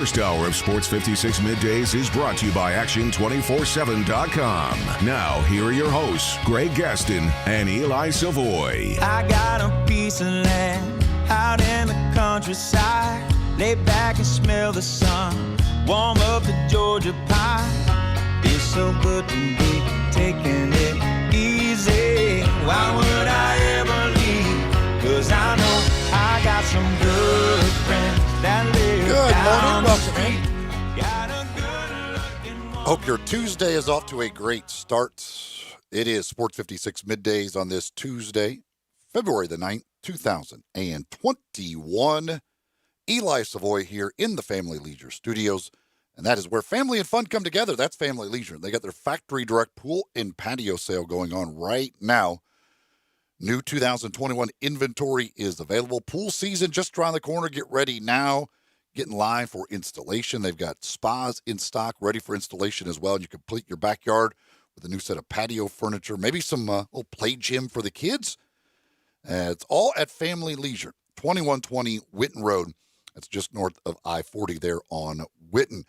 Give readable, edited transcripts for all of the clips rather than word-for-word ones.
First hour of Sports 56 Middays is brought to you by Action247.com. Now, here are your hosts, Greg Gaston and Eli Savoy. I got a piece of land out in the countryside. Lay back and smell the sun. Warm up the Georgia pie. It's so good to be taking it easy. Why would I ever leave? 'Cause I know I got some good friends that live down the street. Hope your Tuesday is off to a great start. It is Sports 56 Middays on this Tuesday, February the 9th, 2021. Eli Savoy here in the Family Leisure Studios, and that is where family and fun come together. That's Family Leisure. They got their factory direct pool and patio sale going on right now. New 2021 inventory is available. Pool season just around the corner. Get ready now. Get in line for installation. They've got spas in stock, ready for installation as well. You complete your backyard with a new set of patio furniture, maybe some little play gym for the kids. It's all at Family Leisure, 2120 Whitten Road. That's just north of I-40 there on Whitten.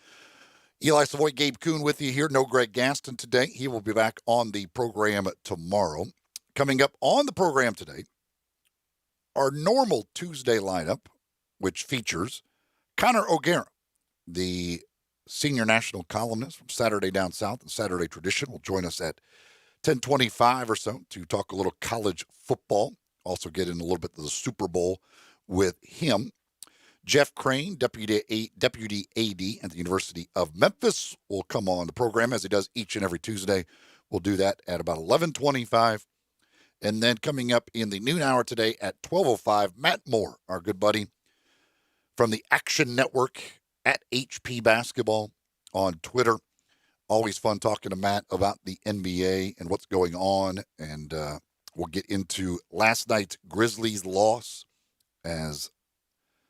Eli Savoy, Gabe Kuhn with you here. No Greg Gaston today. He will be back on the program tomorrow. Coming up on the program today, our normal Tuesday lineup, which features Connor O'Gara, the senior national columnist from Saturday Down South and Saturday Tradition, will join us at 10:25 or so to talk a little college football. Also get in a little bit of the Super Bowl with him. Jeff Crane, Deputy AD at the University of Memphis, will come on the program as he does each and every Tuesday. We'll do that at about 11:25. And then coming up in the noon hour today at 12:05, Matt Moore, our good buddy from the Action Network at HP Basketball on Twitter. Always fun talking to Matt about the NBA and what's going on. And we'll get into last night's Grizzlies loss as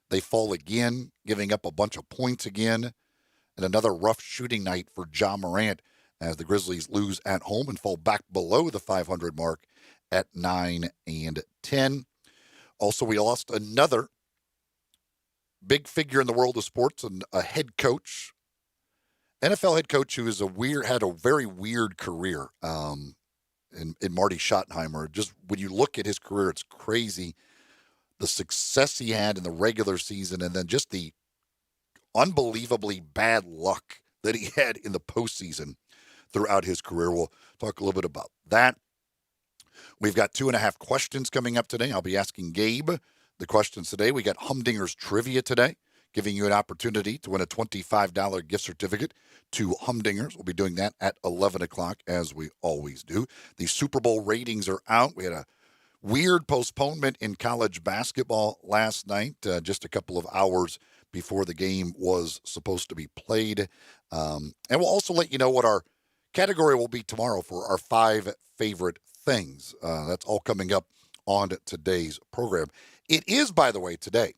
they fall again, giving up a bunch of points again. And another rough shooting night for Ja Morant as the Grizzlies lose at home and fall back below the 500 mark at 9-10. Also, we lost another big figure in the world of sports and a head coach, NFL head coach who is had a very weird career in Marty Schottenheimer. Just when you look at his career, it's crazy. The success he had in the regular season and then just the unbelievably bad luck that he had in the postseason throughout his career. We'll talk a little bit about that. We've got 2.5 questions coming up today. I'll be asking Gabe the questions today. We got Humdinger's Trivia today, giving you an opportunity to win a $25 gift certificate to Humdinger's. We'll be doing that at 11 o'clock, as we always do. The Super Bowl ratings are out. We had a weird postponement in college basketball last night, just a couple of hours before the game was supposed to be played. And we'll also let you know what our category will be tomorrow for our 5 favorite things. That's all coming up on today's program. It is, by the way, today,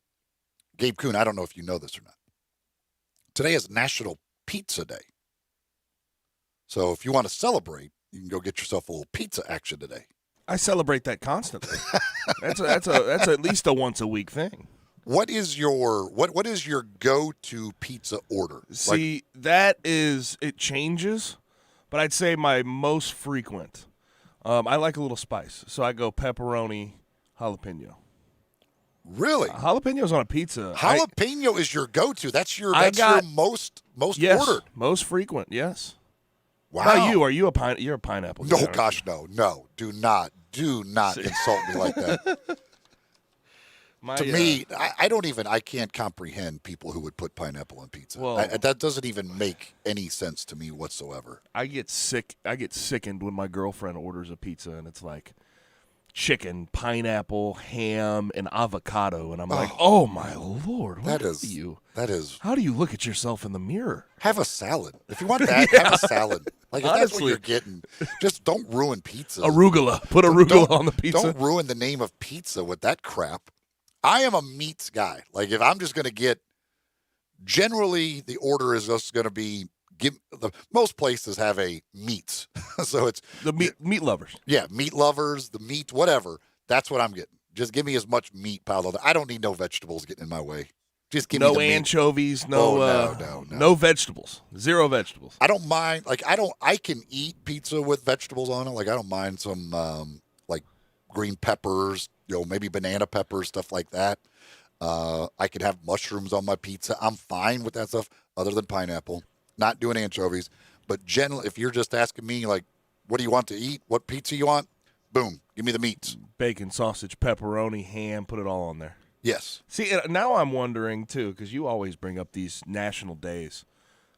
Gabe Kuhn, I don't know if you know this or not. Today is National Pizza Day. So if you want to celebrate, you can go get yourself a little pizza action today. I celebrate that constantly. That's at least a once a week thing. What is your go-to pizza order? See, it changes, but I'd say my most frequent. I like a little spice, so I go pepperoni, jalapeno. Really? Jalapenos on a pizza. Jalapeno is your go-to. That's your most yes, ordered. Most frequent, yes. Wow. How about you? Are you you're a pineapple guy? No, gosh, no. Do not insult me like that. To me, I can't comprehend people who would put pineapple on pizza. Well, that doesn't even make any sense to me whatsoever. I get sickened when my girlfriend orders a pizza and it's like chicken, pineapple, ham, and avocado, and I'm like, oh my Lord, how do you look at yourself in the mirror? Have a salad. If you want that, have a salad. Like, if Honestly, that's what you're getting, just don't ruin pizza. Arugula. Put arugula on the pizza. Don't ruin the name of pizza with that crap. I am a meats guy. Like, if I'm just going to get, generally the order is just going to be, most places have a meats. So it's the meat lovers. Yeah, meat lovers, the meat, whatever. That's what I'm getting. Just give me as much meat piled on. I don't need no vegetables getting in my way. Just give me no the meat. anchovies, no. no vegetables, 0 vegetables. I don't mind. Like I can eat pizza with vegetables on it. Like I don't mind some like green peppers, maybe banana peppers, stuff like that. I could have mushrooms on my pizza. I'm fine with that stuff, other than pineapple. Not doing anchovies, but generally, if you're just asking me like, what do you want to eat? What pizza you want? Boom, give me the meats. Bacon, sausage, pepperoni, ham. Put it all on there. Yes. See, now I'm wondering, too, because you always bring up these national days.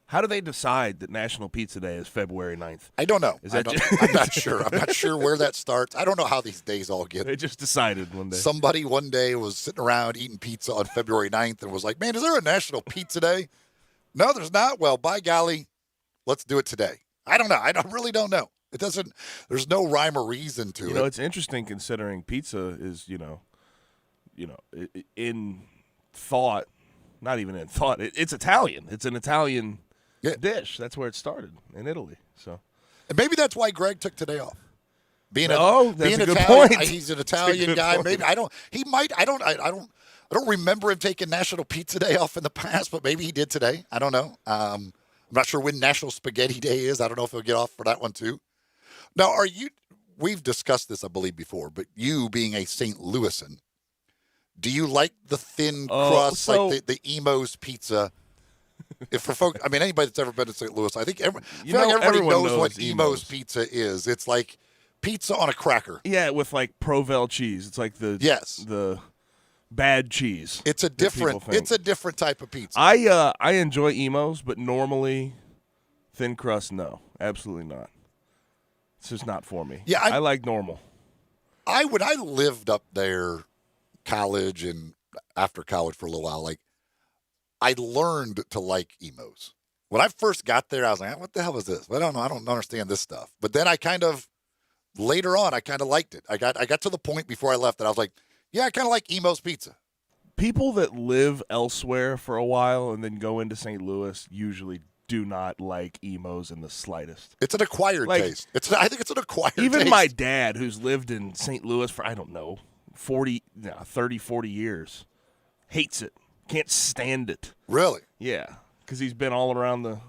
How do they decide that National Pizza Day is February 9th? I don't know. I'm not sure. I'm not sure where that starts. I don't know how these days all get. They just decided one day. Somebody one day was sitting around eating pizza on February 9th and was like, man, is there a National Pizza Day? No, there's not. Well, by golly, let's do it today. I don't know. Really don't know. It doesn't. There's no rhyme or reason to it. It's interesting considering pizza is, in thought, not even in thought. It's Italian. It's an Italian dish. That's where it started in Italy. So, and maybe that's why Greg took today off. Being that's being a good Italian, point. He's an Italian guy. Point. Maybe I don't. He might. I don't remember him taking National Pizza Day off in the past, but maybe he did today. I don't know. I'm not sure when National Spaghetti Day is. I don't know if he'll get off for that one too. Now, we've discussed this, I believe, before, but you being a St. Louisan, do you like the thin crust, like the Emo's pizza? If for folks, anybody that's ever been to St. Louis, I think everybody knows what Emo's pizza is. It's like pizza on a cracker. Yeah, with like Provel cheese. It's like the bad cheese. It's a different type of pizza. I enjoy Emo's, but normally thin crust, no, absolutely not. It's just not for me. Yeah, I like normal. I lived up there, college and after college for a little while. Like, I learned to like Emo's. When I first got there, I was like, "What the hell is this?" I don't know. I don't understand this stuff. But then later on, I kind of liked it. I got to the point before I left that I was like, "Yeah, I kind of like Emo's pizza." People that live elsewhere for a while and then go into St. Louis usually do not like Emo's in the slightest. It's an acquired taste. I think it's an acquired taste. Even my dad, who's lived in St. Louis for, 30, 40 years, hates it. Can't stand it. Really? Yeah, because he's been all around the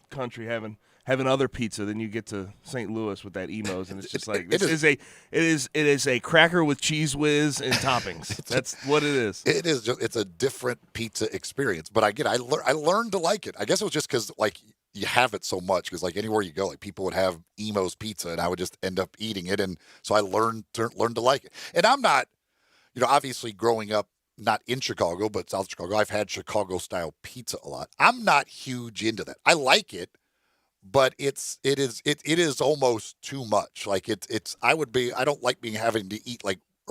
country having other pizza. Then you get to St. Louis with that Emo's, and it's just like it is a cracker with cheese whiz and toppings. That's what it is. It is. It's a different pizza experience. But I learned to like it. I guess it was just because like you have it so much. Because like anywhere you go, like people would have Emo's pizza, and I would just end up eating it. And so I learned to like it. And I'm not, obviously growing up not in Chicago but South Chicago, I've had Chicago style pizza a lot. I'm not huge into that. I like it. But it is almost too much. Like I don't like having to eat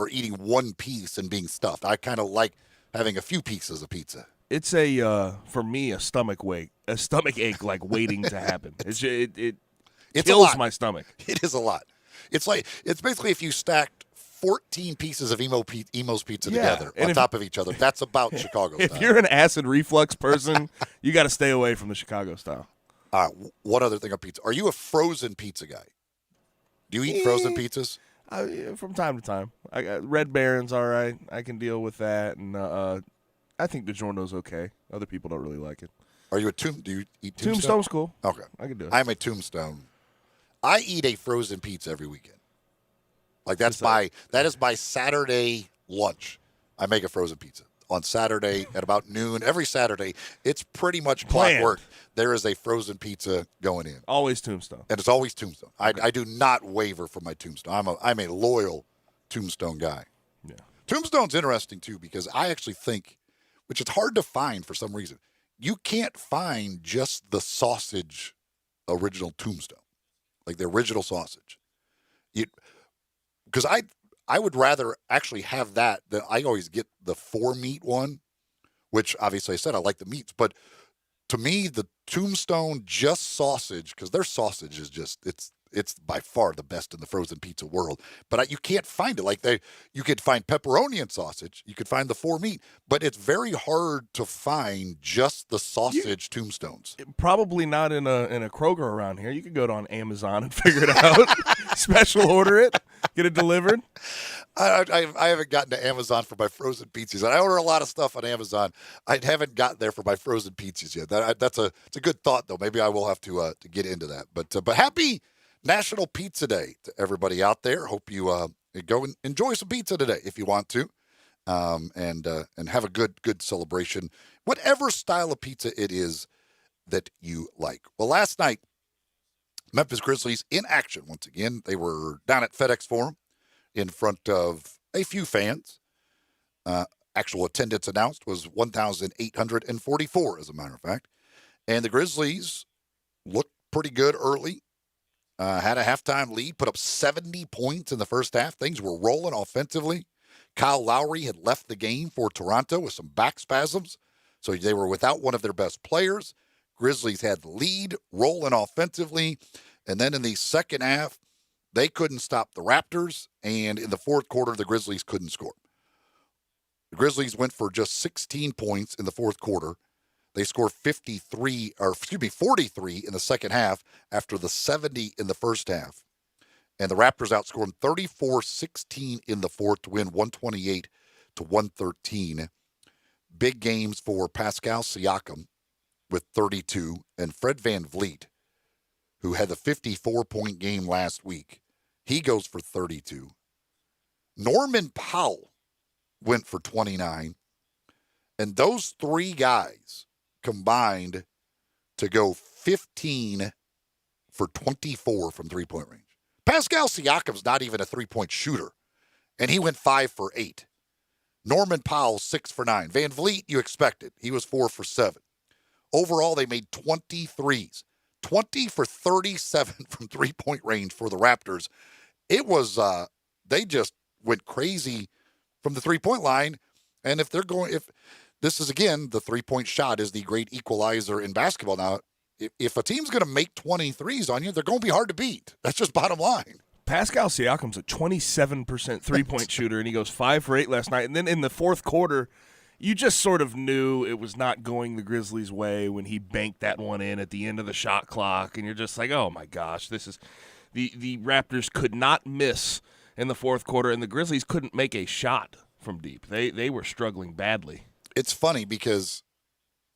eating one piece and being stuffed. I kind of like having a few pieces of pizza. It's for me a stomach ache like waiting to happen. It kills my stomach. It is a lot. It's basically if you stacked 14 pieces of Emo's pizza together on top of each other. That's about Chicago style. If you're an acid reflux person, you got to stay away from the Chicago style. All right, one other thing on pizza. Are you a frozen pizza guy? Do you eat frozen pizzas? From time to time. Red Baron's all right. I can deal with that. And I think DiGiorno's okay. Other people don't really like it. Are you do you eat Tombstone? Tombstone's cool. Okay. I can do it. I'm a Tombstone. I eat a frozen pizza every weekend. Like that is my Saturday lunch. I make a frozen pizza. On Saturday at about noon, every Saturday, it's pretty much clockwork. There is a frozen pizza going in. Always Tombstone. And it's always Tombstone. Okay. I do not waver from my Tombstone. I'm a loyal Tombstone guy. Yeah. Tombstone's interesting, too, because I actually think, which is hard to find for some reason, you can't find just the sausage original Tombstone, like the original sausage. Because I would rather actually have that than I always get the 4-meat one, which obviously I said I like the meats. But to me, the Tombstone just sausage, because their sausage is just, it's by far the best in the frozen pizza world. But you can't find it. Like you could find pepperoni and sausage. You could find the 4 meat, but it's very hard to find just the sausage tombstones. Probably not in a Kroger around here. You could go on Amazon and figure it out. Special order it, get it delivered. I haven't gotten to Amazon for my frozen pizzas. I order a lot of stuff on Amazon. I haven't gotten there for my frozen pizzas yet. It's a good thought, though. Maybe I will have to get into that. But happy National Pizza Day to everybody out there. Hope you go and enjoy some pizza today if you want to, and have a good celebration, whatever style of pizza it is that you like. Well, last night, Memphis Grizzlies in action once again. They were down at FedEx Forum in front of a few fans. Actual attendance announced was 1,844, as a matter of fact. And the Grizzlies looked pretty good early. Had a halftime lead, put up 70 points in the first half. Things were rolling offensively. Kyle Lowry had left the game for Toronto with some back spasms, so they were without one of their best players. Grizzlies had the lead, rolling offensively. And then in the second half, they couldn't stop the Raptors. And in the fourth quarter, the Grizzlies couldn't score. The Grizzlies went for just 16 points in the fourth quarter. They scored 43 in the second half after the 70 in the first half. And the Raptors outscored 34-16 in the fourth to win 128-113. Big games for Pascal Siakam with 32, and Fred VanVleet, who had the 54-point game last week, he goes for 32. Norman Powell went for 29. And those three guys combined to go 15 for 24 from three-point range. Pascal Siakam's not even a three-point shooter, and he went 5 for 8. Norman Powell, 6 for 9. VanVleet, you expected. He was 4 for 7. Overall, they made 20 threes. 20 for 37 from three-point range for the Raptors. It was, they just went crazy from the three-point line. And if this is, again, the three-point shot is the great equalizer in basketball now. If a team's going to make 20 threes on you, they're going to be hard to beat. That's just bottom line. Pascal Siakam's a 27% three-point shooter, and he goes 5 for 8 last night. And then in the fourth quarter, you just sort of knew it was not going the Grizzlies' way when he banked that one in at the end of the shot clock. And you're just like, oh, my gosh, this is – the Raptors could not miss in the fourth quarter, and the Grizzlies couldn't make a shot from deep. They were struggling badly. It's funny because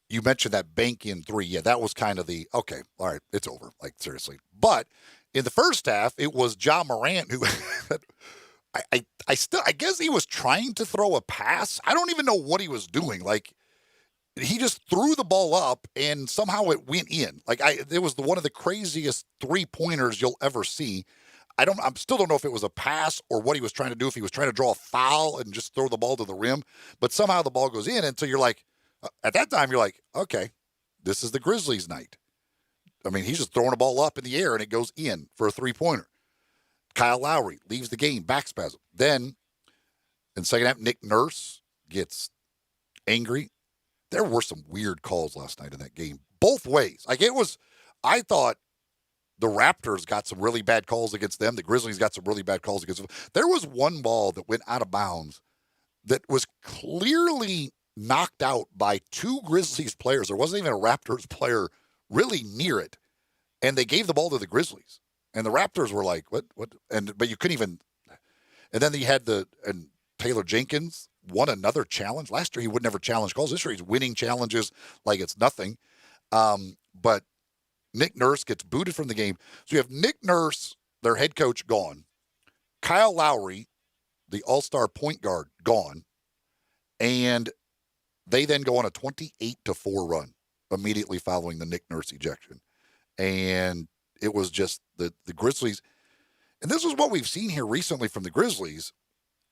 you mentioned that bank-in three. Yeah, that was kind of the, okay, all right, it's over, like, seriously. But in the first half, it was Ja Morant who – I guess he was trying to throw a pass. I don't even know what he was doing. Like, he just threw the ball up and somehow it went in. Like, it was one of the craziest three-pointers you'll ever see. I still don't know if it was a pass or what he was trying to do, if he was trying to draw a foul and just throw the ball to the rim. But somehow the ball goes in, and so you're like, at that time, you're like, okay, this is the Grizzlies' night. I mean, he's just throwing a ball up in the air, and it goes in for a three-pointer. Kyle Lowry leaves the game, back spasm. Then, in the second half, Nick Nurse gets angry. There were some weird calls last night in that game, both ways. Like, I thought the Raptors got some really bad calls against them. The Grizzlies got some really bad calls against them. There was one ball that went out of bounds that was clearly knocked out by two Grizzlies players. There wasn't even a Raptors player really near it. And they gave the ball to the Grizzlies. And the Raptors were like, what? But you couldn't even. And then you had Taylor Jenkins won another challenge. Last year, he would never challenge calls. This year, he's winning challenges like it's nothing. But Nick Nurse gets booted from the game. So you have Nick Nurse, their head coach, gone. Kyle Lowry, the all-star point guard, gone. And they then go on a 28-4 run immediately following the Nick Nurse ejection. And it was just the Grizzlies. And this is what we've seen here recently from the Grizzlies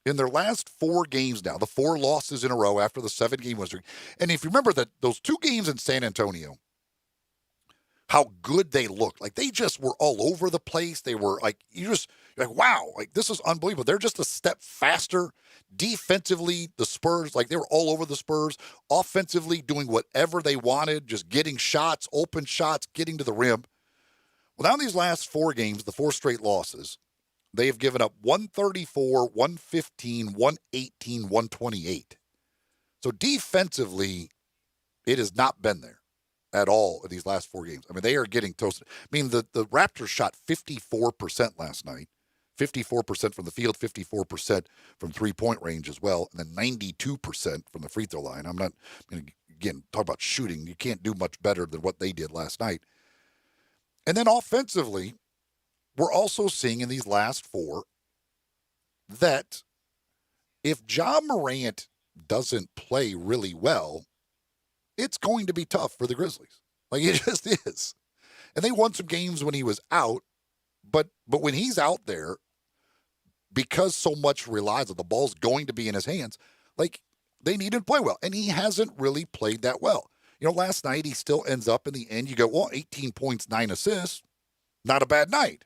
in their last 4 games now, the 4 losses in a row after the 7-game win streak. And if you remember that those 2 games in San Antonio, how good they looked. Like, they just were all over the place. They were like, you're like, wow, like, this is unbelievable. They're just a step faster. Defensively, the Spurs, like, they were all over the Spurs. Offensively, doing whatever they wanted, just getting shots, open shots, getting to the rim. Well, now in these last 4 games, the 4 straight losses, they have given up 134, 115, 118, 128. So defensively, it has not been there at all in these last 4 games. I mean, they are getting toasted. I mean, the Raptors shot 54% last night, 54% from the field, 54% from three-point range as well, and then 92% from the free throw line. I'm not, again, talk about shooting. You can't do much better than what they did last night. And then offensively, we're also seeing in these last 4 that if Ja Morant doesn't play really well, it's going to be tough for the Grizzlies. Like, it just is. And they won some games when he was out, but when he's out there, because so much relies on the ball's going to be in his hands, like, they need him to play well. And he hasn't really played that well. Last night he still ends up in the end, you go, well, 18 points, 9 assists, not a bad night.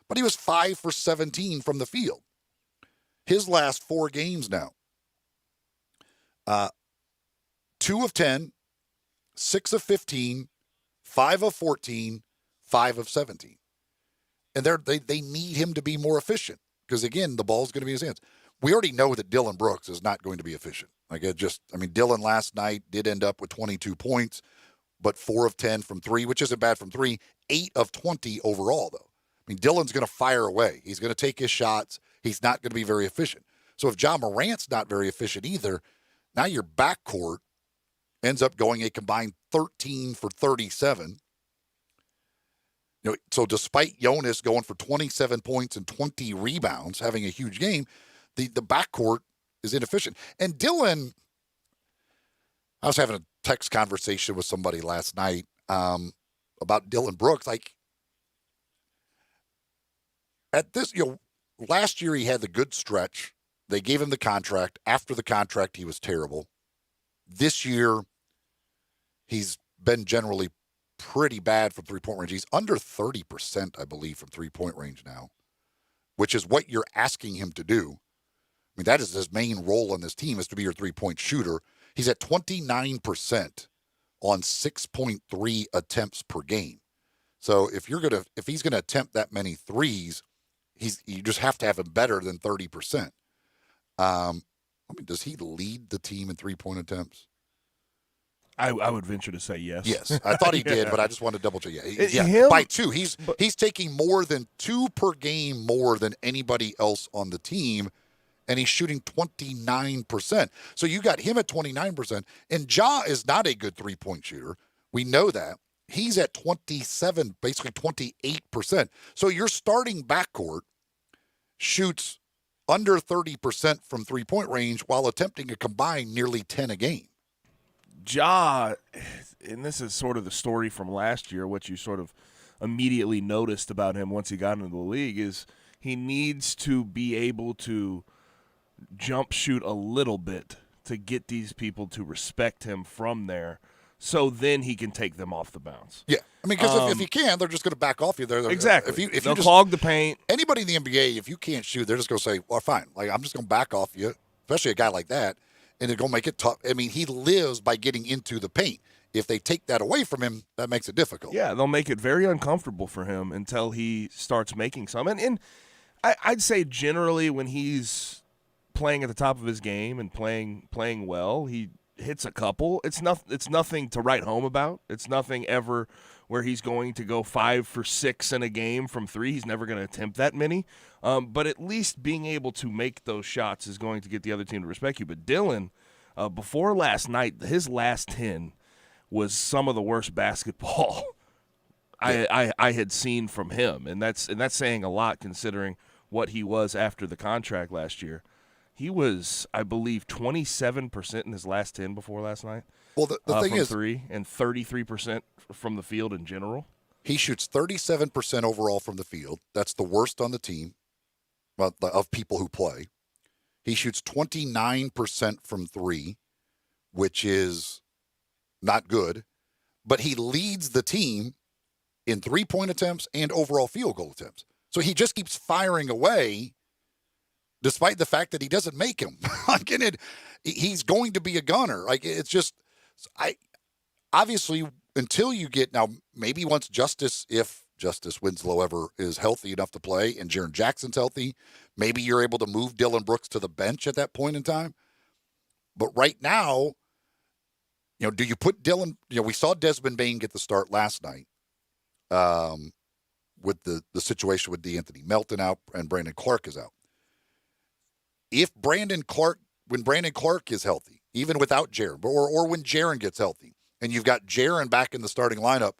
But he was 5 for 17 from the field. His last 4 games now, 2 of 10, 6 of 15, 5 of 14, 5 of 17. And they need him to be more efficient because, again, the ball's going to be in his hands. We already know that Dillon Brooks is not going to be efficient. Dillon last night did end up with 22 points, but 4 of 10 from 3, which isn't bad from 3, 8 of 20 overall, though. Dillon's going to fire away. He's going to take his shots. He's not going to be very efficient. So if Ja Morant's not very efficient either, now your backcourt ends up going a combined 13 for 37. So despite Jonas going for 27 points and 20 rebounds, having a huge game, the backcourt is inefficient. And Dillon, I was having a text conversation with somebody last night about Dillon Brooks. At this, last year he had the good stretch. They gave him the contract. After the contract, he was terrible. This year, he's been generally pretty bad from three-point range. He's under 30%, I believe, from three-point range now, which is what you're asking him to do. That is his main role on this team, is to be your three-point shooter. He's at 29% on 6.3 attempts per game. So if he's gonna attempt that many threes, you just have to have him better than 30%. Does he lead the team in three-point attempts? I would venture to say yes. Yes, I thought he did, but I just wanted to double check. By 2. He's taking more than 2 per game more than anybody else on the team, and he's shooting 29%. So you got him at 29%, and Ja is not a good three-point shooter. We know that. He's at 27, basically 28%. So your starting backcourt shoots under 30% from three-point range while attempting a combined nearly 10 a game. Ja, and this is sort of the story from last year, what you sort of immediately noticed about him once he got into the league is he needs to be able to jump shoot a little bit to get these people to respect him from there. So then he can take them off the bounce. Yeah. Because if you can, they're just going to back off you. Exactly. They'll clog the paint. Anybody in the NBA, if you can't shoot, they're just going to say, well, fine. I'm just going to back off you, especially a guy like that, and they're going to make it tough. He lives by getting into the paint. If they take that away from him, that makes it difficult. Yeah, they'll make it very uncomfortable for him until he starts making some. And I'd say generally when he's playing at the top of his game and playing well, he hits a couple. It's nothing to write home about. It's nothing ever where he's going to go 5 for 6 in a game from 3. He's never going to attempt that many. But at least being able to make those shots is going to get the other team to respect you. But Dillon, before last night, his last 10 was some of the worst basketball I had seen from him, and that's saying a lot considering what he was after the contract last year. He was, I believe, 27% in his last 10 before last night. Well, the thing from is, 3 and 33% from the field in general. He shoots 37% overall from the field. That's the worst on the team of people who play. He shoots 29% from 3, which is not good. But he leads the team in three-point attempts and overall field goal attempts. So he just keeps firing away, despite the fact that he doesn't make him. He's going to be a gunner. It's just, obviously, until you get, now maybe once Justice, if Justice Winslow ever is healthy enough to play and Jaren Jackson's healthy, maybe you're able to move Dillon Brooks to the bench at that point in time. But right now, do you put Dillon, we saw Desmond Bain get the start last night with the situation with DeAnthony Melton out and Brandon Clark is out. When Brandon Clark is healthy, even without Jaren, or when Jaren gets healthy, and you've got Jaren back in the starting lineup,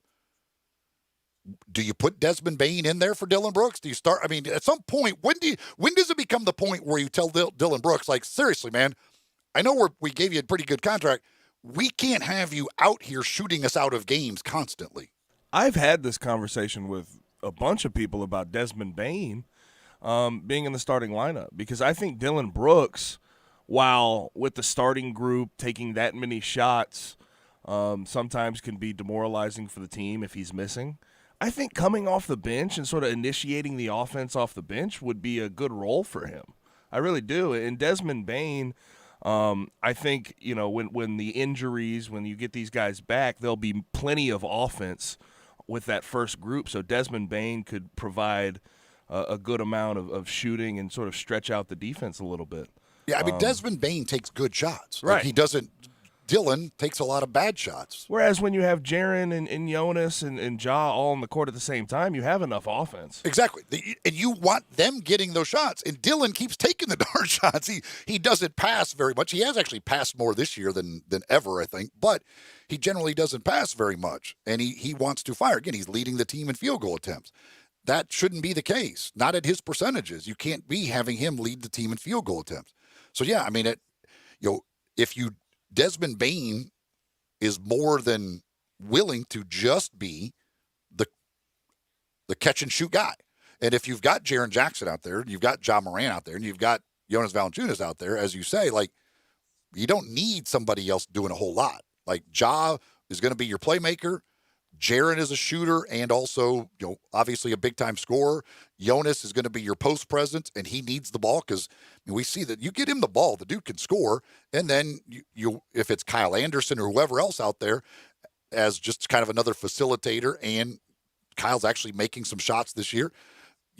do you put Desmond Bain in there for Dillon Brooks? Do you start? I mean, at some point, when does it become the point where you tell Dillon Brooks, like, seriously, man, I know we gave you a pretty good contract. We can't have you out here shooting us out of games constantly. I've had this conversation with a bunch of people about Desmond Bain being in the starting lineup because I think Dillon Brooks, while with the starting group taking that many shots, sometimes can be demoralizing for the team if he's missing. I think coming off the bench and sort of initiating the offense off the bench would be a good role for him. I really do. And Desmond Bain, I think, when the injuries, when you get these guys back, there'll be plenty of offense with that first group. So Desmond Bain could provide a good amount of shooting and sort of stretch out the defense a little bit. Yeah, I mean, Desmond Bain takes good shots. Right. Like, he doesn't. Dillon takes a lot of bad shots. Whereas when you have Jaren and Jonas and Ja all on the court at the same time, you have enough offense. Exactly. And you want them getting those shots. And Dillon keeps taking the darn shots. He doesn't pass very much. He has actually passed more this year than ever, I think. But he generally doesn't pass very much. And he wants to fire. Again, he's leading the team in field goal attempts. That shouldn't be the case. Not at his percentages. You can't be having him lead the team in field goal attempts. So, yeah, I mean, Desmond Bain is more than willing to just be the catch and shoot guy. And if you've got Jaren Jackson out there, you've got Ja Morant out there, and you've got Jonas Valanciunas out there, as you say, like, you don't need somebody else doing a whole lot. Like, Ja is going to be your playmaker. Jaren is a shooter and also, obviously a big-time scorer. Jonas is going to be your post presence, and he needs the ball because we see that you get him the ball, the dude can score, and then you if it's Kyle Anderson or whoever else out there as just kind of another facilitator, and Kyle's actually making some shots this year,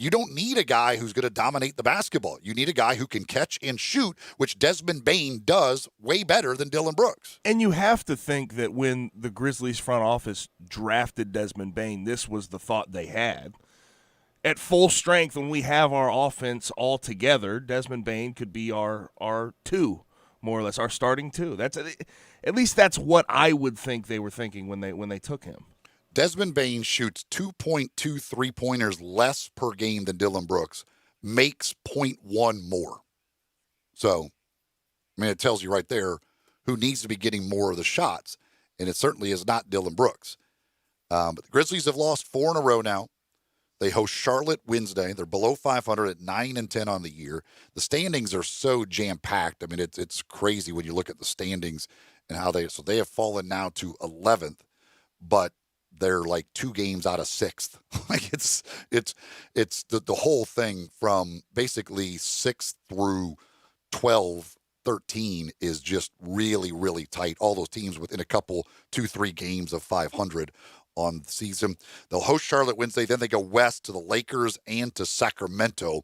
you don't need a guy who's going to dominate the basketball. You need a guy who can catch and shoot, which Desmond Bain does way better than Dillon Brooks. And you have to think that when the Grizzlies front office drafted Desmond Bain, this was the thought they had. At full strength, when we have our offense all together, Desmond Bain could be our two, more or less, our starting two. At least that's what I would think they were thinking when they took him. Desmond Bain shoots 2.2 3-pointers less per game than Dillon Brooks, makes 0.1 more. So, I mean, it tells you right there who needs to be getting more of the shots, and it certainly is not Dillon Brooks. But the Grizzlies have lost 4 in a row now. They host Charlotte Wednesday. They're below 500 at 9-10 on the year. The standings are so jam-packed. I mean, it's crazy when you look at the standings and how they have fallen now to 11th, but they're like 2 games out of 6th. Like it's the whole thing from basically 6th through 12, 13 is just really, really tight. All those teams within a couple, 2-3 games of 500 on the season. They'll host Charlotte Wednesday. Then they go west to the Lakers and to Sacramento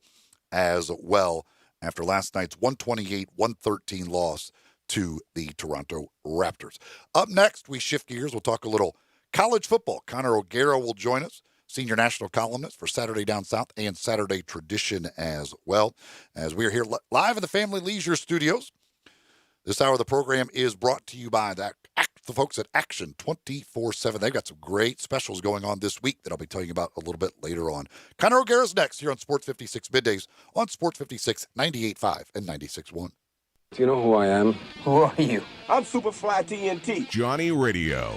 as well after last night's 128-113 loss to the Toronto Raptors. Up next, we shift gears. We'll talk a little college football. Connor O'Gara will join us, senior national columnist for Saturday Down South and Saturday Tradition as well, as we're here live in the Family Leisure Studios. This hour of the program is brought to you by the folks at Action 24/7. They've got some great specials going on this week that I'll be telling you about a little bit later on. Connor O'Gara's next here on Sports 56 Middays on Sports 56, 98.5 and 96.1. Do you know who I am? Who are you? I'm Superfly TNT. Johnny Radio.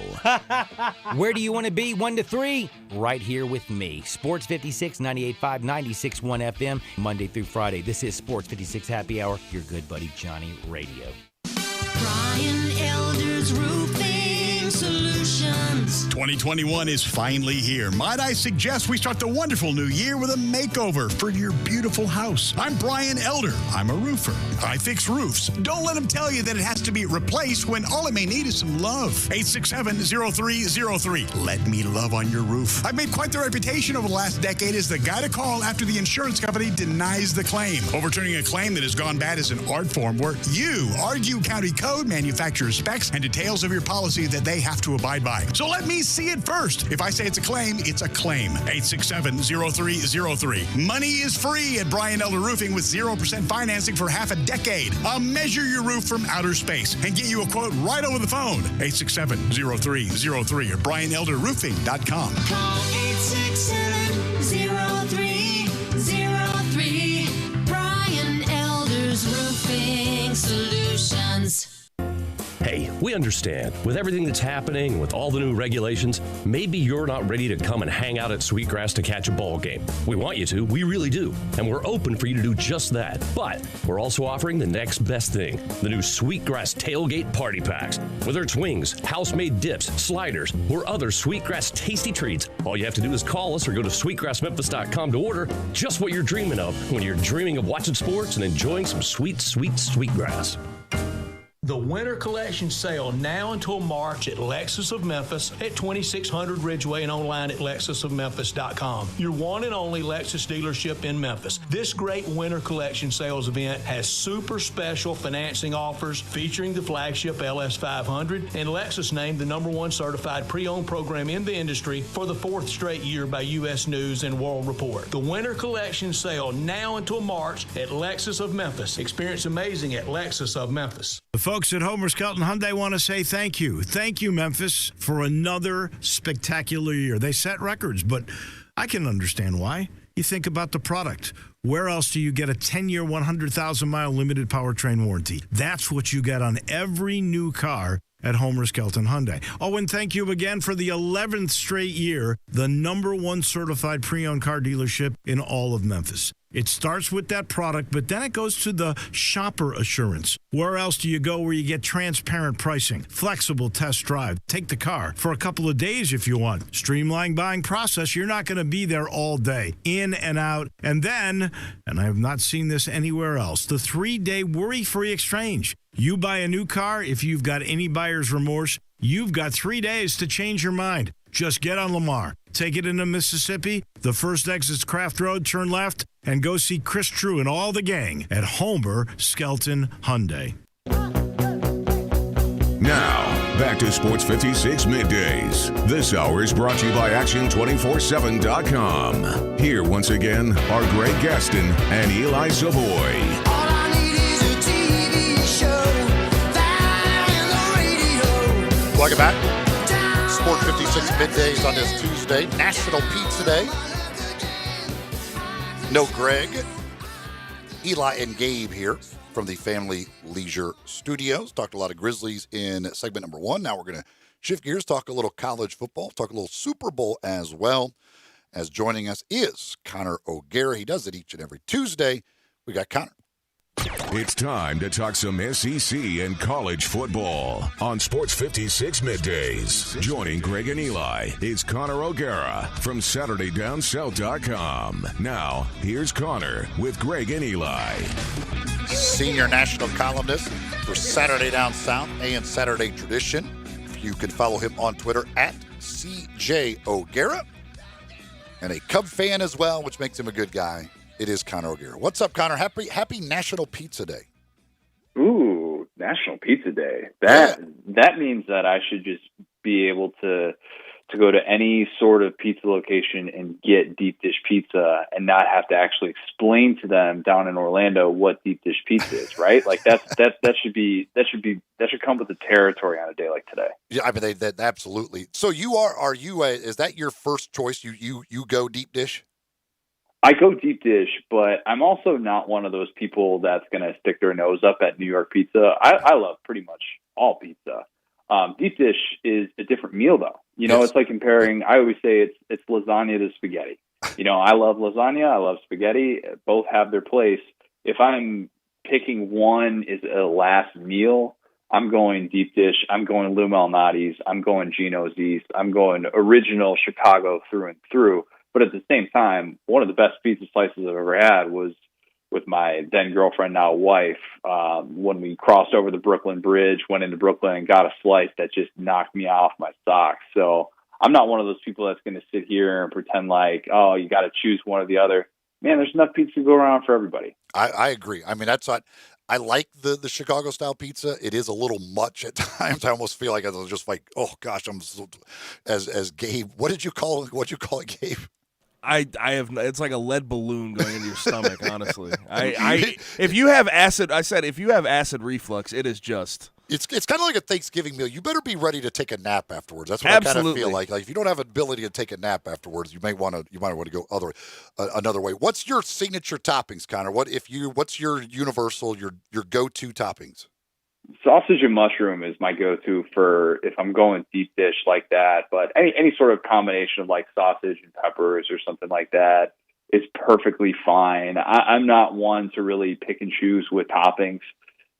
Where do you want to be? 1 to 3? Right here with me. Sports 56, 98.5, 96.1 FM, Monday through Friday. This is Sports 56 Happy Hour, your good buddy Johnny Radio. Brian Elder's Roofing Solutions. 2021 is finally here. Might I suggest we start the wonderful new year with a makeover for your beautiful house. I'm Brian Elder. I'm a roofer. I fix roofs. Don't let them tell you that it has to be replaced when all it may need is some love. 867-0303. Let me love on your roof. I've made quite the reputation over the last decade as the guy to call after the insurance company denies the claim. Overturning a claim that has gone bad is an art form where you argue county code, manufacturer specs, and details of your policy that they have to abide by. So let me see it first. If I say it's a claim, it's a claim. 867-0303. Money is free at Brian Elder Roofing with 0% financing for half a decade. I'll measure your roof from outer space and get you a quote right over the phone. 867-0303 or BrianElderRoofing.com. Call 867-0303. Brian Elder's Roofing Solutions. Hey, we understand. With everything that's happening, with all the new regulations, maybe you're not ready to come and hang out at Sweetgrass to catch a ball game. We want you to, we really do. And we're open for you to do just that. But we're also offering the next best thing, the new Sweetgrass Tailgate Party Packs. Whether it's wings, house-made dips, sliders, or other Sweetgrass tasty treats, all you have to do is call us or go to sweetgrassmemphis.com to order just what you're dreaming of when you're dreaming of watching sports and enjoying some sweet, sweet Sweetgrass. The Winter Collection sale now until March at Lexus of Memphis at 2600 Ridgeway and online at lexusofmemphis.com. Your one and only Lexus dealership in Memphis. This great Winter Collection sales event has super special financing offers featuring the flagship LS500 and Lexus named the #1 certified pre-owned program in the industry for the 4th straight year by U.S. News and World Report. The Winter Collection sale now until March at Lexus of Memphis. Experience amazing at Lexus of Memphis. The folks at Homer Skelton Hyundai want to say thank you. Thank you, Memphis, for another spectacular year. They set records, but I can understand why. You think about the product. Where else do you get a 10-year, 100,000-mile limited powertrain warranty? That's what you get on every new car at Homer Skelton Hyundai. Oh, and thank you again for the 11th straight year, the #1 certified pre-owned car dealership in all of Memphis. It starts with that product, but then it goes to the shopper assurance. Where else do you go where you get transparent pricing, flexible test drive, take the car for a couple of days if you want, streamlined buying process? You're not going to be there all day, in and out. And then, and I have not seen this anywhere else, the 3-day worry-free exchange. You buy a new car, if you've got any buyer's remorse, you've got 3 days to change your mind. Just get on Lamar, take it into Mississippi, the first exit's Craft Road, turn left, and go see Chris True and all the gang at Homer Skelton Hyundai. Now, back to Sports 56 Middays. This hour is brought to you by Action247.com. Here once again are Greg Gaston and Eli Savoy. Welcome back. Sport 56 Middays on this Tuesday, National Pizza Day. No Greg, Eli, and Gabe here from the Family Leisure Studios. Talked a lot of Grizzlies in segment number 1. Now we're going to shift gears, talk a little college football, talk a little Super Bowl as well. As joining us is Connor O'Gara. He does it each and every Tuesday. We got Connor. It's time to talk some SEC and college football on Sports 56 Middays. Joining Greg and Eli is Connor O'Gara from SaturdayDownSouth.com. Now, here's Connor with Greg and Eli. Senior national columnist for Saturday Down South and Saturday Tradition. You can follow him on Twitter at CJ O'Gara. And a Cub fan as well, which makes him a good guy. It is Connor O'Gara. What's up, Connor? Happy National Pizza Day. Ooh, National Pizza Day. That means that I should just be able to go to any sort of pizza location and get deep dish pizza and not have to actually explain to them down in Orlando what deep dish pizza is, right? Like that should come with the territory on a day like today. Yeah, I mean that absolutely. So is that your first choice? You go deep dish? I go deep dish, but I'm also not one of those people that's going to stick their nose up at New York pizza. I love pretty much all pizza. Deep dish is a different meal, though. You know, It's like comparing. I always say it's lasagna to spaghetti. You know, I love lasagna. I love spaghetti. Both have their place. If I'm picking one is a last meal, I'm going deep dish. I'm going Lou Malnati's. I'm going Gino's East. I'm going original Chicago through and through. But at the same time, one of the best pizza slices I've ever had was with my then girlfriend, now wife, when we crossed over the Brooklyn Bridge, went into Brooklyn and got a slice that just knocked me off my socks. So I'm not one of those people that's going to sit here and pretend like, oh, you got to choose one or the other. Man, there's enough pizza to go around for everybody. I agree. I mean, that's not. I like the Chicago style pizza. It is a little much at times. I almost feel like I was just like, oh gosh, I'm so, as Gabe. What did you call it? What'd you call it, Gabe? I have. It's like a lead balloon going into your stomach. Honestly, if you have acid, if you have acid reflux, it is just. It's kind of like a Thanksgiving meal. You better be ready to take a nap afterwards. That's what I kind of feel like. Like if you don't have ability to take a nap afterwards, you might want to go another way. What's your signature toppings, Connor? What's your universal your go-to toppings? Sausage and mushroom is my go-to for if I'm going deep dish like that. But any sort of combination of like sausage and peppers or something like that is perfectly fine. I'm not one to really pick and choose with toppings.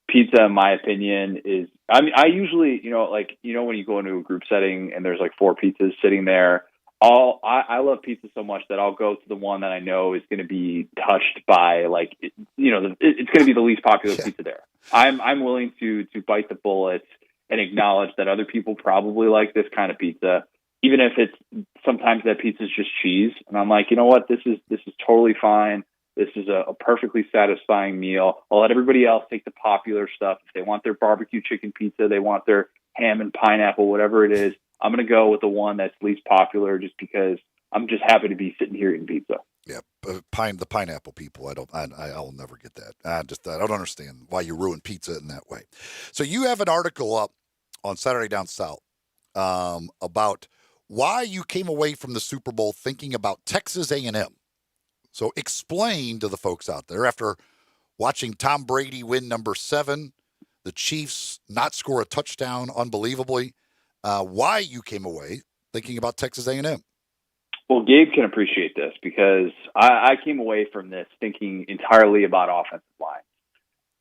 Pizza, in my opinion, is, I usually, when you go into a group setting and there's like 4 pizzas sitting there, I love pizza so much that I'll go to the one that I know is going to be touched by it's going to be the least popular pizza there. I'm willing to bite the bullet and acknowledge that other people probably like this kind of pizza, even if it's sometimes that pizza is just cheese. And I'm like, you know what, this is totally fine. This is a perfectly satisfying meal. I'll let everybody else take the popular stuff. If they want their barbecue chicken pizza, they want their ham and pineapple, whatever it is, I'm going to go with the one that's least popular just because I'm just happy to be sitting here eating pizza. Yeah, the pineapple people, I'll never get that. I don't understand why you ruin pizza in that way. So you have an article up on Saturday Down South about why you came away from the Super Bowl thinking about Texas A&M. So explain to the folks out there, after watching Tom Brady win number 7, the Chiefs not score a touchdown unbelievably, why you came away thinking about Texas A&M. Well, Gabe can appreciate this because I came away from this thinking entirely about offensive line,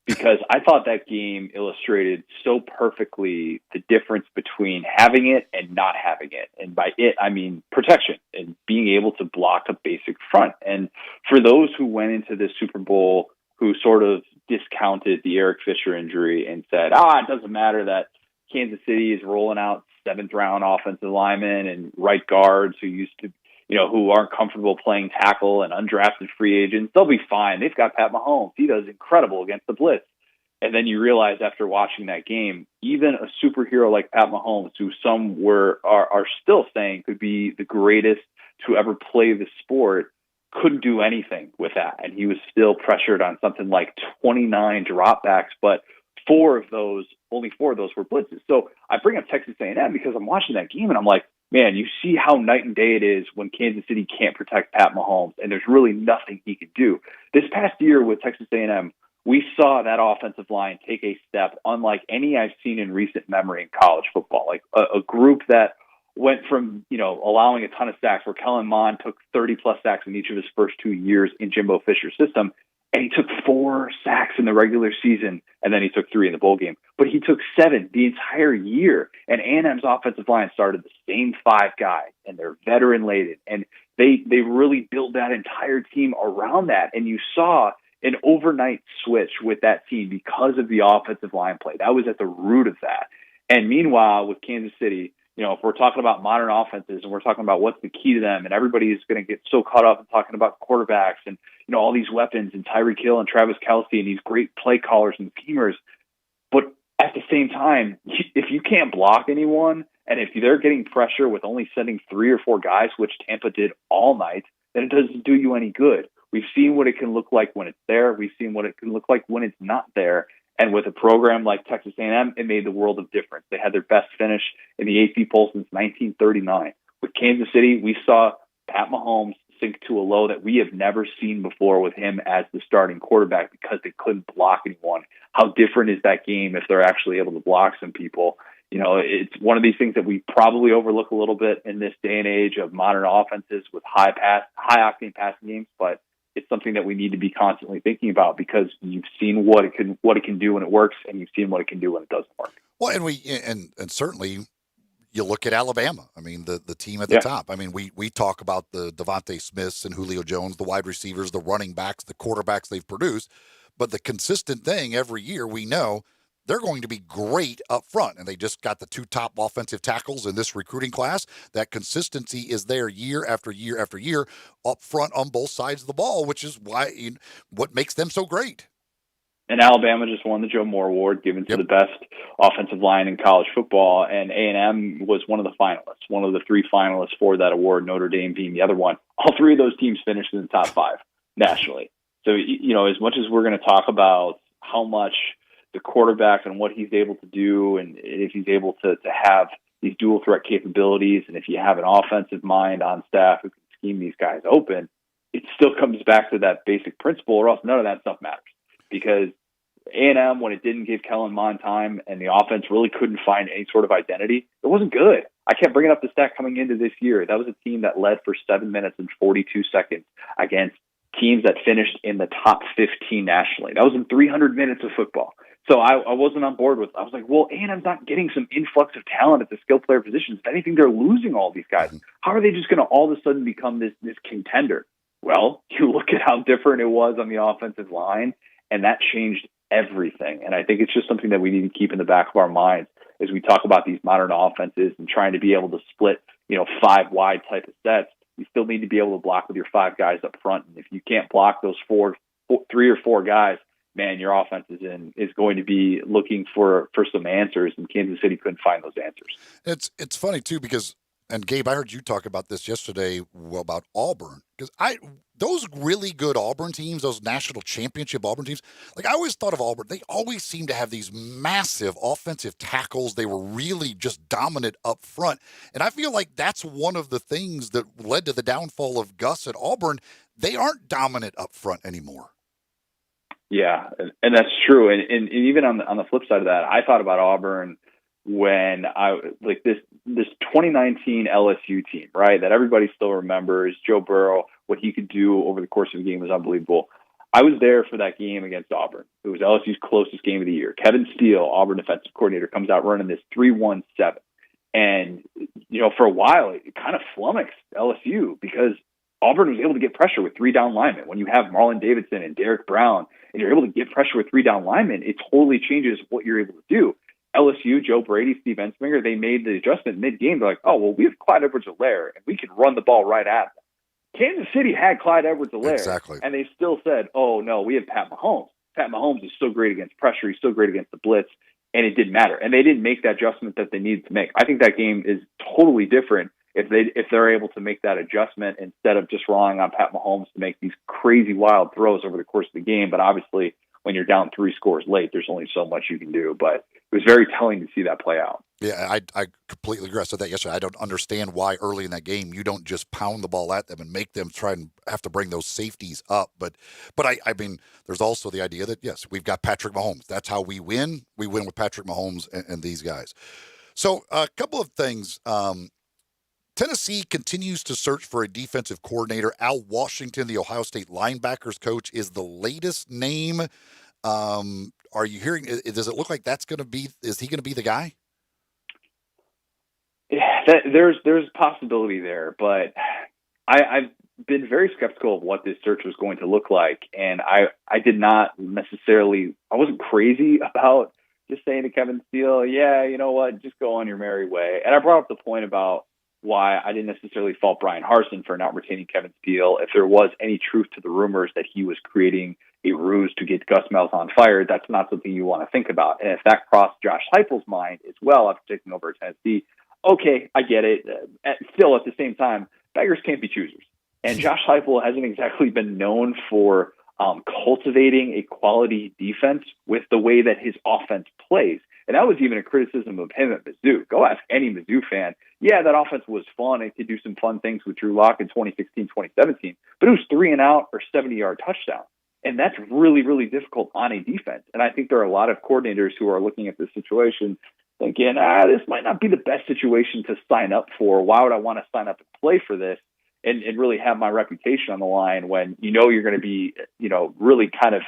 because I thought that game illustrated so perfectly the difference between having it and not having it. And by it, I mean protection and being able to block a basic front. And for those who went into this Super Bowl who sort of discounted the Eric Fisher injury and said, it doesn't matter that Kansas City is rolling out 7th-round offensive linemen and right guards who used to, who aren't comfortable playing tackle and undrafted free agents, they'll be fine. They've got Pat Mahomes. He does incredible against the blitz. And then you realize after watching that game, even a superhero like Pat Mahomes, who some are still saying could be the greatest to ever play the sport, couldn't do anything with that. And he was still pressured on something like 29 dropbacks, but only 4 of those were blitzes. So I bring up Texas A&M because I'm watching that game and I'm like, man, you see how night and day it is when Kansas City can't protect Pat Mahomes, and there's really nothing he could do. This past year with Texas A&M, we saw that offensive line take a step unlike any I've seen in recent memory in college football. Like a group that went from, allowing a ton of sacks, where Kellen Mond took 30-plus sacks in each of his first 2 years in Jimbo Fisher's system, and he took 4 sacks in the regular season, and then he took 3 in the bowl game. But he took 7 the entire year. And A&M's offensive line started the same 5 guys, and they're veteran-laden. And they really built that entire team around that. And you saw an overnight switch with that team because of the offensive line play. That was at the root of that. And meanwhile, with Kansas City, if we're talking about modern offenses and we're talking about what's the key to them, and everybody is going to get so caught up in talking about quarterbacks and, all these weapons and Tyreek Hill and Travis Kelce and these great play callers and schemers. But at the same time, if you can't block anyone, and if they're getting pressure with only sending 3 or 4 guys, which Tampa did all night, then it doesn't do you any good. We've seen what it can look like when it's there. We've seen what it can look like when it's not there. And with a program like Texas A&M, it made the world of difference. They had their best finish in the AP poll since 1939. With Kansas City, we saw Pat Mahomes sink to a low that we have never seen before with him as the starting quarterback because they couldn't block anyone. How different is that game if they're actually able to block some people? It's one of these things that we probably overlook a little bit in this day and age of modern offenses with high octane passing games, but it's something that we need to be constantly thinking about, because you've seen what it can do when it works, and you've seen what it can do when it doesn't work. Well, and certainly you look at Alabama. I mean, the team at the top. I mean, we talk about the Devontae Smiths and Julio Jones, the wide receivers, the running backs, the quarterbacks they've produced. But the consistent thing every year, we know they're going to be great up front. And they just got the 2 top offensive tackles in this recruiting class. That consistency is there year after year after year up front on both sides of the ball, which is what makes them so great. And Alabama just won the Joe Moore Award, given to the best offensive line in college football. And A&M was one of the finalists, one of the 3 finalists for that award, Notre Dame being the other one. All 3 of those teams finished in the top 5 nationally. So, as much as we're going to talk about how much the quarterback and what he's able to do, and if he's able to have these dual threat capabilities, and if you have an offensive mind on staff who can scheme these guys open, it still comes back to that basic principle, or else none of that stuff matters. Because A&M, when it didn't give Kellen Mond time and the offense really couldn't find any sort of identity, it wasn't good. I kept bringing up the stat coming into this year. That was a team that led for 7 minutes and 42 seconds against teams that finished in the top 15 nationally. That was in 300 minutes of football. So I wasn't on board with it. I was like, well, A&M's not getting some influx of talent at the skill player positions. If anything, they're losing all these guys. How are they just going to all of a sudden become this contender? Well, you look at how different it was on the offensive line, and that changed everything. And I think it's just something that we need to keep in the back of our minds as we talk about these modern offenses and trying to be able to split, 5 wide type of sets. You still need to be able to block with your 5 guys up front. And if you can't block those 3 or 4 guys, man, your offense is going to be looking for some answers. And Kansas City couldn't find those answers. It's funny too, because, and Gabe, I heard you talk about this yesterday about Auburn, because those really good Auburn teams, those national championship Auburn teams, like I always thought of Auburn, they always seem to have these massive offensive tackles. They were really just dominant up front. And I feel like that's one of the things that led to the downfall of Gus at Auburn. They aren't dominant up front anymore. Yeah, and that's true. And even on the flip side of that, I thought about Auburn when this 2019 LSU team, right, that everybody still remembers, Joe Burrow, what he could do over the course of the game was unbelievable. I was there for that game against Auburn. It was LSU's closest game of the year. Kevin Steele, Auburn defensive coordinator, comes out running this 3-1-7. And, for a while, it kind of flummoxed LSU because Auburn was able to get pressure with 3 down linemen. When you have Marlon Davidson and Derek Brown, and you're able to get pressure with 3 down linemen, it totally changes what you're able to do. LSU, Joe Brady, Steve Ensminger, they made the adjustment mid-game. They're like, oh, well, we have Clyde Edwards-Helaire, and we can run the ball right at them. Kansas City had Clyde Edwards-Helaire, exactly, and they still said, oh, no, we have Pat Mahomes. Pat Mahomes is so great against pressure. He's so great against the blitz, and it didn't matter. And they didn't make that adjustment that they needed to make. I think that game is totally different if they're able to make that adjustment instead of just relying on Pat Mahomes to make these crazy wild throws over the course of the game. But obviously, when you're down 3 scores late, there's only so much you can do. But it was very telling to see that play out. Yeah, I completely agree. I said that yesterday. I don't understand why early in that game you don't just pound the ball at them and make them try and have to bring those safeties up. But I mean, there's also the idea that, yes, we've got Patrick Mahomes. That's how we win. We win with Patrick Mahomes and these guys. So a couple of things. Tennessee continues to search for a defensive coordinator. Al Washington, the Ohio State linebackers coach, is the latest name. Are you hearing? Does it look like that's going to be? Is he going to be the guy? Yeah, there's a possibility there, but I've been very skeptical of what this search was going to look like, and I did not necessarily. I wasn't crazy about just saying to Kevin Steele, yeah, you know what, just go on your merry way. And I brought up the point about why I didn't necessarily fault Brian Harsin for not retaining Kevin Steele. If there was any truth to the rumors that he was creating a ruse to get Gus Malzahn fired, that's not something you want to think about. And if that crossed Josh Heupel's mind as well after taking over Tennessee, okay, I get it. Still, at the same time, beggars can't be choosers. And Josh Heupel hasn't exactly been known for cultivating a quality defense with the way that his offense plays. And that was even a criticism of him at Mizzou. Go ask any Mizzou fan. Yeah, that offense was fun. It could do some fun things with Drew Lock in 2016, 2017, but it was 3 and out or 70-yard touchdown. And that's really, really difficult on a defense. And I think there are a lot of coordinators who are looking at this situation thinking, this might not be the best situation to sign up for. Why would I want to sign up and play for this? and really have my reputation on the line when you're going to be, really kind of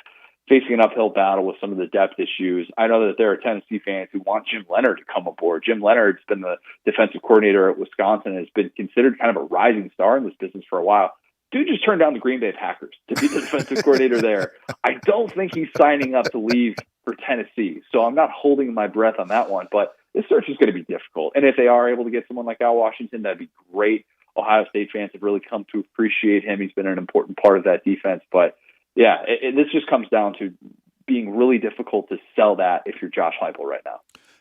facing an uphill battle with some of the depth issues. I know that there are Tennessee fans who want Jim Leonhard to come aboard. Jim Leonhard's been the defensive coordinator at Wisconsin and has been considered kind of a rising star in this business for a while. Dude just turned down the Green Bay Packers to be the defensive coordinator there. I don't think he's signing up to leave for Tennessee, so I'm not holding my breath on that one. But this search is going to be difficult. And if they are able to get someone like Al Washington, that'd be great. Ohio State fans have really come to appreciate him. He's been an important part of that defense. But, yeah, this just comes down to being really difficult to sell that if you're Josh Heupel right now.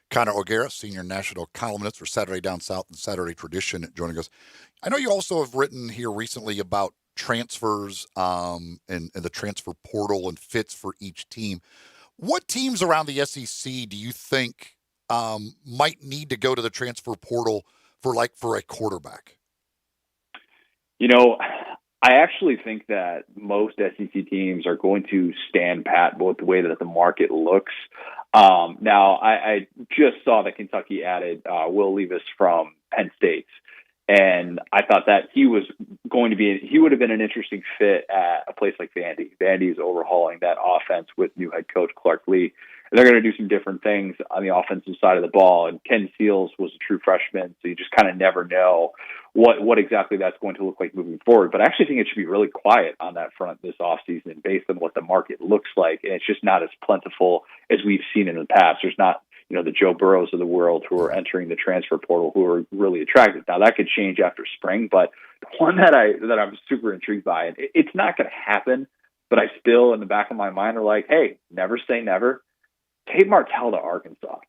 Connor O'Gara, senior national columnist for Saturday Down South and Saturday Tradition, joining us. I know you also have written here recently about transfers and the transfer portal and fits for each team. What teams around the SEC do you think might need to go to the transfer portal for a quarterback? I actually think that most SEC teams are going to stand pat with the way that the market looks. Now, I just saw that Kentucky added Will Levis from Penn State, and I thought that he would have been an interesting fit at a place like Vandy. Vandy is overhauling that offense with new head coach Clark Lee. And they're going to do some different things on the offensive side of the ball. And Ken Seals was a true freshman, so you just kind of never know what exactly that's going to look like moving forward. But I actually think it should be really quiet on that front this offseason based on what the market looks like. And it's just not as plentiful as we've seen in the past. There's not, the Joe Burrows of the world who are entering the transfer portal who are really attractive. Now, that could change after spring, but the one that I'm super intrigued by, and it's not going to happen, but I still, in the back of my mind, are like, hey, never say never. Tate Martell to Arkansas.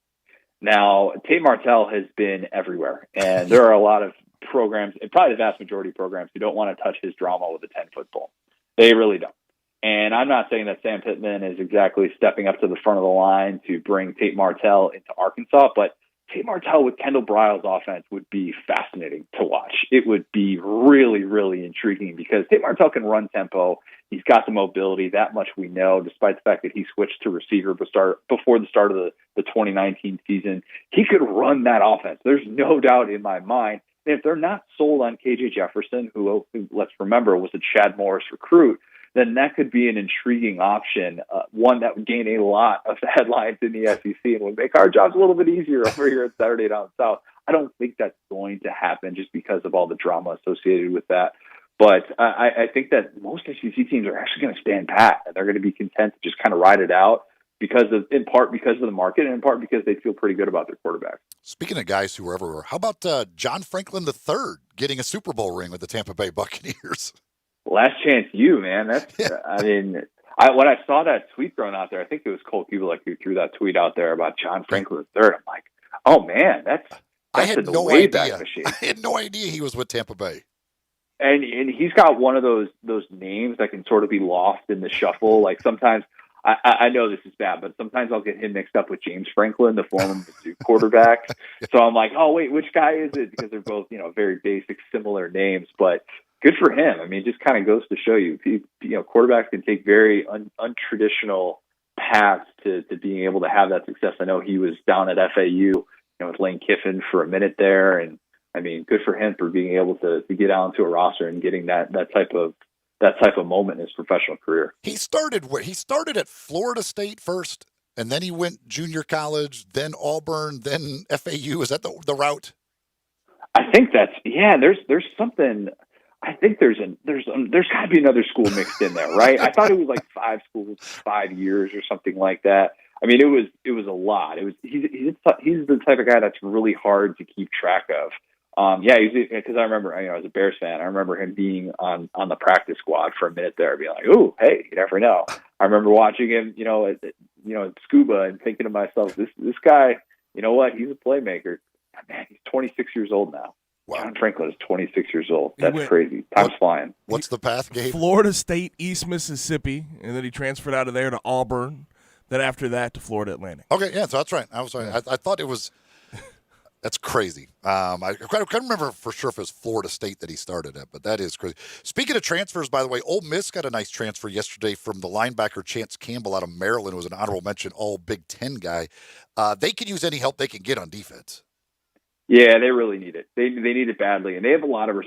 Now, Tate Martell has been everywhere, and there are a lot of programs, and probably the vast majority of programs, who don't want to touch his drama with a 10-foot pole. They really don't. And I'm not saying that Sam Pittman is exactly stepping up to the front of the line to bring Tate Martell into Arkansas, but Tate Martell with Kendall Briles' offense would be fascinating to watch. It would be really, really intriguing because Tate Martell can run tempo. He's got the mobility. That much we know, despite the fact that he switched to receiver before the start of the 2019 season. He could run that offense. There's no doubt in my mind. And if they're not sold on KJ Jefferson, who let's remember was a Chad Morris recruit, then that could be an intriguing option, one that would gain a lot of headlines in the SEC and would make our jobs a little bit easier over here at Saturday Down South. I don't think that's going to happen just because of all the drama associated with that. But I think that most SEC teams are actually going to stand pat, and they're going to be content to just kind of ride it out in part because of the market and in part because they feel pretty good about their quarterback. Speaking of guys who are everywhere, how about John Franklin III getting a Super Bowl ring with the Tampa Bay Buccaneers? Last chance you, man. That's, when I saw that tweet thrown out there, I think it was Cole Kubelek who threw that tweet out there about John Franklin III. I'm like, oh man, I had no idea. I had no idea he was with Tampa Bay. And he's got one of those names that can sort of be lost in the shuffle. Like sometimes, I know this is bad, but sometimes I'll get him mixed up with James Franklin, the former Mizzou quarterback. So I'm like, oh wait, which guy is it? Because they're both, very basic, similar names. But good for him. I mean, it just kind of goes to show you, quarterbacks can take very untraditional paths to being able to have that success. I know he was down at FAU, with Lane Kiffin for a minute there, and I mean, good for him for being able to get onto a roster and getting that type of moment in his professional career. He started at Florida State first, and then he went junior college, then Auburn, then FAU. Is that the route? I think there's something. I think there's got to be another school mixed in there, right? I thought it was like 5 schools, 5 years, or something like that. I mean, it was a lot. He's the type of guy that's really hard to keep track of. Because I remember, as a Bears fan, I remember him being on the practice squad for a minute there, being like, "Ooh, hey, you never know." I remember watching him, at Scuba, and thinking to myself, "This guy, you know what? He's a playmaker." Man, he's 26 years old now. Wow. John Franklin is 26 years old. That's crazy. Time's flying. What's the path, Gabe? Florida State, East Mississippi, and then he transferred out of there to Auburn. Then after that to Florida Atlantic. Okay, yeah, so that's right. I was sorry. I thought it was. That's crazy. I can't remember for sure if it was Florida State that he started at, but that is crazy. Speaking of transfers, by the way, Ole Miss got a nice transfer yesterday from the linebacker Chance Campbell out of Maryland, who was an honorable mention All Big Ten guy. They can use any help they can get on defense. Yeah, they really need it. They need it badly, and they have a lot of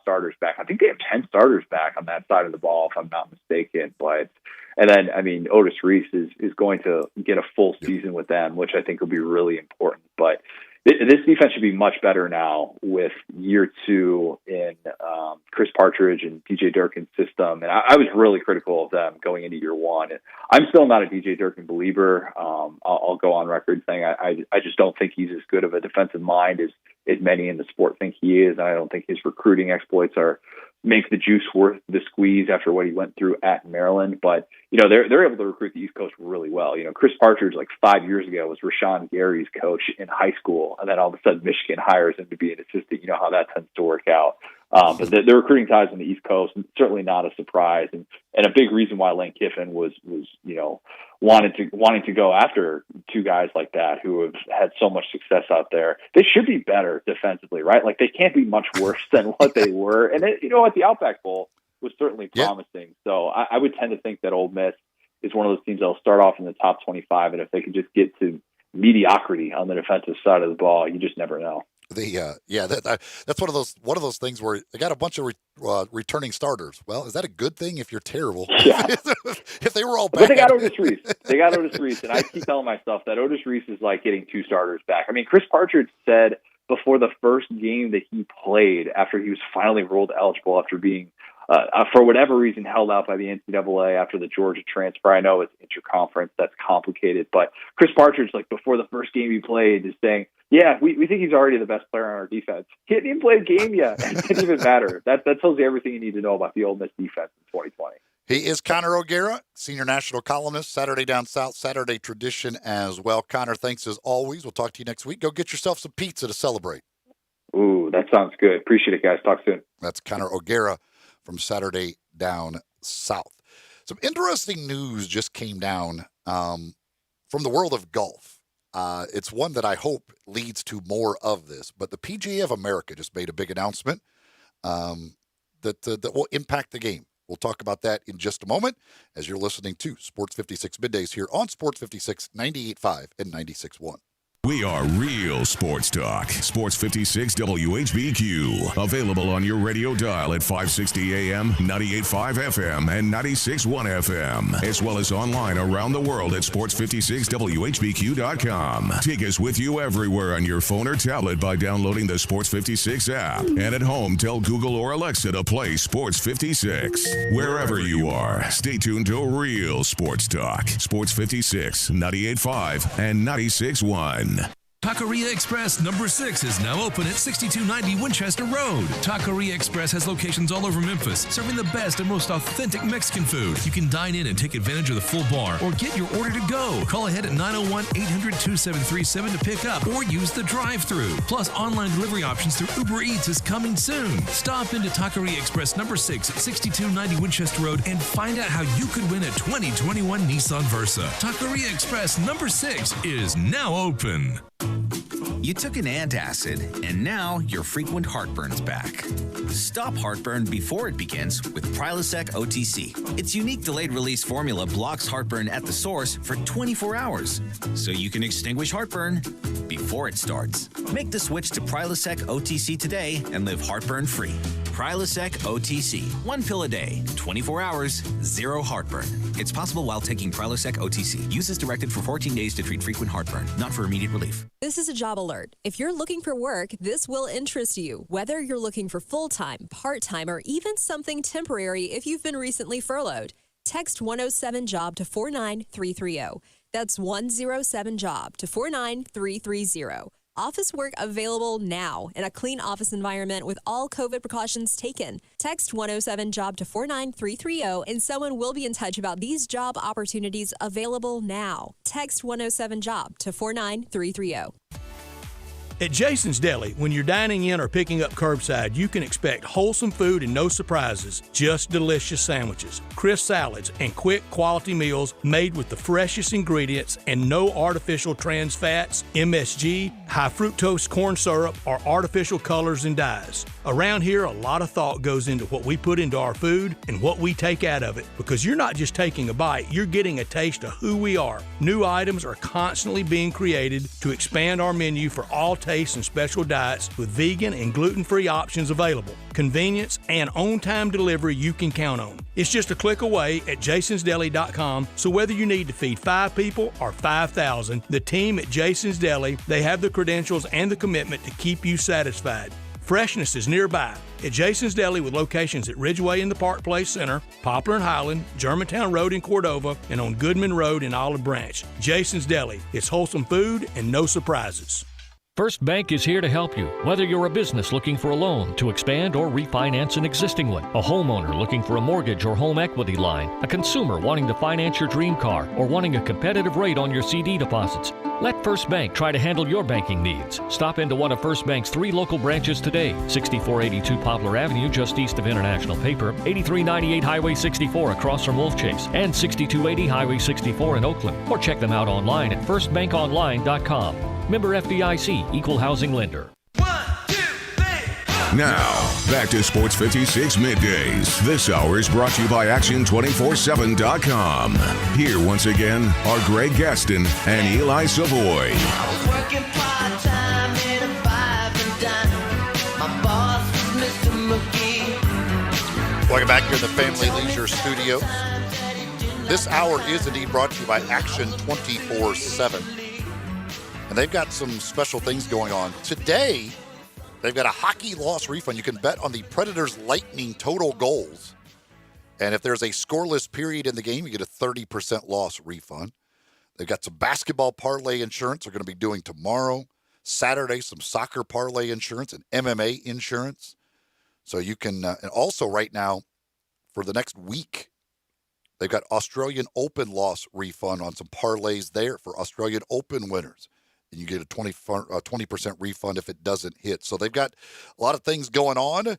starters back. I think they have 10 starters back on that side of the ball, if I'm not mistaken. But and then Otis Reese is going to get a full season with them, which I think will be really important. But this defense should be much better now with year 2 in Chris Partridge and DJ Durkin's system. And I was really critical of them going into year 1. And I'm still not a DJ Durkin believer. I'll go on record saying I just don't think he's as good of a defensive mind as many in the sport think he is. And I don't think his recruiting exploits make the juice worth the squeeze after what he went through at Maryland. But, they're able to recruit the East Coast really well. Chris Partridge, 5 years ago, was Rashawn Gary's coach in high school. And then all of a sudden Michigan hires him to be an assistant. You know how that tends to work out. But the recruiting ties on the East Coast, certainly not a surprise. And a big reason why Lane Kiffin was wanting to go after two guys like that who have had so much success out there. They should be better defensively, right? They can't be much worse than what they were. And at the Outback Bowl was certainly promising. Yeah. So I would tend to think that Ole Miss is one of those teams that will start off in the top 25. And if they can just get to mediocrity on the defensive side of the ball, you just never know. That's one of those things where they got a bunch of returning starters. Well, is that a good thing if you're terrible? Yeah. If they were all back. But they got Otis Reese. And I keep telling myself that Otis Reese is like getting 2 starters back. Chris Partridge said before the first game that he played after he was finally ruled eligible after being for whatever reason held out by the NCAA after the Georgia transfer. I know it's interconference, that's complicated, but Chris Partridge, before the first game he played, is saying, yeah, we think he's already the best player on our defense. He hadn't even played a game yet. It didn't even matter. That tells you everything you need to know about the Ole Miss defense in 2020. He is Connor O'Gara, senior national columnist, Saturday Down South, Saturday Tradition as well. Connor, thanks as always. We'll talk to you next week. Go get yourself some pizza to celebrate. Ooh, that sounds good. Appreciate it, guys. Talk soon. That's Connor O'Gara from Saturday Down South. Some interesting news just came down from the world of golf. It's one that I hope leads to more of this, but the PGA of America just made a big announcement that will impact the game. We'll talk about that in just a moment as you're listening to Sports 56 Middays here on Sports 56, 98.5 and 96.1. We are real sports talk. Sports 56 WHBQ. Available on your radio dial at 560 AM, 98.5 FM, and 96.1 FM. As well as online around the world at sports56whbq.com. Take us with you everywhere on your phone or tablet by downloading the Sports 56 app. And at home, tell Google or Alexa to play Sports 56. Wherever you are, stay tuned to real sports talk. Sports 56, 98.5, and 96.1. Taqueria Express number 6 is now open at 6290 Winchester Road. Taqueria Express has locations all over Memphis, serving the best and most authentic Mexican food. You can dine in and take advantage of the full bar or get your order to go. Call ahead at 901-800-2737 to pick up or use the drive-thru. Plus, online delivery options through Uber Eats is coming soon. Stop into Taqueria Express number 6 at 6290 Winchester Road and find out how you could win a 2021 Nissan Versa. Taqueria Express number 6 is now open. You took an antacid, and now your frequent heartburn's back. Stop heartburn before it begins with Prilosec OTC. Its unique delayed-release formula blocks heartburn at the source for 24 hours, so you can extinguish heartburn before it starts. Make the switch to Prilosec OTC today and live heartburn-free. Prilosec OTC. 1 pill a day, 24 hours, 0 heartburn. It's possible while taking Prilosec OTC. Use as directed for 14 days to treat frequent heartburn, not for immediate relief. This is a job alert. If you're looking for work, this will interest you. Whether you're looking for full-time, part-time, or even something temporary if you've been recently furloughed, text 107-JOB to 49330. That's 107-JOB to 49330. Office work available now in a clean office environment with all COVID precautions taken. Text 107-JOB to 49330 and someone will be in touch about these job opportunities available now. Text 107-JOB to 49330. At Jason's Deli, when you're dining in or picking up curbside, you can expect wholesome food and no surprises, just delicious sandwiches, crisp salads, and quick quality meals made with the freshest ingredients and no artificial trans fats, MSG, high fructose corn syrup, or artificial colors and dyes. Around here, a lot of thought goes into what we put into our food and what we take out of it, because you're not just taking a bite, you're getting a taste of who we are. New items are constantly being created to expand our menu for all tastes and special diets with vegan and gluten-free options available. Convenience and on-time delivery you can count on. It's just a click away at jasonsdeli.com, so whether you need to feed 5 people or 5,000, the team at Jason's Deli, they have the credentials and the commitment to keep you satisfied. Freshness is nearby at Jason's Deli with locations at Ridgeway in the Park Place Center, Poplar and Highland, Germantown Road in Cordova, and on Goodman Road in Olive Branch. Jason's Deli. It's wholesome food and no surprises. First Bank is here to help you, whether you're a business looking for a loan to expand or refinance an existing one, a homeowner looking for a mortgage or home equity line, a consumer wanting to finance your dream car, or wanting a competitive rate on your CD deposits. Let First Bank try to handle your banking needs. Stop into one of First Bank's 3 local branches today, 6482 Poplar Avenue just east of International Paper, 8398 Highway 64 across from Wolf Chase, and 6280 Highway 64 in Oakland, or check them out online at firstbankonline.com. Member FDIC, Equal Housing Lender. Now, back to Sports 56 Middays. This hour is brought to you by Action247.com. Here once again are Greg Gaston and Eli Savoy. Welcome back here in the Family Leisure Studios. This hour is indeed brought to you by Action 24/7. And they've got some special things going on. Today, they've got a hockey loss refund. You can bet on the Predators Lightning total goals. And if there's a scoreless period in the game, you get a 30% loss refund. They've got some basketball parlay insurance they're going to be doing tomorrow. Saturday, some soccer parlay insurance and MMA insurance. So you can, and also right now, for the next week, they've got Australian Open loss refund on some parlays there for Australian Open winners. And you get a 20% refund if it doesn't hit. So they've got a lot of things going on.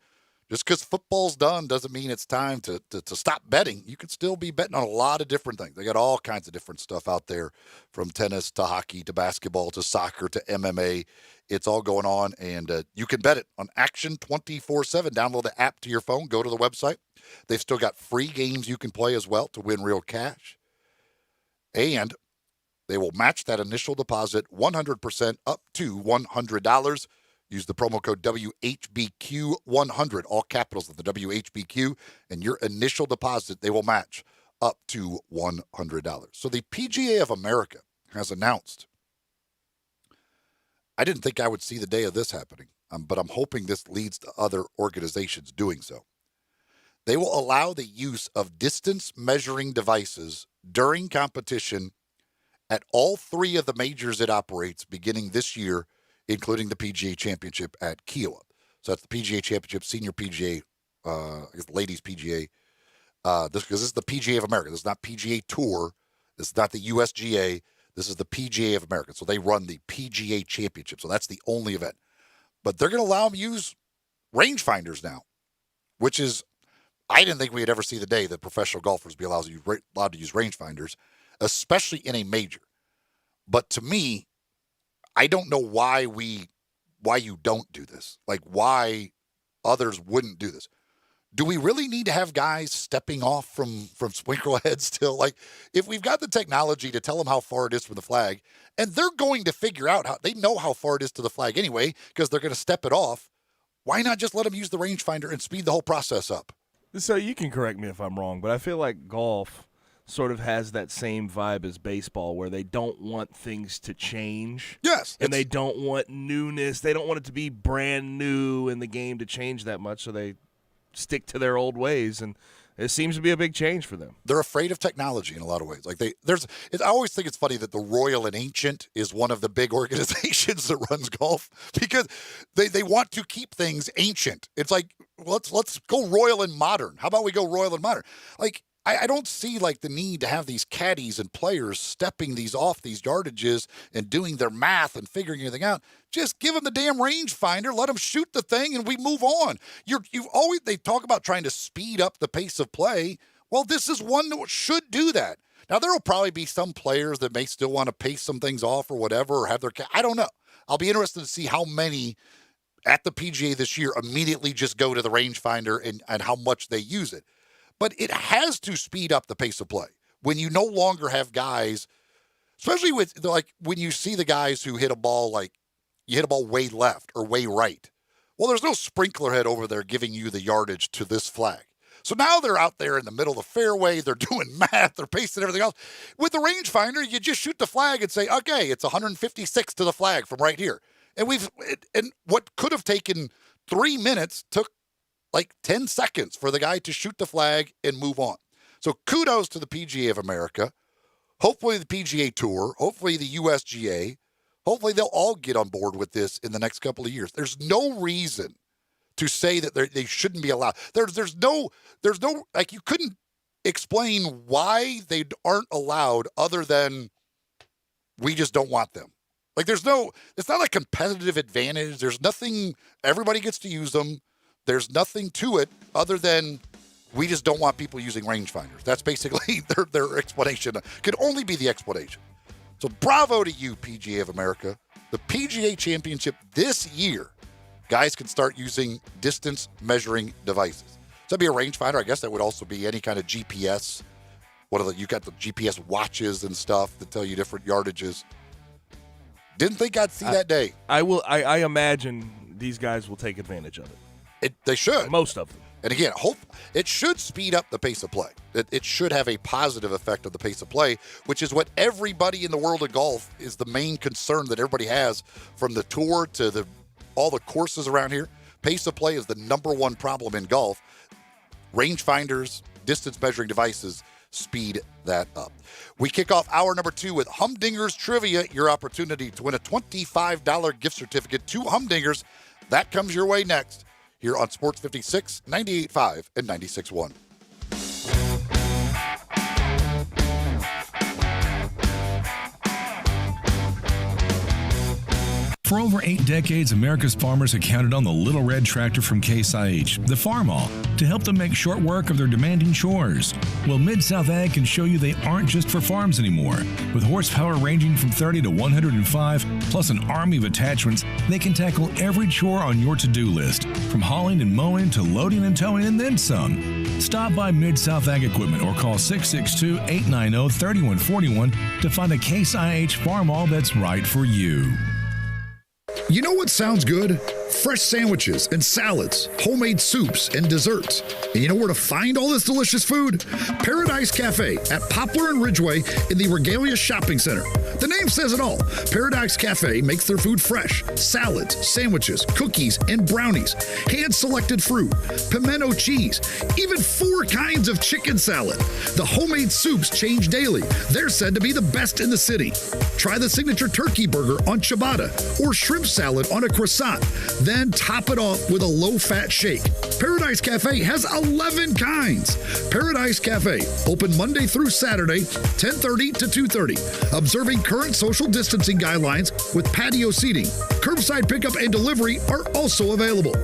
Just because football's done doesn't mean it's time to stop betting. You can still be betting on a lot of different things. They got all kinds of different stuff out there, from tennis to hockey to basketball to soccer to MMA. It's all going on, and you can bet it on Action 24/7. Download the app to your phone. Go to the website. They've still got free games you can play as well to win real cash. And they will match that initial deposit 100% up to $100. Use the promo code WHBQ100, all capitals of the WHBQ, and your initial deposit, they will match up to $100. So the PGA of America has announced, I didn't think I would see the day of this happening, but I'm hoping this leads to other organizations doing so. They will allow the use of distance measuring devices during competition at all 3 of the majors it operates beginning this year, including the PGA Championship at Kiawah. So that's the PGA Championship, Senior PGA, I guess the Ladies PGA. This is the PGA of America. This is not PGA Tour. This is not the USGA. This is the PGA of America. So they run the PGA Championship. So that's the only event. But they're going to allow them to use rangefinders now, which is, I didn't think we'd ever see the day that professional golfers be allowed to use rangefinders, especially in a major. But to me, I don't know why you don't do this. Like, why others wouldn't do this. Do we really need to have guys stepping off from sprinkler heads still? Like, if we've got the technology to tell them how far it is from the flag, and they're going to figure out how, they know how far it is to the flag anyway, because they're going to step it off, why not just let them use the rangefinder and speed the whole process up? So you can correct me if I'm wrong, but I feel like golf sort of has that same vibe as baseball, where they don't want things to change. Yes. And they don't want newness. They don't want it to be brand new in the game to change that much, so they stick to their old ways, and it seems to be a big change for them. They're afraid of technology in a lot of ways. Like I always think it's funny that the Royal and Ancient is one of the big organizations that runs golf, because they want to keep things ancient. It's like, let's go Royal and Modern. How about we go Royal and Modern? Like, I don't see like the need to have these caddies and players stepping these off these yardages and doing their math and figuring everything out. Just give them the damn rangefinder, let them shoot the thing, and we move on. They talk about trying to speed up the pace of play. Well, this is one that should do that. Now, there will probably be some players that may still want to pace some things off or whatever, or have their I don't know. I'll be interested to see how many at the PGA this year immediately just go to the rangefinder and how much they use it. But it has to speed up the pace of play when you no longer have guys, especially with like when you see the guys who hit a ball like you hit a ball way left or way right. Well, there's no sprinkler head over there giving you the yardage to this flag. So now they're out there in the middle of the fairway. They're doing math. They're pacing everything else. With the rangefinder, you just shoot the flag and say, okay, it's 156 to the flag from right here. And what could have taken 3 minutes took like 10 seconds for the guy to shoot the flag and move on. So kudos to the PGA of America. Hopefully the PGA Tour, hopefully the USGA, hopefully they'll all get on board with this in the next couple of years. There's no reason to say that they shouldn't be allowed. There's no, like, you couldn't explain why they aren't allowed other than we just don't want them. Like, it's not a competitive advantage. There's nothing, everybody gets to use them. There's nothing to it other than we just don't want people using rangefinders. That's basically their explanation. Could only be the explanation. So bravo to you, PGA of America. The PGA Championship this year, guys can start using distance measuring devices. So that'd be a rangefinder. I guess that would also be any kind of GPS. You got the GPS watches and stuff that tell you different yardages. Didn't think I'd see that day. I imagine these guys will take advantage of it. They should. Most of them. And again, it should speed up the pace of play. It should have a positive effect on the pace of play, which is what everybody in the world of golf is the main concern that everybody has, from the tour to all the courses around here. Pace of play is the number one problem in golf. Rangefinders, distance measuring devices speed that up. We kick off hour number 2 with Humdinger's Trivia, your opportunity to win a $25 gift certificate to Humdinger's. That comes your way next here on Sports 56, 98.5, and 96.1. For over 8 decades, America's farmers have counted on the Little Red Tractor from Case IH, the Farmall, to help them make short work of their demanding chores. Well, Mid-South Ag can show you they aren't just for farms anymore. With horsepower ranging from 30 to 105, plus an army of attachments, they can tackle every chore on your to-do list, from hauling and mowing to loading and towing and then some. Stop by Mid-South Ag Equipment or call 662-890-3141 to find a Case IH Farmall that's right for you. You know what sounds good? Fresh sandwiches and salads, homemade soups and desserts. And you know where to find all this delicious food? Paradise Cafe at Poplar and Ridgeway in the Regalia Shopping Center. The name says it all. Paradise Cafe makes their food fresh. Salads, sandwiches, cookies, and brownies. Hand-selected fruit, pimento cheese, even 4 kinds of chicken salad. The homemade soups change daily. They're said to be the best in the city. Try the signature turkey burger on ciabatta or shrimp salad on a croissant. Then top it off with a low-fat shake. Paradise Cafe has 11 kinds. Paradise Cafe, open Monday through Saturday, 10:30 to 2:30. Observing current social distancing guidelines with patio seating. Curbside pickup and delivery are also available.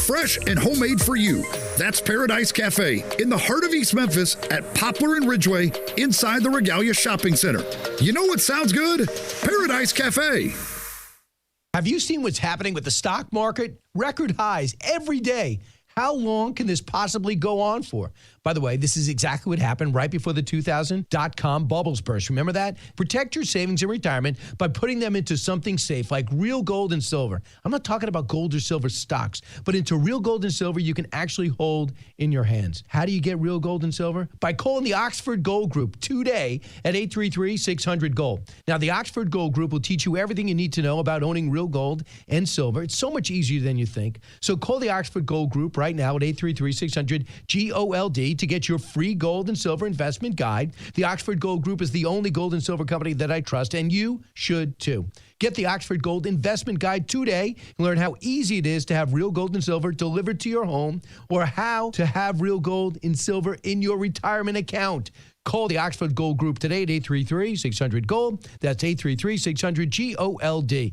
Fresh and homemade for you. That's Paradise Cafe in the heart of East Memphis at Poplar and Ridgeway inside the Regalia Shopping Center. You know what sounds good? Paradise Cafe. Have you seen what's happening with the stock market? Record highs every day. How long can this possibly go on for? By the way, this is exactly what happened right before the 2000 dot-com bubbles burst. Remember that? Protect your savings in retirement by putting them into something safe like real gold and silver. I'm not talking about gold or silver stocks, but into real gold and silver you can actually hold in your hands. How do you get real gold and silver? By calling the Oxford Gold Group today at 833-600-GOLD. Now, the Oxford Gold Group will teach you everything you need to know about owning real gold and silver. It's so much easier than you think. So call the Oxford Gold Group right now at 833-600-GOLD to get your free gold and silver investment guide. The Oxford Gold Group is the only gold and silver company that I trust, and you should too. Get the Oxford Gold Investment Guide today and learn how easy it is to have real gold and silver delivered to your home, or how to have real gold and silver in your retirement account. Call the Oxford Gold Group today at 833-600-GOLD. That's 833-600-GOLD.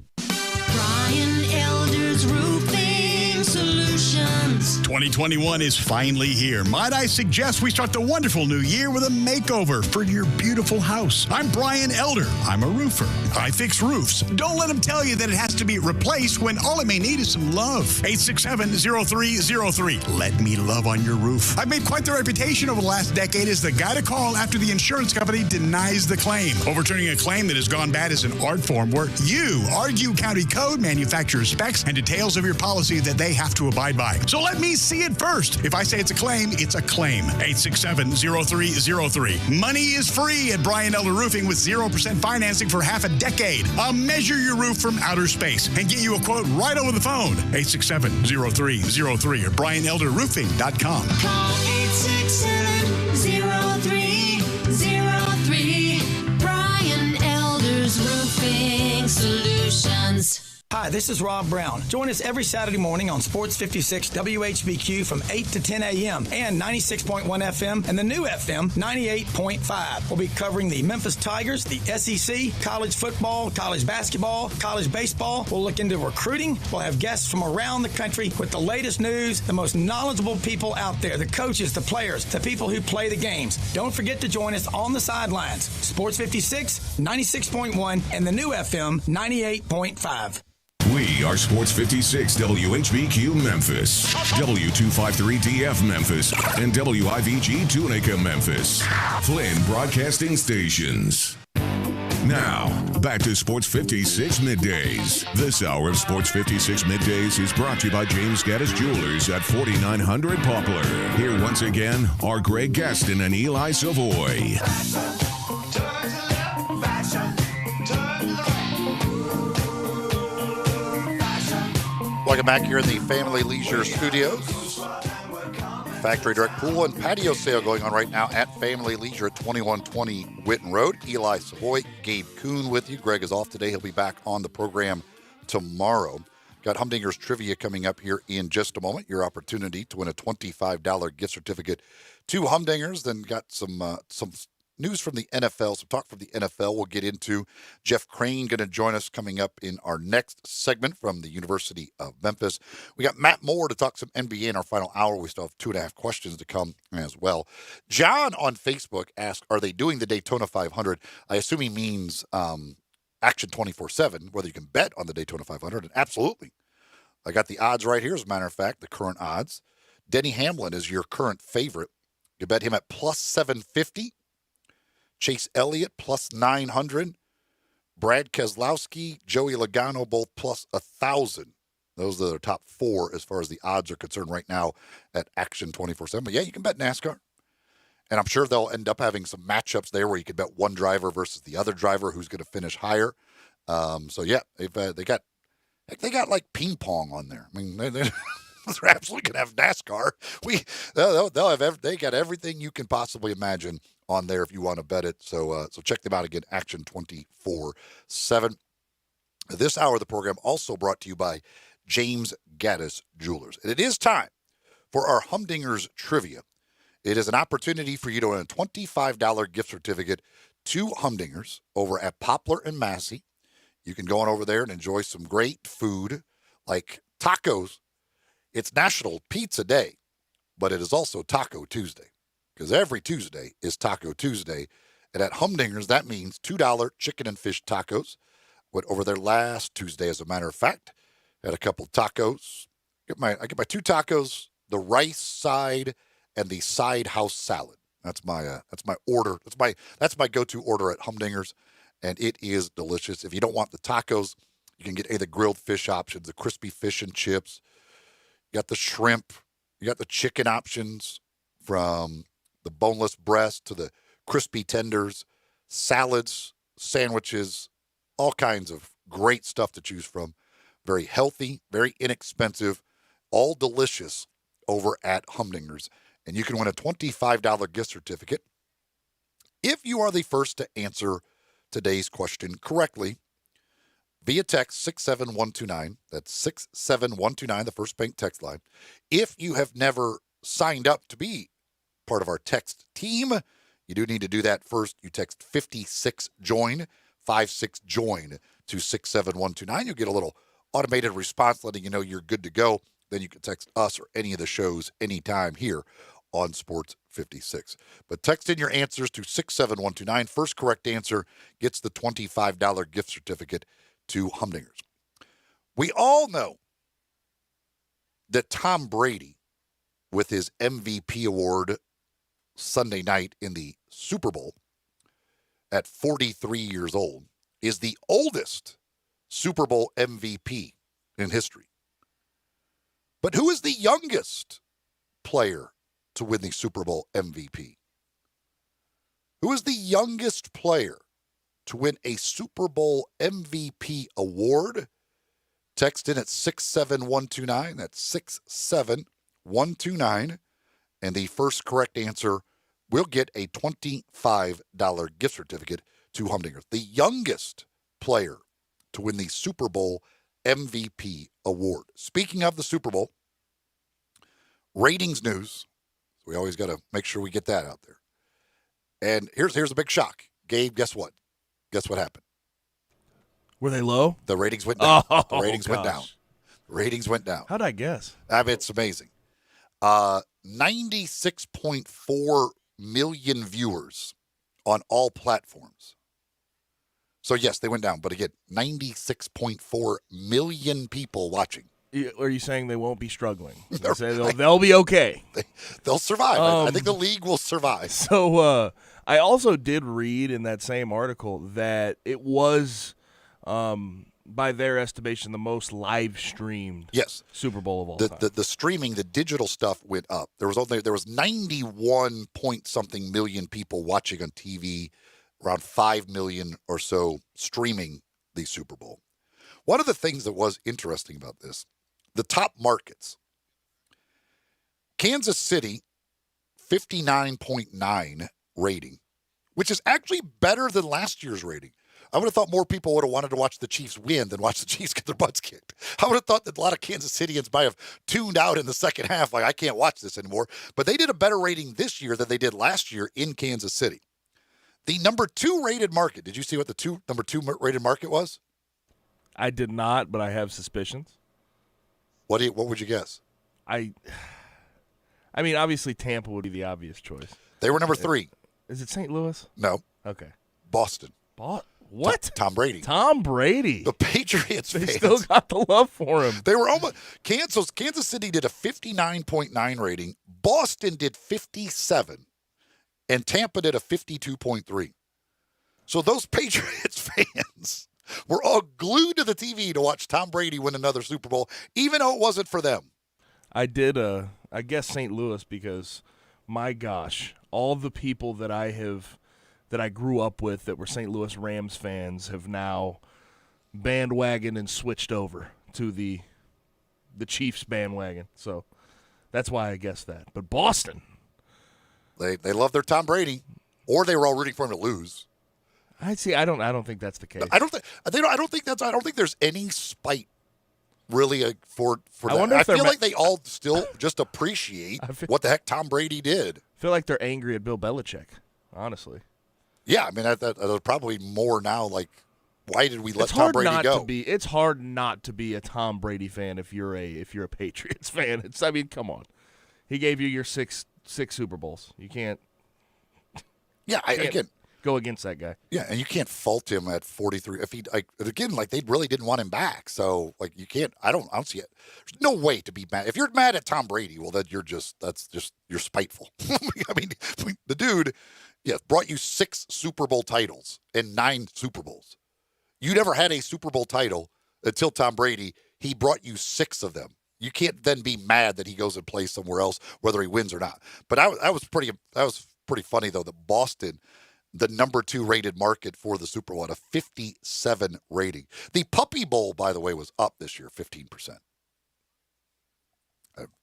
Brian Elder's Roofing Solutions. 2021 is finally here. Might I suggest we start the wonderful new year with a makeover for your beautiful house. I'm Brian Elder. I'm a roofer. I fix roofs. Don't let them tell you that it has to be replaced when all it may need is some love. 867-0303. Let me love on your roof. I've made quite the reputation over the last decade as the guy to call after the insurance company denies the claim. Overturning a claim that has gone bad is an art form where you argue county code, manufacturer specs, and details of your policy that they have to abide by. So let me see it first. If I say it's a claim, it's a claim. 867-0303. Money is free at Brian Elder Roofing with 0% financing for half a decade. I'll measure your roof from outer space and get you a quote right over the phone. 867-0303 or BrianElderRoofing.com. Call 867-0303. Brian Elder's Roofing Solutions. Hi, this is Rob Brown. Join us every Saturday morning on Sports 56 WHBQ from 8 to 10 a.m. and 96.1 FM and the new FM 98.5. We'll be covering the Memphis Tigers, the SEC, college football, college basketball, college baseball. We'll look into recruiting. We'll have guests from around the country with the latest news, the most knowledgeable people out there, the coaches, the players, the people who play the games. Don't forget to join us on the sidelines. Sports 56, 96.1, and the new FM 98.5. We are Sports 56 WHBQ Memphis, W253DF Memphis, and WIVG Tunica Memphis. Flynn Broadcasting Stations. Now, back to Sports 56 Middays. This hour of Sports 56 Middays is brought to you by James Gaddis Jewelers at 4900 Poplar. Here once again are Greg Gaston and Eli Savoy. Welcome back here in the Family Leisure Studios. Factory Direct Pool and Patio Sale going on right now at Family Leisure at 2120 Whitten Road. Eli Savoy, Gabe Kuhn with you. Greg is off today. He'll be back on the program tomorrow. Got Humdinger's Trivia coming up here in just a moment. Your opportunity to win a $25 gift certificate to Humdingers. Then got some news from the NFL, some talk from the NFL we'll get into. Jeff Crane going to join us coming up in our next segment from the University of Memphis. We got Matt Moore to talk some NBA in our final hour. We still have 2.5 questions to come as well. John on Facebook asked, are they doing the Daytona 500? I assume he means Action 24/7, whether you can bet on the Daytona 500. And absolutely. I got the odds right here, as a matter of fact, the current odds. Denny Hamlin is your current favorite. You bet him at plus 750. Chase Elliott, plus 900. Brad Keselowski, Joey Logano, both plus 1,000. Those are the top four as far as the odds are concerned right now at Action 24/7. But yeah, you can bet NASCAR. And I'm sure they'll end up having some matchups there where you can bet one driver versus the other driver who's going to finish higher. So yeah, they got like ping pong on there. I mean, they're absolutely going to have NASCAR. They got everything you can possibly imagine on there if you want to bet it. So check them out again, Action 24/7. This hour of the program also brought to you by James Gaddis Jewelers. And it is time for our Humdingers Trivia. It is an opportunity for you to win a $25 gift certificate to Humdingers over at Poplar and Massey. You can go on over there and enjoy some great food like tacos. It's National Pizza Day, but it is also Taco Tuesday, because every Tuesday is Taco Tuesday. And at Humdingers, that means $2 chicken and fish tacos. Went over there last Tuesday, as a matter of fact. Had a couple tacos. I get my 2 tacos, the rice side and the side house salad. That's my order. That's my go-to order at Humdingers, and it is delicious. If you don't want the tacos, you can get the grilled fish options, the crispy fish and chips. You got the shrimp. You got the chicken options, from the boneless breast to the crispy tenders, salads, sandwiches, all kinds of great stuff to choose from. Very healthy, very inexpensive, all delicious over at Humdingers. And you can win a $25 gift certificate if you are the first to answer today's question correctly via text 67129. That's 67129, the First Bank text line. If you have never signed up to be part of our text team, you do need to do that first. You text 56JOIN, 56JOIN to 67129. You'll get a little automated response letting you know you're good to go. then you can text us or any of the shows anytime here on Sports 56. But text in your answers to 67129. First correct answer gets the $25 gift certificate to Humdingers. We all know that Tom Brady, with his MVP award Sunday night in the Super Bowl at 43 years old, is the oldest Super Bowl MVP in history. But who is the youngest player to win the Super Bowl MVP? Who is the youngest player to win a Super Bowl MVP award? Text in at 67129. That's 67129. And the first correct answer will get a $25 gift certificate to Humdingers. The youngest player to win the Super Bowl MVP award. Speaking of the Super Bowl, ratings news. We always got to make sure we get that out there. And here's a big shock. Gabe, guess what? Guess what happened? Were they low? The ratings went down. Oh, the ratings went gosh. down. The ratings went down. How'd I guess? I mean, it's amazing. 96.4 million viewers on all platforms. So, yes, they went down. But again, 96.4 million people watching. Are you saying they won't be struggling? They'll be okay. They'll survive. I think the league will survive. So I also did read in that same article that it was, by their estimation, the most live streamed Super Bowl of all time. The streaming, the digital stuff went up. There was 91 point something million people watching on TV, around 5 million or so streaming the Super Bowl. One of the things that was interesting about this, the top markets. Kansas City, 59.9 rating, which is actually better than last year's rating. I would have thought more people would have wanted to watch the Chiefs win than watch the Chiefs get their butts kicked. I would have thought that a lot of Kansas Cityans might have tuned out in the second half, like, I can't watch this anymore. But they did a better rating this year than they did last year in Kansas City. The number 2 rated market, did you see what the number 2 rated market was? I did not, but I have suspicions. What would you guess? I mean, obviously Tampa would be the obvious choice. They were number 3. Is it St. Louis? No. Okay. Boston. What? Tom Brady. Tom Brady. The Patriots They fans. still got the love for him. They were almost Kansas City did a 59.9 rating. Boston did 57. And Tampa did a 52.3. So those Patriots fans were all glued to the TV to watch Tom Brady win another Super Bowl, even though it wasn't for them. I did, I guess St. Louis because, my gosh, all the people that I grew up with that were St. Louis Rams fans have now bandwagoned and switched over to the Chiefs bandwagon. So that's why I guessed that. But Boston. They love their Tom Brady, or they were all rooting for him to lose. I don't think that's the case. I don't think there's any spite really for that. I feel like they all still just appreciate what the heck Tom Brady did. I feel like they're angry at Bill Belichick, honestly. Yeah, I mean, there's probably more now. Like, why did we let Tom Brady go? It's hard not to be a Tom Brady fan if you're a Patriots fan. I mean, come on, he gave you your six Super Bowls. You can't. Yeah, again. Go against that guy. Yeah, and you can't fault him at 43. If he they really didn't want him back. So you can't. I don't see it. There's no way to be mad. If you're mad at Tom Brady, well, then you're spiteful. I mean, the dude, brought you 6 Super Bowl titles and 9 Super Bowls. You never had a Super Bowl title until Tom Brady. He brought you 6 of them. You can't then be mad that he goes and plays somewhere else, whether he wins or not. But that was pretty funny though that Boston, the number 2 rated market for the Super Bowl, at a 57 rating. The Puppy Bowl, by the way, was up this year, 15%.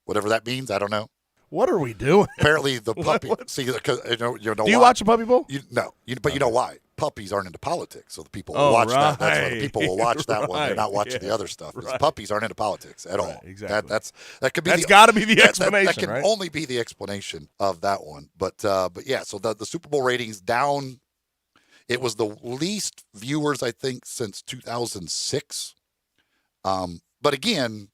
Whatever that means, I don't know. What are we doing? Apparently, the puppy. See, because Do you watch a Puppy Bowl? No, but you know why? Puppies aren't into politics, so the people will watch that. That's why the people will watch that one. They're not watching the other stuff. Because puppies aren't into politics at all. Exactly. That could be. That's got to be the explanation. That can right? only be the explanation of that one. But yeah. So the Super Bowl ratings down. It was the least viewers, I think, since 2006. But again,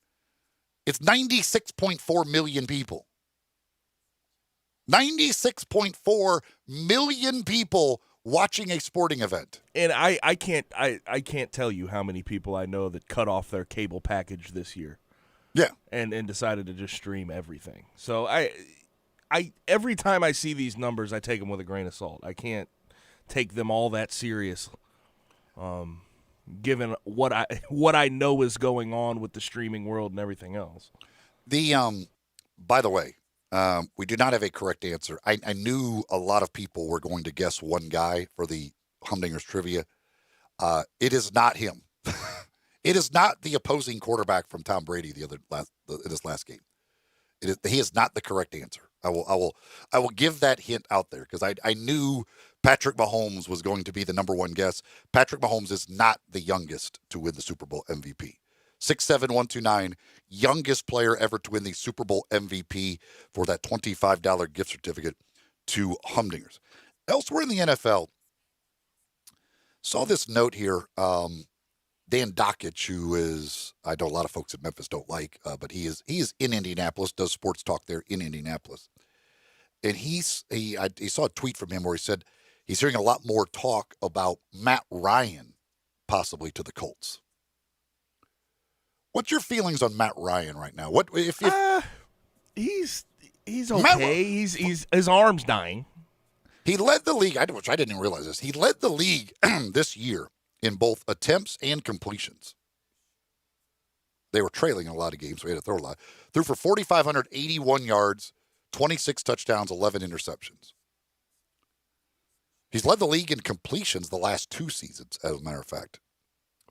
It's 96.4 million people. 96.4 million people watching a sporting event. And I can't tell you how many people I know that cut off their cable package this year. Yeah. And decided to just stream everything. So I every time I see these numbers, I take them with a grain of salt. I can't take them all that serious. Given what I know is going on with the streaming world and everything else. By the way, we do not have a correct answer. I knew a lot of people were going to guess one guy for the Humdingers trivia. It is not him. It is not the opposing quarterback from Tom Brady in this last game. He is not the correct answer. I will give that hint out there because I knew Patrick Mahomes was going to be the number one guess. Patrick Mahomes is not the youngest to win the Super Bowl MVP. 67129, youngest player ever to win the Super Bowl MVP for that $25 gift certificate to Humdingers. Elsewhere in the NFL, saw this note here. Dan Dockich, who is, I know a lot of folks in Memphis don't like, but he is in Indianapolis, does sports talk there in Indianapolis. And I saw a tweet from him where he said he's hearing a lot more talk about Matt Ryan possibly to the Colts. What's your feelings on Matt Ryan right now? What if he's okay. He's his arm's dying. He led the league, which I didn't even realize this. He led the league this year in both attempts and completions. They were trailing in a lot of games, so he had to throw a lot. Threw for 4,581 yards, 26 touchdowns, 11 interceptions. He's led the league in completions the last two seasons, as a matter of fact.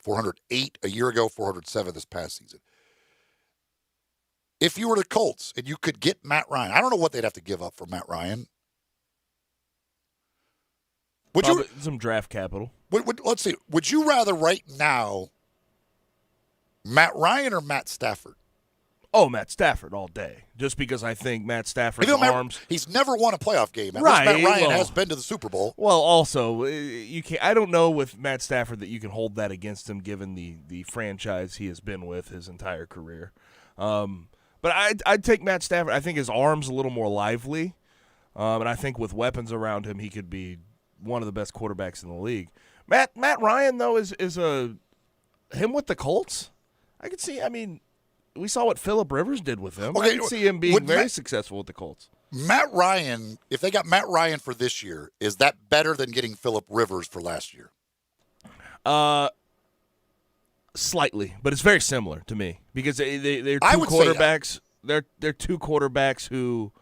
408 a year ago, 407 this past season. If you were the Colts and you could get Matt Ryan, I don't know what they'd have to give up for Matt Ryan. Probably some draft capital. Let's see. Would you rather right now Matt Ryan or Matt Stafford? Oh, Matt Stafford all day. Just because I think Matt Stafford's arms. He's never won a playoff game. Right. Matt Ryan has been to the Super Bowl. Well, also, you can't. I don't know with Matt Stafford that you can hold that against him, given the franchise he has been with his entire career. But I'd take Matt Stafford. I think his arm's a little more lively, and I think with weapons around him, he could be one of the best quarterbacks in the league. Matt Ryan though is him with the Colts. I could see. I mean, we saw what Phillip Rivers did with him. Okay, I could see him being very successful with the Colts. Matt Ryan, if they got Matt Ryan for this year, is that better than getting Phillip Rivers for last year? Slightly, but it's very similar to me because they're two quarterbacks. They're two quarterbacks who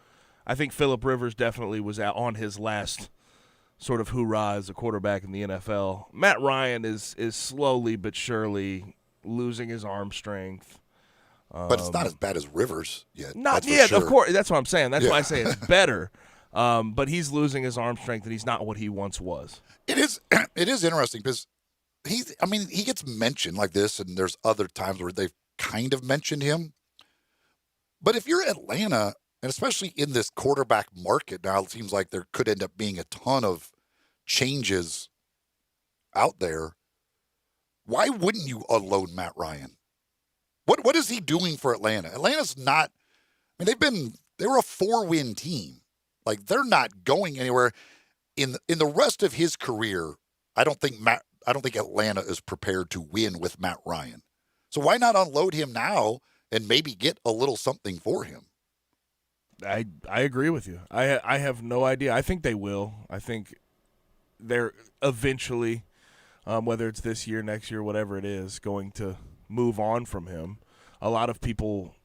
I think Phillip Rivers definitely was out on his last sort of hoorah as a quarterback in the NFL. Matt Ryan is slowly but surely losing his arm strength. But it's not as bad as Rivers yet. Not yet, sure. Of course. That's what I'm saying. That's why I say it's better. But he's losing his arm strength, and he's not what he once was. It is interesting because he gets mentioned like this, and there's other times where they've kind of mentioned him. But if you're Atlanta, and especially in this quarterback market now, it seems like there could end up being a ton of changes out there. Why wouldn't you unload Matt Ryan? What is he doing for Atlanta? Atlanta's not. I mean, they were a 4-win team. Like they're not going anywhere. In the rest of his career, I don't think Atlanta is prepared to win with Matt Ryan. So why not unload him now and maybe get a little something for him? I agree with you. I have no idea. I think they will. I think they're eventually, whether it's this year, next year, whatever it is, going to move on from him. A lot of people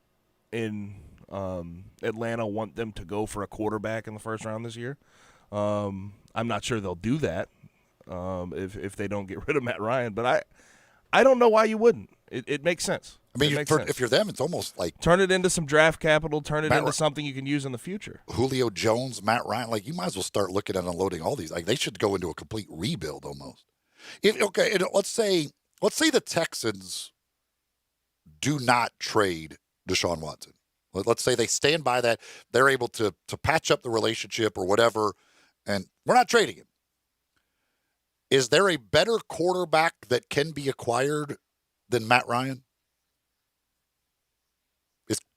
in Atlanta want them to go for a quarterback in the first round this year. I'm not sure they'll do that if they don't get rid of Matt Ryan, but I don't know why you wouldn't. It makes sense. I mean, if you're them, it's almost like turn it into some draft capital, turn it into something you can use in the future. Julio Jones, Matt Ryan, like you might as well start looking at unloading all these. Like they should go into a complete rebuild almost. Let's say the Texans do not trade Deshaun Watson. Let's say they stand by that. They're able to patch up the relationship or whatever, and we're not trading him. Is there a better quarterback that can be acquired than Matt Ryan?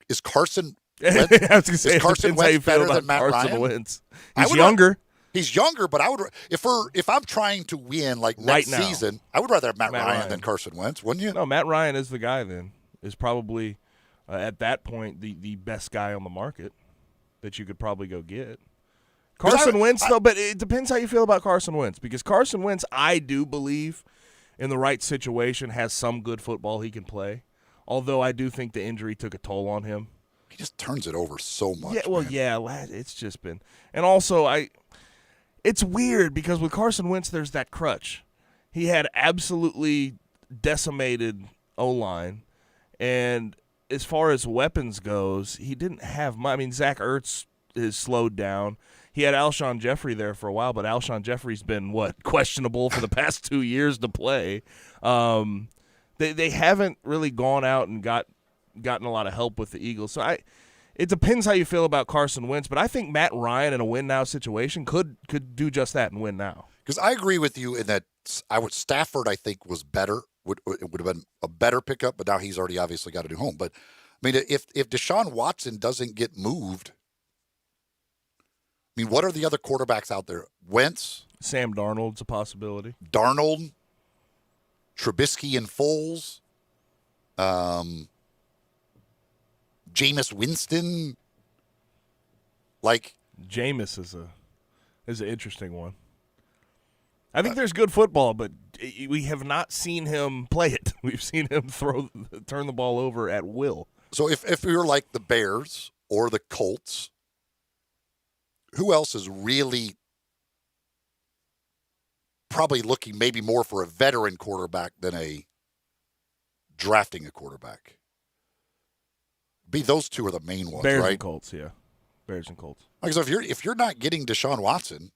Is Carson Wentz, I was gonna say, is Carson Wentz better than Matt Carson Ryan? Wentz. He's younger. He's younger, but I would if I'm trying to win like next season, I would rather have Matt Ryan than Carson Wentz, wouldn't you? No, Matt Ryan is the guy. Then is probably at that point the best guy on the market that you could probably go get. Carson Wentz, though, but it depends how you feel about Carson Wentz, because Carson Wentz, I do believe, in the right situation, has some good football he can play. Although I do think the injury took a toll on him. He just turns it over so much. Yeah, well, it's just been, and also it's weird because with Carson Wentz, there's that crutch. He had absolutely decimated O-line, and as far as weapons goes, he didn't have much. I mean, Zach Ertz is slowed down. He had Alshon Jeffrey there for a while, but Alshon Jeffrey's been, questionable for the past 2 years to play. They haven't really gone out and gotten a lot of help with the Eagles. So it depends how you feel about Carson Wentz, but I think Matt Ryan in a win-now situation could do just that and win now. Because I agree with you in that Stafford, I think, was better. It would have been a better pickup, but now he's already obviously got a new home. But, I mean, if Deshaun Watson doesn't get moved, I mean, what are the other quarterbacks out there? Wentz? Sam Darnold's a possibility. Darnold? Trubisky and Foles? Jameis Winston? Jameis is an interesting one. I think there's good football, but we have not seen him play it. We've seen him turn the ball over at will. So if we were like the Bears or the Colts, who else is really probably looking maybe more for a veteran quarterback than drafting a quarterback? Those two are the main ones, Bears right? and Colts, yeah. Bears and Colts. Like, so if you're not getting Deshaun Watson,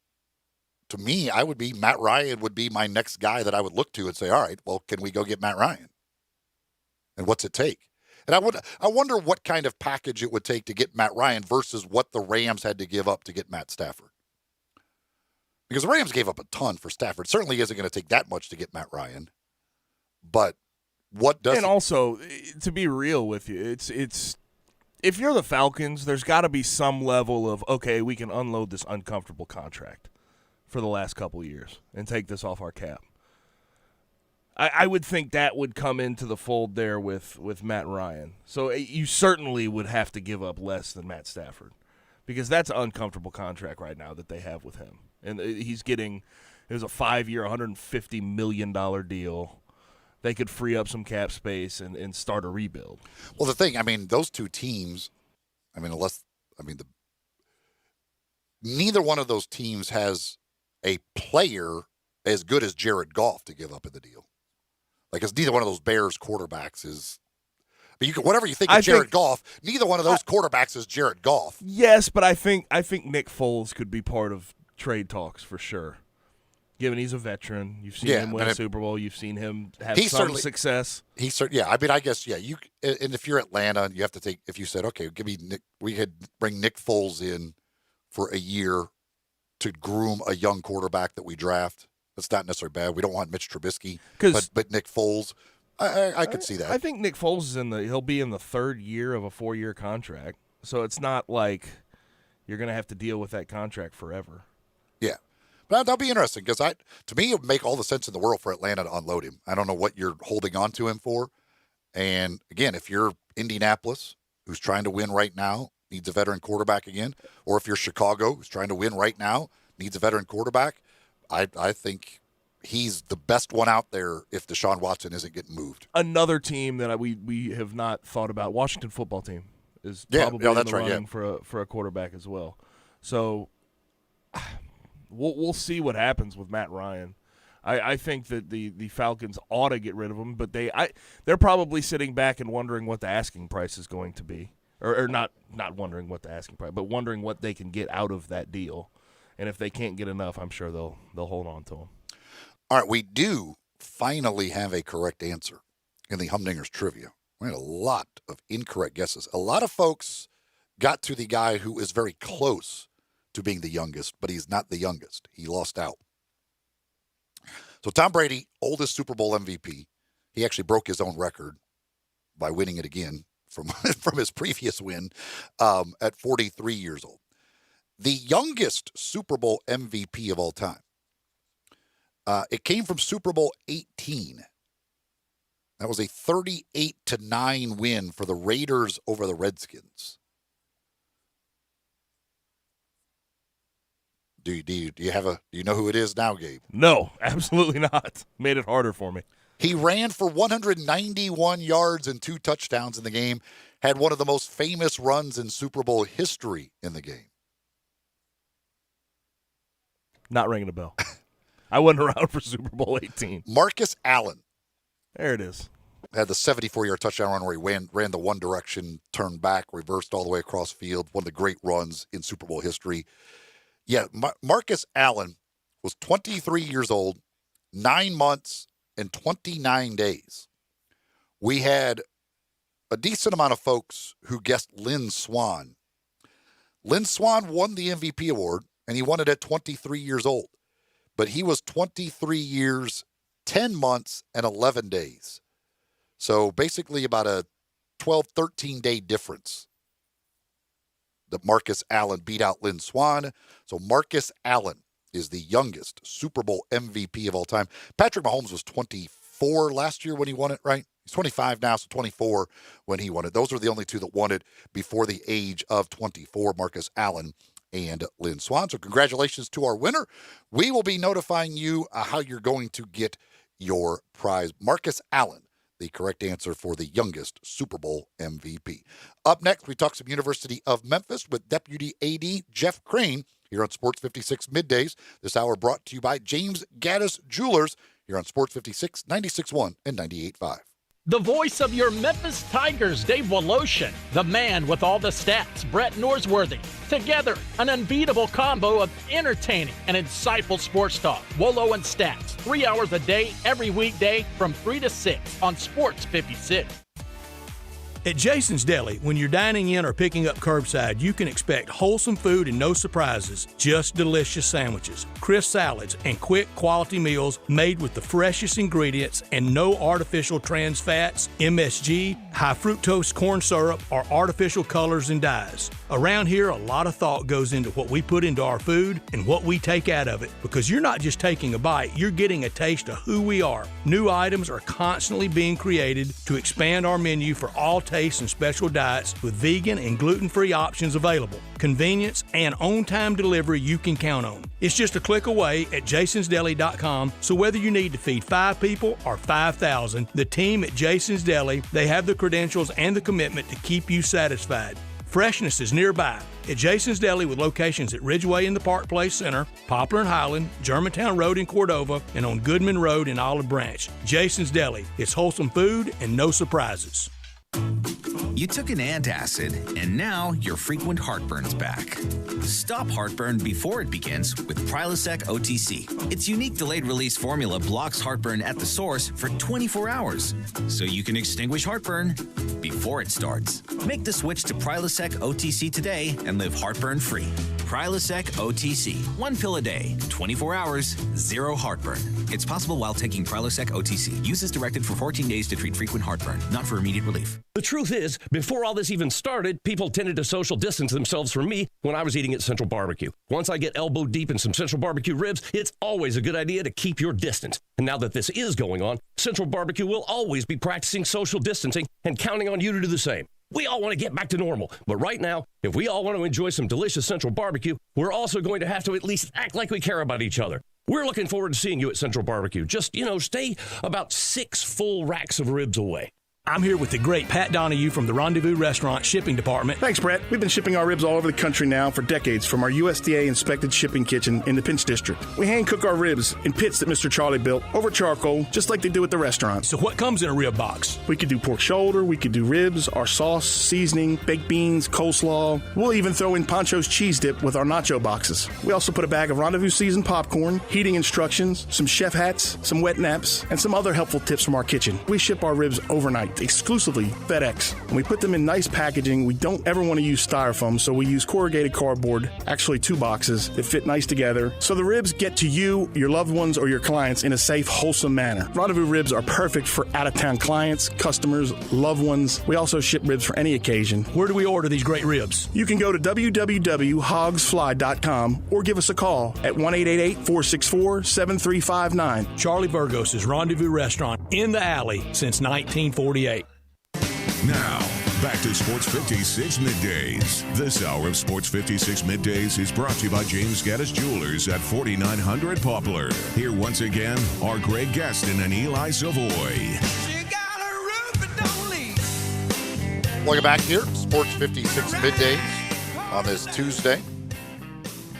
to me, Matt Ryan would be my next guy that I would look to and say, all right, well, can we go get Matt Ryan? And what's it take? And I wonder what kind of package it would take to get Matt Ryan versus what the Rams had to give up to get Matt Stafford. Because the Rams gave up a ton for Stafford. Certainly isn't going to take that much to get Matt Ryan. But what does? And also, to be real with you, it's if you're the Falcons, there's got to be some level of, okay, we can unload this uncomfortable contract for the last couple of years and take this off our cap. I would think that would come into the fold there with Matt Ryan. So you certainly would have to give up less than Matt Stafford, because that's an uncomfortable contract right now that they have with him. And he's getting – it was a 5-year, $150 million deal. They could free up some cap space and start a rebuild. Well, the thing, I mean, those two teams, neither one of those teams has a player as good as Jared Goff to give up in the deal. Because neither one of those Bears quarterbacks is. But whatever you think of Jared Goff, neither one of those quarterbacks is Jared Goff. Yes, but I think Nick Foles could be part of trade talks for sure. Given he's a veteran, you've seen him win a Super Bowl, you've seen him have some success. I guess you. And if you're Atlanta, you have to take. If you said, okay, give me Nick, we could bring Nick Foles in for a year to groom a young quarterback that we draft. That's not necessarily bad. We don't want Mitch Trubisky, but Nick Foles, I could see that. I think Nick Foles he'll be in the third year of a 4-year contract, so it's not like you're going to have to deal with that contract forever. Yeah, but that'll be interesting because to me, it would make all the sense in the world for Atlanta to unload him. I don't know what you're holding on to him for, and again, if you're Indianapolis, who's trying to win right now, needs a veteran quarterback again, or if you're Chicago, who's trying to win right now, needs a veteran quarterback. I think he's the best one out there if Deshaun Watson isn't getting moved. Another team that we have not thought about, Washington football team, is probably in the running for a quarterback as well. So we'll see what happens with Matt Ryan. I think that the Falcons ought to get rid of him, but they're probably sitting back and wondering what the asking price is going to be, or not wondering what the asking price, but wondering what they can get out of that deal. And if they can't get enough, I'm sure they'll hold on to him. All right, we do finally have a correct answer in the Humdingers trivia. We had a lot of incorrect guesses. A lot of folks got to the guy who is very close to being the youngest, but he's not the youngest. He lost out. So Tom Brady, oldest Super Bowl MVP, he actually broke his own record by winning it again from his previous win at 43 years old. The youngest Super Bowl MVP of all time. It came from Super Bowl 18. That was a 38-9 win for the Raiders over the Redskins. Do you know who it is now, Gabe? No, absolutely not. Made it harder for me. He ran for 191 yards and 2 touchdowns in the game. Had one of the most famous runs in Super Bowl history in the game. Not ringing a bell. I wasn't around for Super Bowl 18. Marcus Allen. There it is. Had the 74-yard touchdown run where he ran the one direction, turned back, reversed all the way across the field. One of the great runs in Super Bowl history. Yeah, Marcus Allen was 23 years old, 9 months, and 29 days. We had a decent amount of folks who guessed Lynn Swann. Lynn Swann won the MVP award, and he won it at 23 years old. But he was 23 years, 10 months, and 11 days. So basically about a 12, 13-day difference that Marcus Allen beat out Lynn Swann. So Marcus Allen is the youngest Super Bowl MVP of all time. Patrick Mahomes was 24 last year when he won it, right? He's 25 now, so 24 when he won it. Those are the only two that won it before the age of 24, Marcus Allen and Lynn Swann. So congratulations to our winner. We will be notifying you how you're going to get your prize. Marcus Allen, the correct answer for the youngest Super Bowl MVP. Up next, we talk some University of Memphis with Deputy AD Jeff Crane here on Sports 56 Middays. This hour brought to you by James Gaddis Jewelers here on Sports 56, 96.1 and 98.5. The voice of your Memphis Tigers, Dave Woloshin. The man with all the stats, Brett Norsworthy. Together, an unbeatable combo of entertaining and insightful sports talk. Wolo and Stats, 3 hours a day, every weekday from 3 to 6 on Sports 56. At Jason's Deli, when you're dining in or picking up curbside, you can expect wholesome food and no surprises, just delicious sandwiches, crisp salads, and quick quality meals made with the freshest ingredients and no artificial trans fats, MSG, high fructose corn syrup, or artificial colors and dyes. Around here, a lot of thought goes into what we put into our food and what we take out of it, because you're not just taking a bite, you're getting a taste of who we are. New items are constantly being created to expand our menu for all tastes and special diets with vegan and gluten-free options available. Convenience and on-time delivery you can count on. It's just a click away at jasonsdeli.com, so whether you need to feed 5 people or 5,000, the team at Jason's Deli, they have the credentials and the commitment to keep you satisfied. Freshness is nearby at Jason's Deli with locations at Ridgeway in the Park Place Center, Poplar and Highland, Germantown Road in Cordova, and on Goodman Road in Olive Branch. Jason's Deli. It's wholesome food and no surprises. You took an antacid, and now your frequent heartburn's back. Stop heartburn before it begins with Prilosec OTC. Its unique delayed-release formula blocks heartburn at the source for 24 hours, so you can extinguish heartburn before it starts. Make the switch to Prilosec OTC today and live heartburn-free. Prilosec OTC. 1 pill a day, 24 hours, 0 heartburn. It's possible while taking Prilosec OTC. Use as directed for 14 days to treat frequent heartburn, not for immediate relief. The truth is, before all this even started, people tended to social distance themselves from me when I was eating at Central Barbecue. Once I get elbow deep in some Central Barbecue ribs, it's always a good idea to keep your distance. And now that this is going on, Central Barbecue will always be practicing social distancing and counting on you to do the same. We all want to get back to normal, but right now, if we all want to enjoy some delicious Central Barbecue, we're also going to have to at least act like we care about each other. We're looking forward to seeing you at Central Barbecue. Just, stay about 6 full racks of ribs away. I'm here with the great Pat Donahue from the Rendezvous Restaurant Shipping Department. Thanks, Brett. We've been shipping our ribs all over the country now for decades from our USDA-inspected shipping kitchen in the Pinch District. We hand-cook our ribs in pits that Mr. Charlie built over charcoal, just like they do at the restaurant. So what comes in a rib box? We could do pork shoulder, we could do ribs, our sauce, seasoning, baked beans, coleslaw. We'll even throw in Pancho's cheese dip with our nacho boxes. We also put a bag of Rendezvous seasoned popcorn, heating instructions, some chef hats, some wet naps, and some other helpful tips from our kitchen. We ship our ribs overnight. exclusively FedEx. And we put them in nice packaging. We don't ever want to use styrofoam, so we use corrugated cardboard, actually 2 boxes that fit nice together. So the ribs get to you, your loved ones, or your clients in a safe, wholesome manner. Rendezvous ribs are perfect for out-of-town clients, customers, loved ones. We also ship ribs for any occasion. Where do we order these great ribs? You can go to www.hogsfly.com or give us a call at 1-888-464-7359. Charlie Burgos' Rendezvous Restaurant in the alley since 1948. Now, back to Sports 56 Middays. This hour of Sports 56 Middays is brought to you by James Gaddis Jewelers at 4900 Poplar. Here once again are Greg Gaston and Eli Savoy. Welcome back here, Sports 56 Middays on this Tuesday.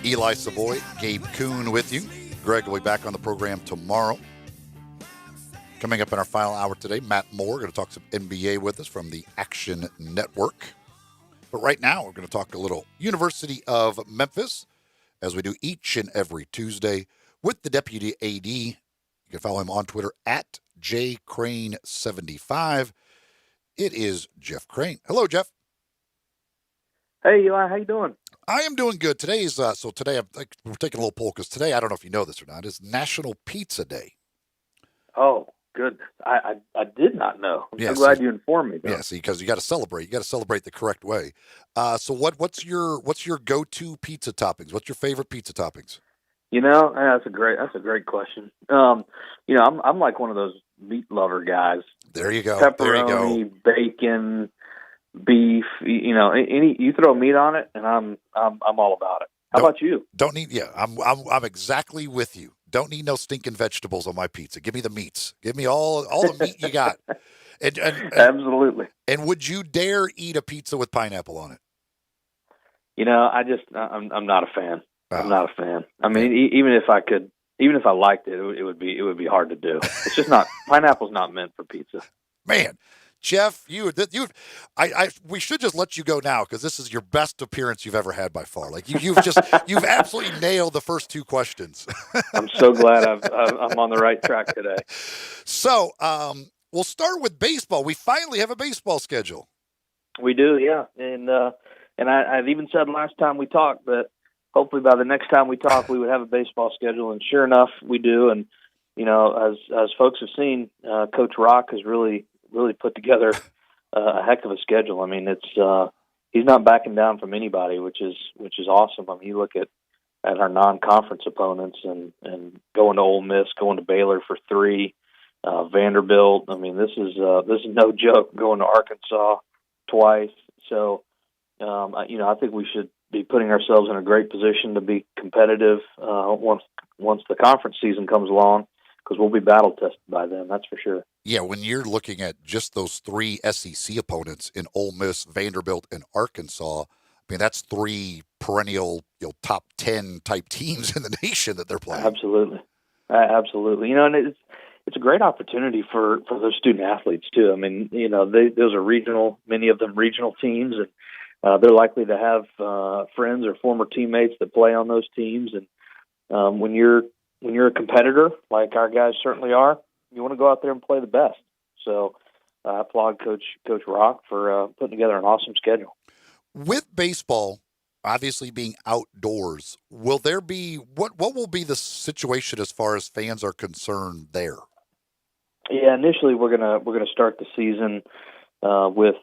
Eli Savoy, Gabe Kuhn with you. Greg will be back on the program tomorrow. Coming up in our final hour today, Matt Moore going to talk some NBA with us from the Action Network. But right now, we're going to talk a little University of Memphis, as we do each and every Tuesday with the Deputy AD. You can follow him on Twitter at jcrane75. It is Jeff Crane. Hello, Jeff. Hey, Eli, how you doing? I am doing good. Today's we're taking a little poll because today, I don't know if you know this or not, is National Pizza Day. Oh, good. I did not know. I'm so glad you informed me, though. Yeah, see, because you got to celebrate. You got to celebrate the correct way. So what's your go-to pizza toppings? What's your favorite pizza toppings? You know, that's a great question. You know, I'm like one of those meat lover guys. There you go. Pepperoni, bacon, beef. You know, you throw meat on it, and I'm all about it. How about you? Don't need. Yeah, I'm exactly with you. Don't need no stinking vegetables on my pizza. Give me the meats. Give me all the meat you got. And Absolutely. And would you dare eat a pizza with pineapple on it? You know, I'm not a fan. I'm not a fan. I mean, even if I liked it, it would be hard to do. It's just not. Pineapple's not meant for pizza. Man, Jeff, we should just let you go now because this is your best appearance you've ever had by far. Like you've absolutely nailed the first 2 questions. I'm so glad I'm on the right track today. So we'll start with baseball. We finally have a baseball schedule. We do, yeah, and I've even said last time we talked that hopefully by the next time we talk we would have a baseball schedule, and sure enough, we do. And you know, as folks have seen, Coach Rock has really put together a heck of a schedule. I mean, it's he's not backing down from anybody, which is awesome. I mean, you look at our non-conference opponents and going to Ole Miss, going to Baylor for 3, Vanderbilt. I mean, this is no joke. Going to Arkansas twice. So, you know, I think we should be putting ourselves in a great position to be competitive once the conference season comes along, because we'll be battle tested by then. That's for sure. Yeah, when you're looking at just those 3 SEC opponents in Ole Miss, Vanderbilt, and Arkansas, I mean, that's 3 perennial, top 10 type teams in the nation that they're playing. Absolutely. Absolutely. You know, and it's a great opportunity for those student athletes too. I mean, you know, those are regional, many of them regional teams, and they're likely to have friends or former teammates that play on those teams. And when you're a competitor, like our guys certainly are, you want to go out there and play the best. So I applaud Coach Rock for putting together an awesome schedule. With baseball, obviously being outdoors, will there be what will be the situation as far as fans are concerned there? Yeah, initially we're gonna start the season with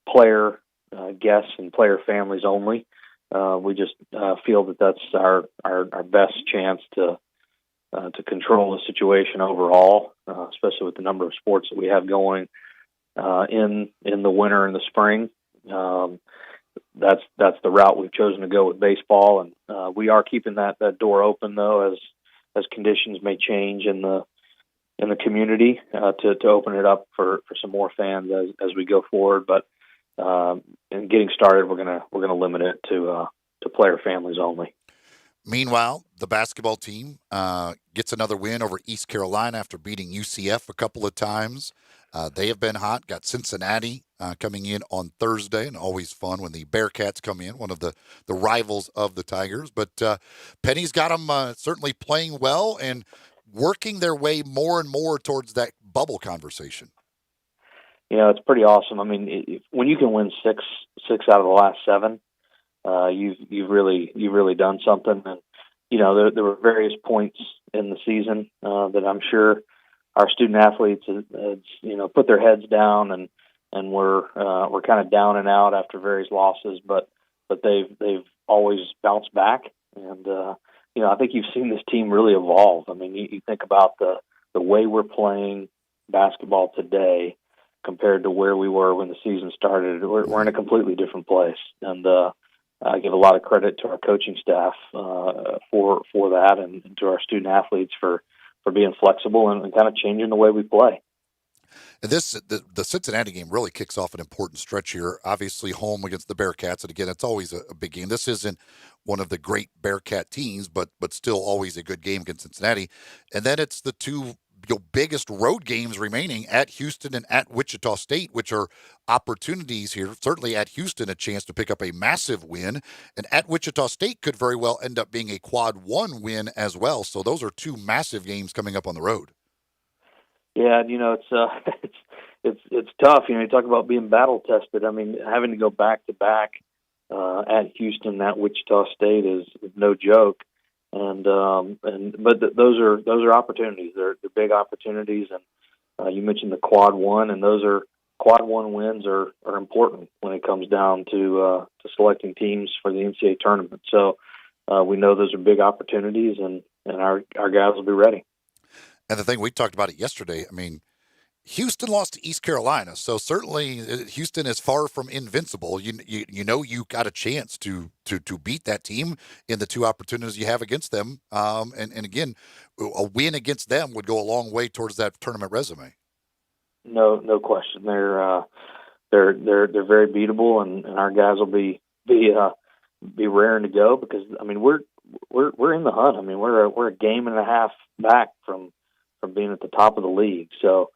player guests and player families only. We just feel that that's our best chance to control the situation overall, especially with the number of sports that we have going in the winter and the spring. That's the route we've chosen to go with baseball, and we are keeping that door open though, as conditions may change in the community to open it up for some more fans as we go forward. But in getting started, we're gonna limit it to player families only. Meanwhile, the basketball team gets another win over East Carolina after beating UCF a couple of times. They have been hot. Got Cincinnati coming in on Thursday, and always fun when the Bearcats come in, one of the rivals of the Tigers. But Penny's got them certainly playing well and working their way more and more towards that bubble conversation. it's pretty awesome. I mean, when you can win six out of the last 7, you've really done something. And there were various points in the season that I'm sure our student athletes put their heads down and we're kind of down and out after various losses, but they've always bounced back. And I think you've seen this team really evolve. I mean, you think about the way we're playing basketball today compared to where we were when the season started. We're in a completely different place, and I give a lot of credit to our coaching staff for that, and to our student athletes for being flexible and kind of changing the way we play. And the Cincinnati game really kicks off an important stretch here. Obviously, home against the Bearcats, and again, it's always a big game. This isn't one of the great Bearcat teams, but still always a good game against Cincinnati. And then it's the two biggest road games remaining at Houston and at Wichita State, which are opportunities here. Certainly at Houston, a chance to pick up a massive win, and at Wichita State could very well end up being a quad 1 win as well. So those are two massive games coming up on the road. Yeah, it's tough. You talk about being battle tested. I mean, having to go back to back at Houston, at Wichita State is no joke. But those are opportunities. They're big opportunities, and you mentioned the quad 1, and those are quad 1 wins are important when it comes down to selecting teams for the NCAA tournament. So we know those are big opportunities, and our guys will be ready. And the thing, we talked about it yesterday, I mean, Houston lost to East Carolina, so certainly Houston is far from invincible. You got a chance to beat that team in the 2 opportunities you have against them. And again, a win against them would go a long way towards that tournament resume. No question. They're very beatable, and our guys will be raring to go, because I mean we're in the hunt. I mean we're a game and a half back from being at the top of the league. So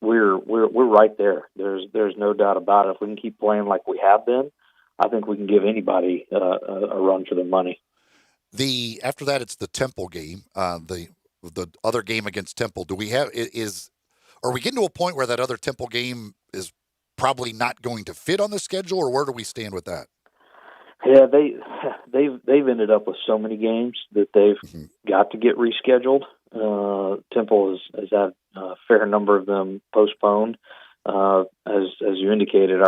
we're right there. There's no doubt about it. If we can keep playing like we have been, I think we can give anybody a run for their money. After that, it's the Temple game. The other game against Temple. Are we getting to a point where that other Temple game is probably not going to fit on the schedule, or where do we stand with that? Yeah, they've ended up with so many games that they've got to get rescheduled. Temple has had a fair number of them postponed. As you indicated,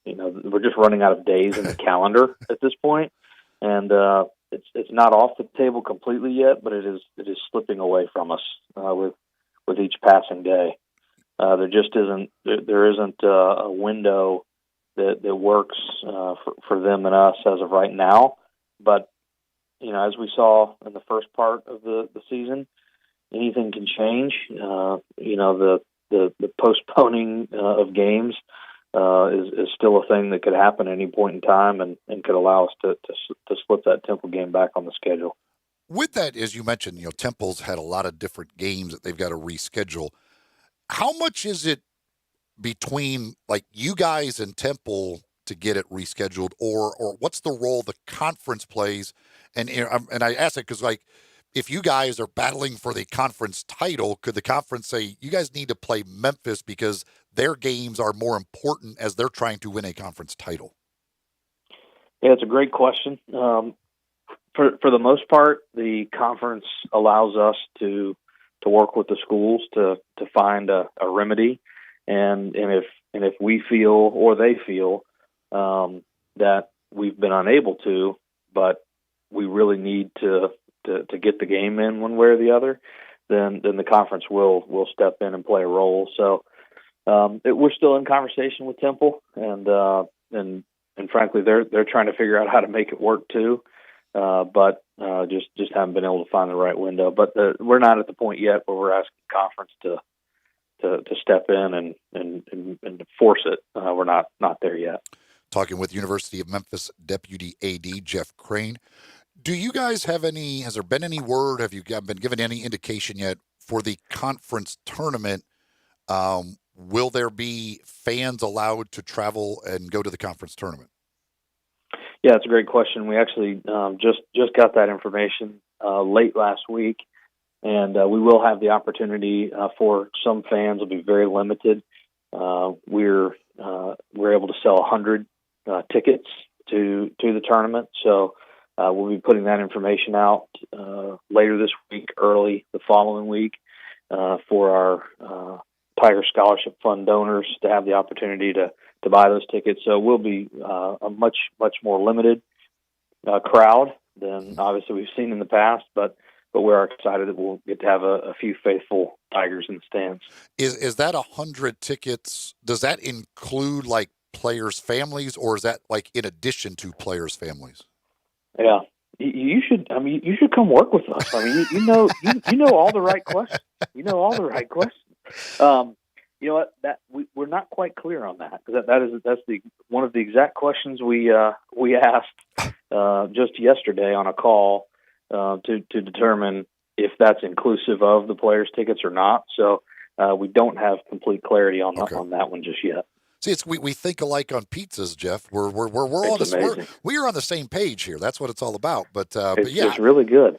we're just running out of days in the calendar at this point, and it's not off the table completely yet, but it is slipping away from us with each passing day. There isn't a window that works for them and us as of right now. But as we saw in the first part of the season, anything can change. The postponing of games is still a thing that could happen at any point in time, and could allow us to slip that Temple game back on the schedule. With that, as you mentioned, Temple's had a lot of different games that they've got to reschedule. How much is it between like you guys and Temple to get it rescheduled, or what's the role the conference plays? And I ask that because if you guys are battling for the conference title, could the conference say you guys need to play Memphis because their games are more important as they're trying to win a conference title? Yeah, it's a great question. For the most part, the conference allows us to work with the schools to find a remedy, and if we feel or they feel that we've been unable to, but we really need to get the game in one way or the other, then the conference will step in and play a role. So we're still in conversation with Temple, and frankly, they're trying to figure out how to make it work too. But just haven't been able to find the right window. But we're not at the point yet where we're asking the conference to step in and force it. We're not there yet. Talking with University of Memphis Deputy AD Jeff Crane. Do you guys have has there been any word, have you been given any indication yet for the conference tournament? Will there be fans allowed to travel and go to the conference tournament? Yeah, it's a great question. We actually just got that information late last week, and we will have the opportunity for some fans. Will be very limited we're able to sell 100 tickets to the tournament. So we'll be putting that information out later this week, early the following week, for our Tiger Scholarship Fund donors to have the opportunity to buy those tickets. So we'll be a much more limited crowd than obviously we've seen in the past, but we're excited that we'll get to have a few faithful Tigers in the stands. Is that 100 tickets? Does that include like players' families, or is that like in addition to players' families? Yeah, you should. I mean, you should come work with us. I mean, you know all the right questions. You know all the right questions. You know what? That we're not quite clear on that, because that's one of the exact questions we asked just yesterday on a call to determine if that's inclusive of the players' tickets or not. So we don't have complete clarity on that one just yet. See, we think alike on pizzas, Jeff. We're on the same page here. That's what it's all about. But yeah, it's really good.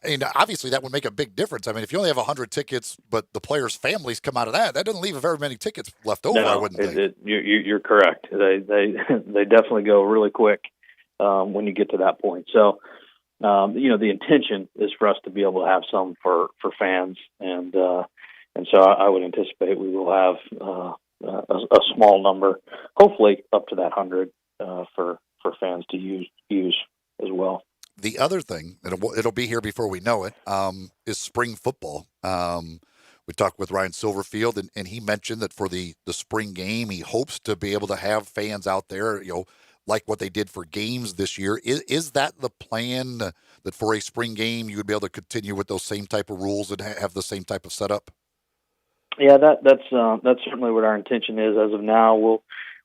And obviously that would make a big difference. I mean, if you only have 100 tickets, but the players' families come out of that doesn't leave very many tickets left over. No, I wouldn't think. You're correct. They definitely go really quick when you get to that point. So, the intention is for us to be able to have some for fans, and so I would anticipate we will have a small number, hopefully up to that 100 for fans to use as well. The other thing, and it'll be here before we know it, is spring football. We talked with Ryan Silverfield, and he mentioned that for the spring game, he hopes to be able to have fans out there, like what they did for games this year. Is that the plan, that for a spring game you would be able to continue with those same type of rules and have the same type of setup? Yeah, that's certainly what our intention is. As of now,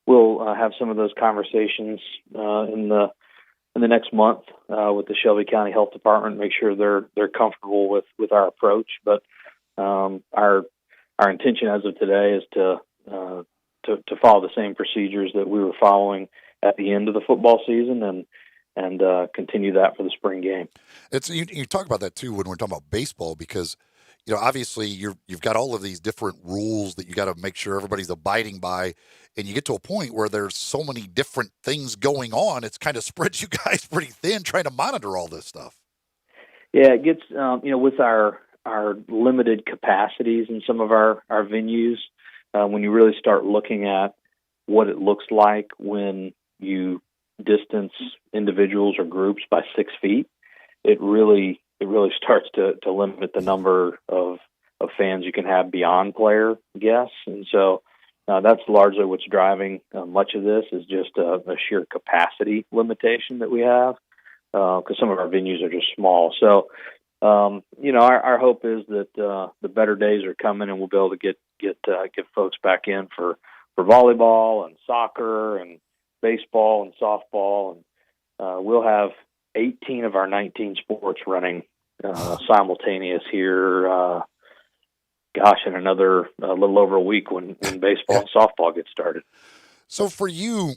we'll have some of those conversations in the next month with the Shelby County Health Department, make sure they're comfortable with our approach. But our intention as of today is to follow the same procedures that we were following at the end of the football season, and continue that for the spring game. You talk about that too when we're talking about baseball, because obviously you've got all of these different rules that you got to make sure everybody's abiding by, and you get to a point where there's so many different things going on, it's kind of spreads you guys pretty thin trying to monitor all this stuff. Yeah, it gets with our limited capacities in some of our venues, when you really start looking at what it looks like when you distance individuals or groups by 6 feet, it really starts to limit the number of fans you can have beyond player guests. And so that's largely what's driving much of this, is just a sheer capacity limitation that we have, because some of our venues are just small. So, our hope is that the better days are coming, and we'll be able to get folks back in for volleyball and soccer and baseball and softball. And we'll have 18 of our 19 sports running simultaneous here, in another little over a week when baseball and softball get started. So for you,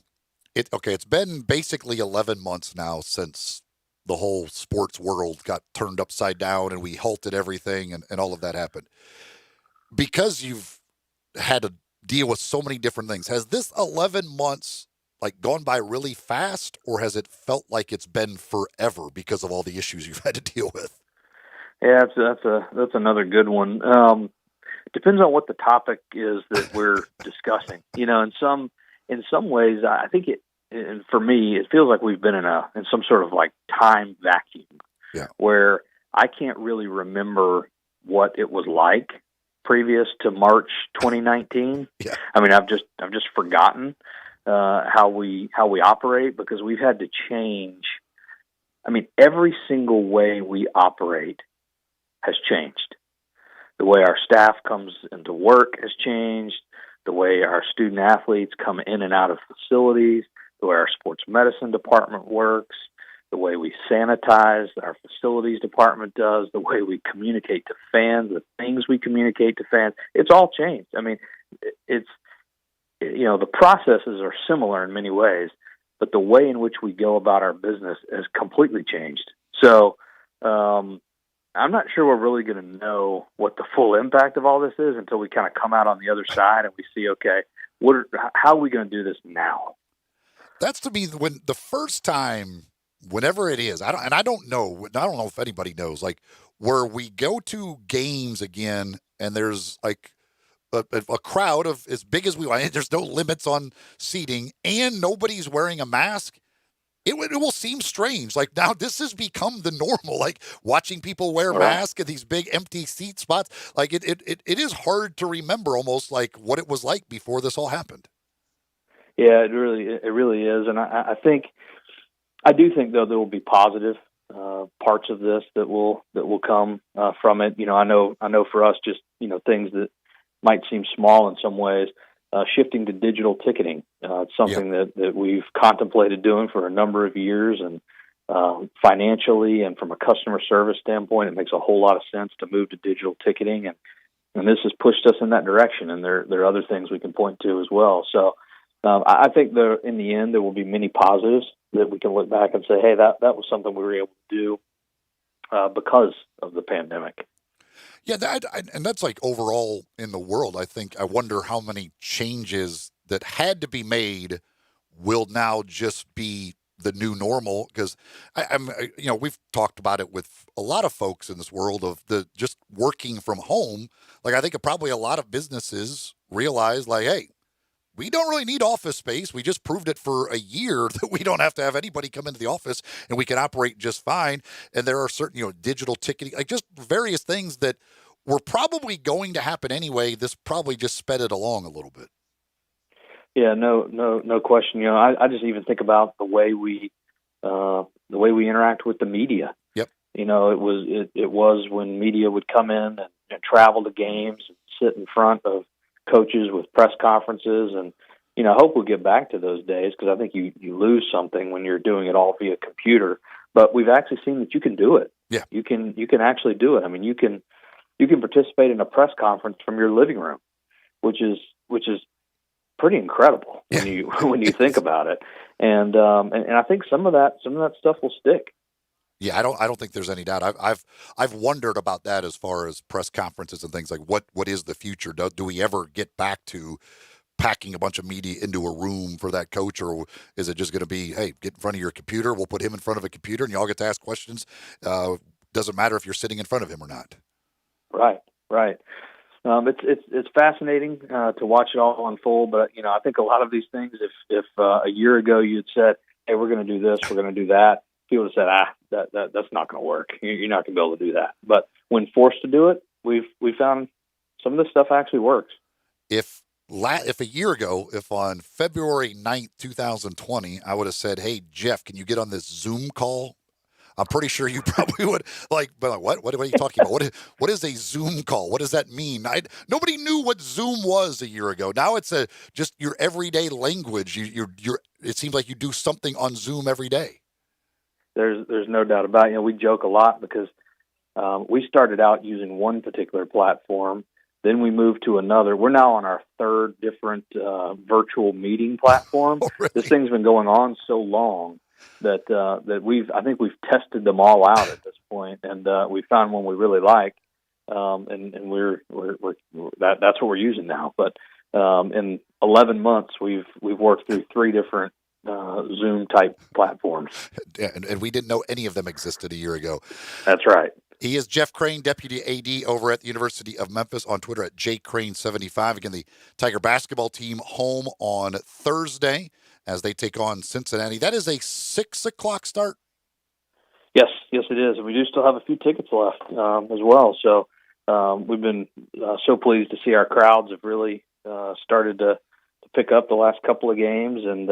it's been basically 11 months now since the whole sports world got turned upside down and we halted everything and all of that happened. Because you've had to deal with so many different things, has this 11 months gone by really fast, or has it felt like it's been forever because of all the issues you've had to deal with? Yeah, that's another good one. Depends on what the topic is that we're discussing. In some ways, I think and for me, it feels like we've been in some sort of time vacuum, where I can't really remember what it was like previous to March 2019. Yeah. I mean, I've just forgotten how we operate, because we've had to change. I mean, every single way we operate has changed. The way our staff comes into work has changed. The way our student athletes come in and out of facilities, the way our sports medicine department works, the way we sanitize, our facilities department does, the way we communicate to fans, the things we communicate to fans, it's all changed. I mean, the processes are similar in many ways, but the way in which we go about our business has completely changed. So, I'm not sure we're really going to know what the full impact of all this is until we kind of come out on the other side and we see, okay, how are we going to do this now? That's to me when the first time, whenever it is, I don't know if anybody knows, like where we go to games again and there's like a crowd of as big as we want. There's no limits on seating and nobody's wearing a mask. It will seem strange. Like now this has become the normal, like watching people wear masks at these big empty seat spots. Like it is hard to remember almost like what it was like before this all happened. Yeah, it really is. And I do think though there will be positive parts of this that will come from it. You know, I know for us, just, you know, things that might seem small in some ways, shifting to digital ticketing. It's something that we've contemplated doing for a number of years, and financially and from a customer service standpoint, it makes a whole lot of sense to move to digital ticketing. And this has pushed us in that direction. And there are other things we can point to as well. So I think in the end, there will be many positives that we can look back and say, hey, that was something we were able to do because of the pandemic. Yeah, and that's like overall in the world. I wonder how many changes that had to be made will now just be the new normal. Because we've talked about it with a lot of folks in this world of the just working from home. Like I think probably a lot of businesses realize, like, hey, we don't really need office space. We just proved it for a year that we don't have to have anybody come into the office and we can operate just fine. And there are certain, digital ticketing, like just various things that were probably going to happen anyway. This probably just sped it along a little bit. Yeah, no question. I just even think about the way we interact with the media. Yep. It was when media would come in and travel to games and sit in front of coaches with press conferences, and I hope we'll get back to those days, because I think you lose something when you're doing it all via computer. But we've actually seen that you can do it. Yeah, you can actually do it. I mean, you can participate in a press conference from your living room, which is pretty incredible when you think about it. And I think some of that stuff will stick. Yeah, I don't think there's any doubt. I've wondered about that as far as press conferences and things like what is the future? Do we ever get back to packing a bunch of media into a room for that coach, or is it just going to be, hey, get in front of your computer, we'll put him in front of a computer, and y'all get to ask questions? Doesn't matter if you're sitting in front of him or not. Right. It's fascinating to watch it all unfold, but I think a lot of these things, if a year ago you had said, hey, we're going to do this, we're going to do that, people would have said, that's not going to work. You're not going to be able to do that. But when forced to do it, we found some of this stuff actually works. If a year ago, if on February 9th, 2020, I would have said, hey, Jeff, can you get on this Zoom call? I'm pretty sure you probably would what are you talking about? What is a Zoom call? What does that mean? Nobody knew what Zoom was a year ago. Now it's just your everyday language. It seems like you do something on Zoom every day. There's no doubt about it. We joke a lot because we started out using one particular platform, then we moved to another. We're now on our third different virtual meeting platform. Oh, really? This thing's been going on so long that I think we've tested them all out at this point, and we found one we really like, and that's what we're using now. But in 11 months, we've worked through 3 different Zoom type platforms. And we didn't know any of them existed a year ago. That's right. He is Jeff Crane, Deputy AD over at the University of Memphis, on Twitter at jcrane75. Again, the Tiger basketball team home on Thursday as they take on Cincinnati. That is a 6 o'clock start. Yes, it is. And we do still have a few tickets left as well. So we've been so pleased to see our crowds have really started to pick up the last couple of games, and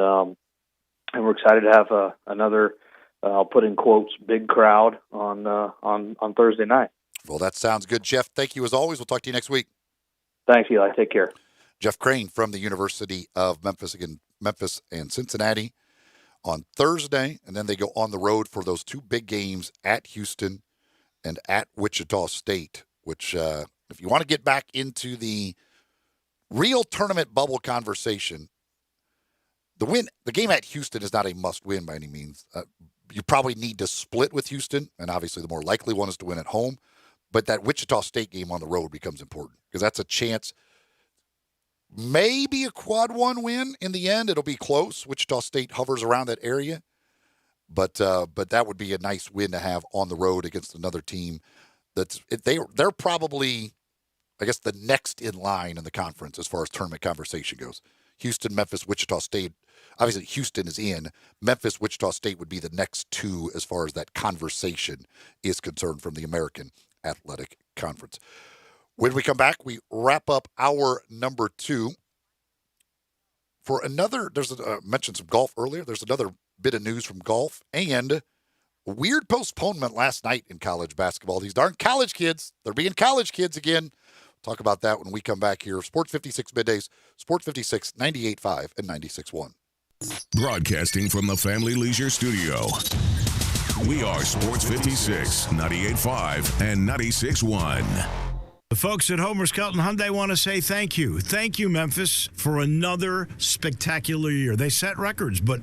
we're excited to have another, I'll put in quotes, big crowd on Thursday night. Well, that sounds good, Jeff. Thank you as always. We'll talk to you next week. Thanks, Eli. Take care. Jeff Crane from the University of Memphis. Again, Memphis and Cincinnati on Thursday, and then they go on the road for those 2 big games at Houston and at Wichita State, which if you want to get back into the real tournament bubble conversation, the game at Houston is not a must-win by any means, you probably need to split with Houston, and obviously the more likely one is to win at home. But that Wichita State game on the road becomes important because that's a chance. Maybe a quad one win in the end. It'll be close. Wichita State hovers around that area. But that would be a nice win to have on the road against another team. They're probably, I guess, the next in line in the conference as far as tournament conversation goes. Houston, Memphis, Wichita State. Obviously, Houston is in. Memphis, Wichita State would be the next two as far as that conversation is concerned from the American Athletic Conference. When we come back, we wrap up hour number 2. For another, mentioned some golf earlier. There's another bit of news from golf and a weird postponement last night in college basketball. These darn college kids, they're being college kids again. Talk about that when we come back here. Sports 56 Middays, Sports 56, 98.5 and 96.1. Broadcasting from the Family Leisure Studio. We are Sports 56, 98.5 and 96.1. The folks at Homer Skelton Hyundai want to say thank you. Thank you, Memphis, for another spectacular year. They set records, but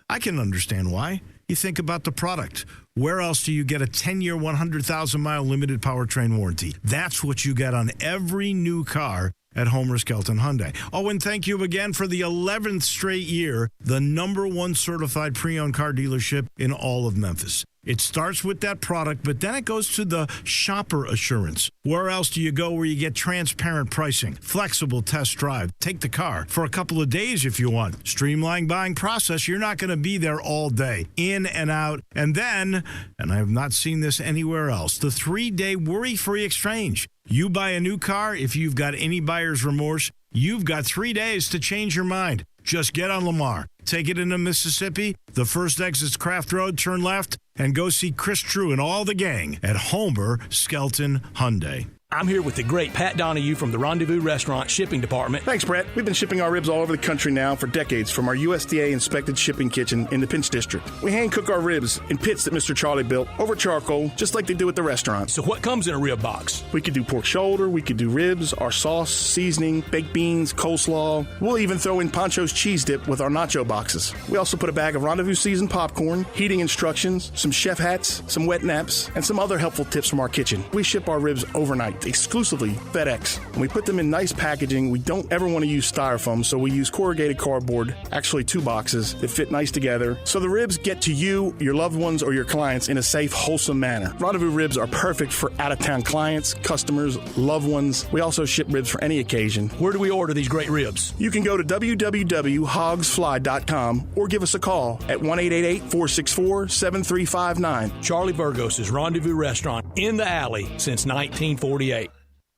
I can understand why. You think about the product. Where else do you get a 10-year, 100,000-mile limited powertrain warranty? That's what you get on every new car at Homer Skelton Hyundai. Oh, and thank you again for the 11th straight year, the #1 certified pre-owned car dealership in all of Memphis. It starts with that product, but then it goes to the shopper assurance. Where else do you go where you get transparent pricing, flexible test drive, take the car for a couple of days if you want, streamlined buying process. You're not going to be there all day, in and out. And then, and I have not seen this anywhere else, the 3-day worry-free exchange. You buy a new car, if you've got any buyer's remorse, you've got 3 days to change your mind. Just get on Lamar, take it into Mississippi, the first exit's Craft Road, turn left, and go see Chris True and all the gang at Homer Skelton Hyundai. I'm here with the great Pat Donahue from the Rendezvous Restaurant Shipping Department. Thanks, Brett. We've been shipping our ribs all over the country now for decades from our USDA-inspected shipping kitchen in the Pinch District. We hand-cook our ribs in pits that Mr. Charlie built over charcoal, just like they do at the restaurant. So what comes in a rib box? We could do pork shoulder, we could do ribs, our sauce, seasoning, baked beans, coleslaw. We'll even throw in Pancho's cheese dip with our nacho boxes. We also put a bag of Rendezvous seasoned popcorn, heating instructions, some chef hats, some wet naps, and some other helpful tips from our kitchen. We ship our ribs overnight, exclusively FedEx. And we put them in nice packaging. We don't ever want to use styrofoam, so we use corrugated cardboard, actually 2 boxes that fit nice together, so the ribs get to you, your loved ones, or your clients in a safe, wholesome manner. Rendezvous ribs are perfect for out-of-town clients, customers, loved ones. We also ship ribs for any occasion. Where do we order these great ribs? You can go to www.hogsfly.com or give us a call at 1-888-464-7359. Charlie Burgos' Rendezvous Restaurant in the alley since 1948.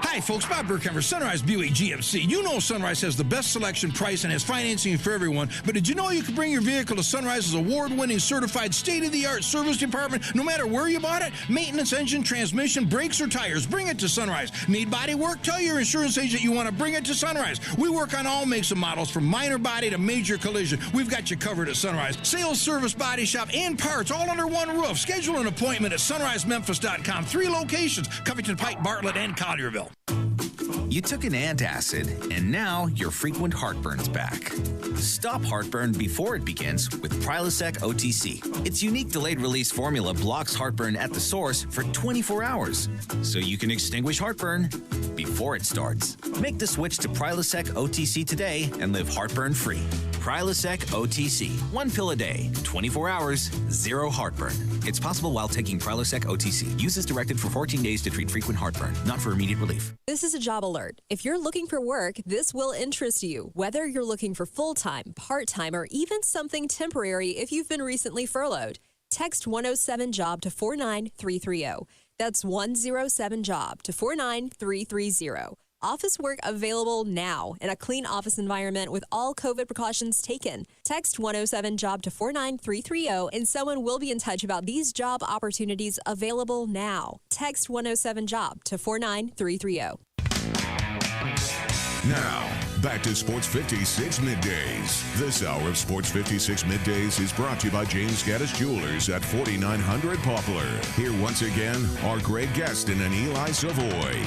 Hi, folks. Bob Burkhammer, Sunrise Buick GMC. You know Sunrise has the best selection, price, and has financing for everyone. But did you know you can bring your vehicle to Sunrise's award-winning certified state-of-the-art service department no matter where you bought it? Maintenance, engine, transmission, brakes, or tires. Bring it to Sunrise. Need body work? Tell your insurance agent you want to bring it to Sunrise. We work on all makes and models from minor body to major collision. We've got you covered at Sunrise. Sales, service, body shop, and parts all under one roof. Schedule an appointment at sunrisememphis.com. 3 locations, Covington, Pike, Bartlett, and Collierville. You took an antacid, and now your frequent heartburn's back. Stop heartburn before it begins with Prilosec OTC. Its unique delayed-release formula blocks heartburn at the source for 24 hours, so you can extinguish heartburn before it starts. Make the switch to Prilosec OTC today and live heartburn-free. Prilosec OTC. 1 pill a day, 24 hours, 0 heartburn. It's possible while taking Prilosec OTC. Use as directed for 14 days to treat frequent heartburn, not for immediate relief. This is a job alert. If you're looking for work, this will interest you. Whether you're looking for full-time, part-time, or even something temporary if you've been recently furloughed, text 107-JOB to 49330. That's 107-JOB to 49330. Office work available now in a clean office environment with all COVID precautions taken. Text 107-JOB to 49330 and someone will be in touch about these job opportunities available now. Text 107-JOB to 49330. Now, back to Sports 56 Middays. This hour of Sports 56 Middays is brought to you by James Gaddis Jewelers at 4900 Poplar. Here once again are Greg Gaston and Eli Savoy.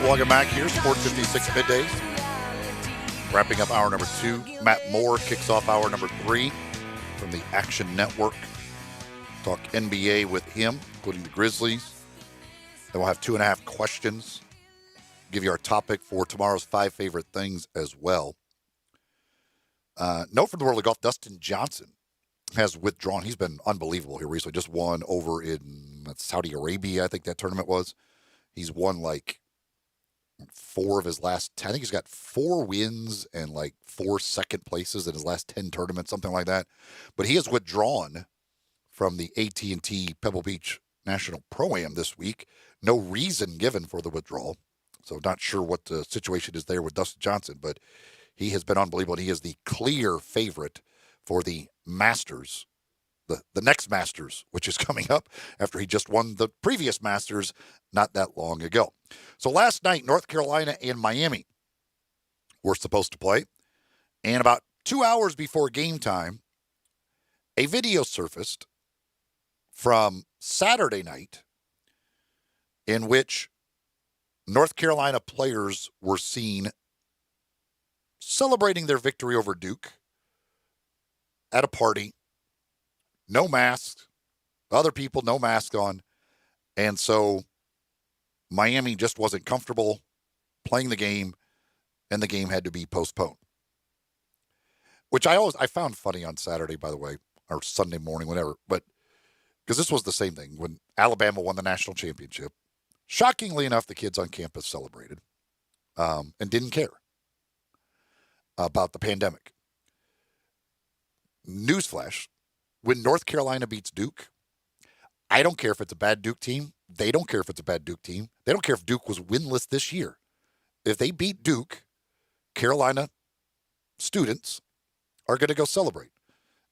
Welcome back here, Sports 56 Middays. Wrapping up hour number 2, Matt Moore kicks off hour number 3 from the Action Network. Talk NBA with him, including the Grizzlies. Then we'll have 2.5 questions. Give you our topic for tomorrow's 5 favorite things as well. Note from the world of golf, Dustin Johnson has withdrawn. He's been unbelievable here recently. Just won over in Saudi Arabia, I think that tournament was. He's won like 4 of his last 10. I think he's got 4 wins and like 4 second places in his last 10 tournaments, something like that. But he has withdrawn from the AT&T Pebble Beach National Pro-Am this week. No reason given for the withdrawal. So not sure what the situation is there with Dustin Johnson, but he has been unbelievable. He is the clear favorite for the Masters, the next Masters, which is coming up after he just won the previous Masters not that long ago. So last night, North Carolina and Miami were supposed to play. And about 2 hours before game time, a video surfaced from Saturday night in which North Carolina players were seen celebrating their victory over Duke at a party. No masks. Other people, no mask on. And so Miami just wasn't comfortable playing the game, and the game had to be postponed. Which I found funny on Saturday, by the way, or Sunday morning, whatever. But because this was the same thing when Alabama won the national championship. Shockingly enough, the kids on campus celebrated and didn't care about the pandemic. Newsflash, when North Carolina beats Duke, I don't care if it's a bad Duke team. They don't care if it's a bad Duke team. They don't care if Duke was winless this year. If they beat Duke, Carolina students are going to go celebrate.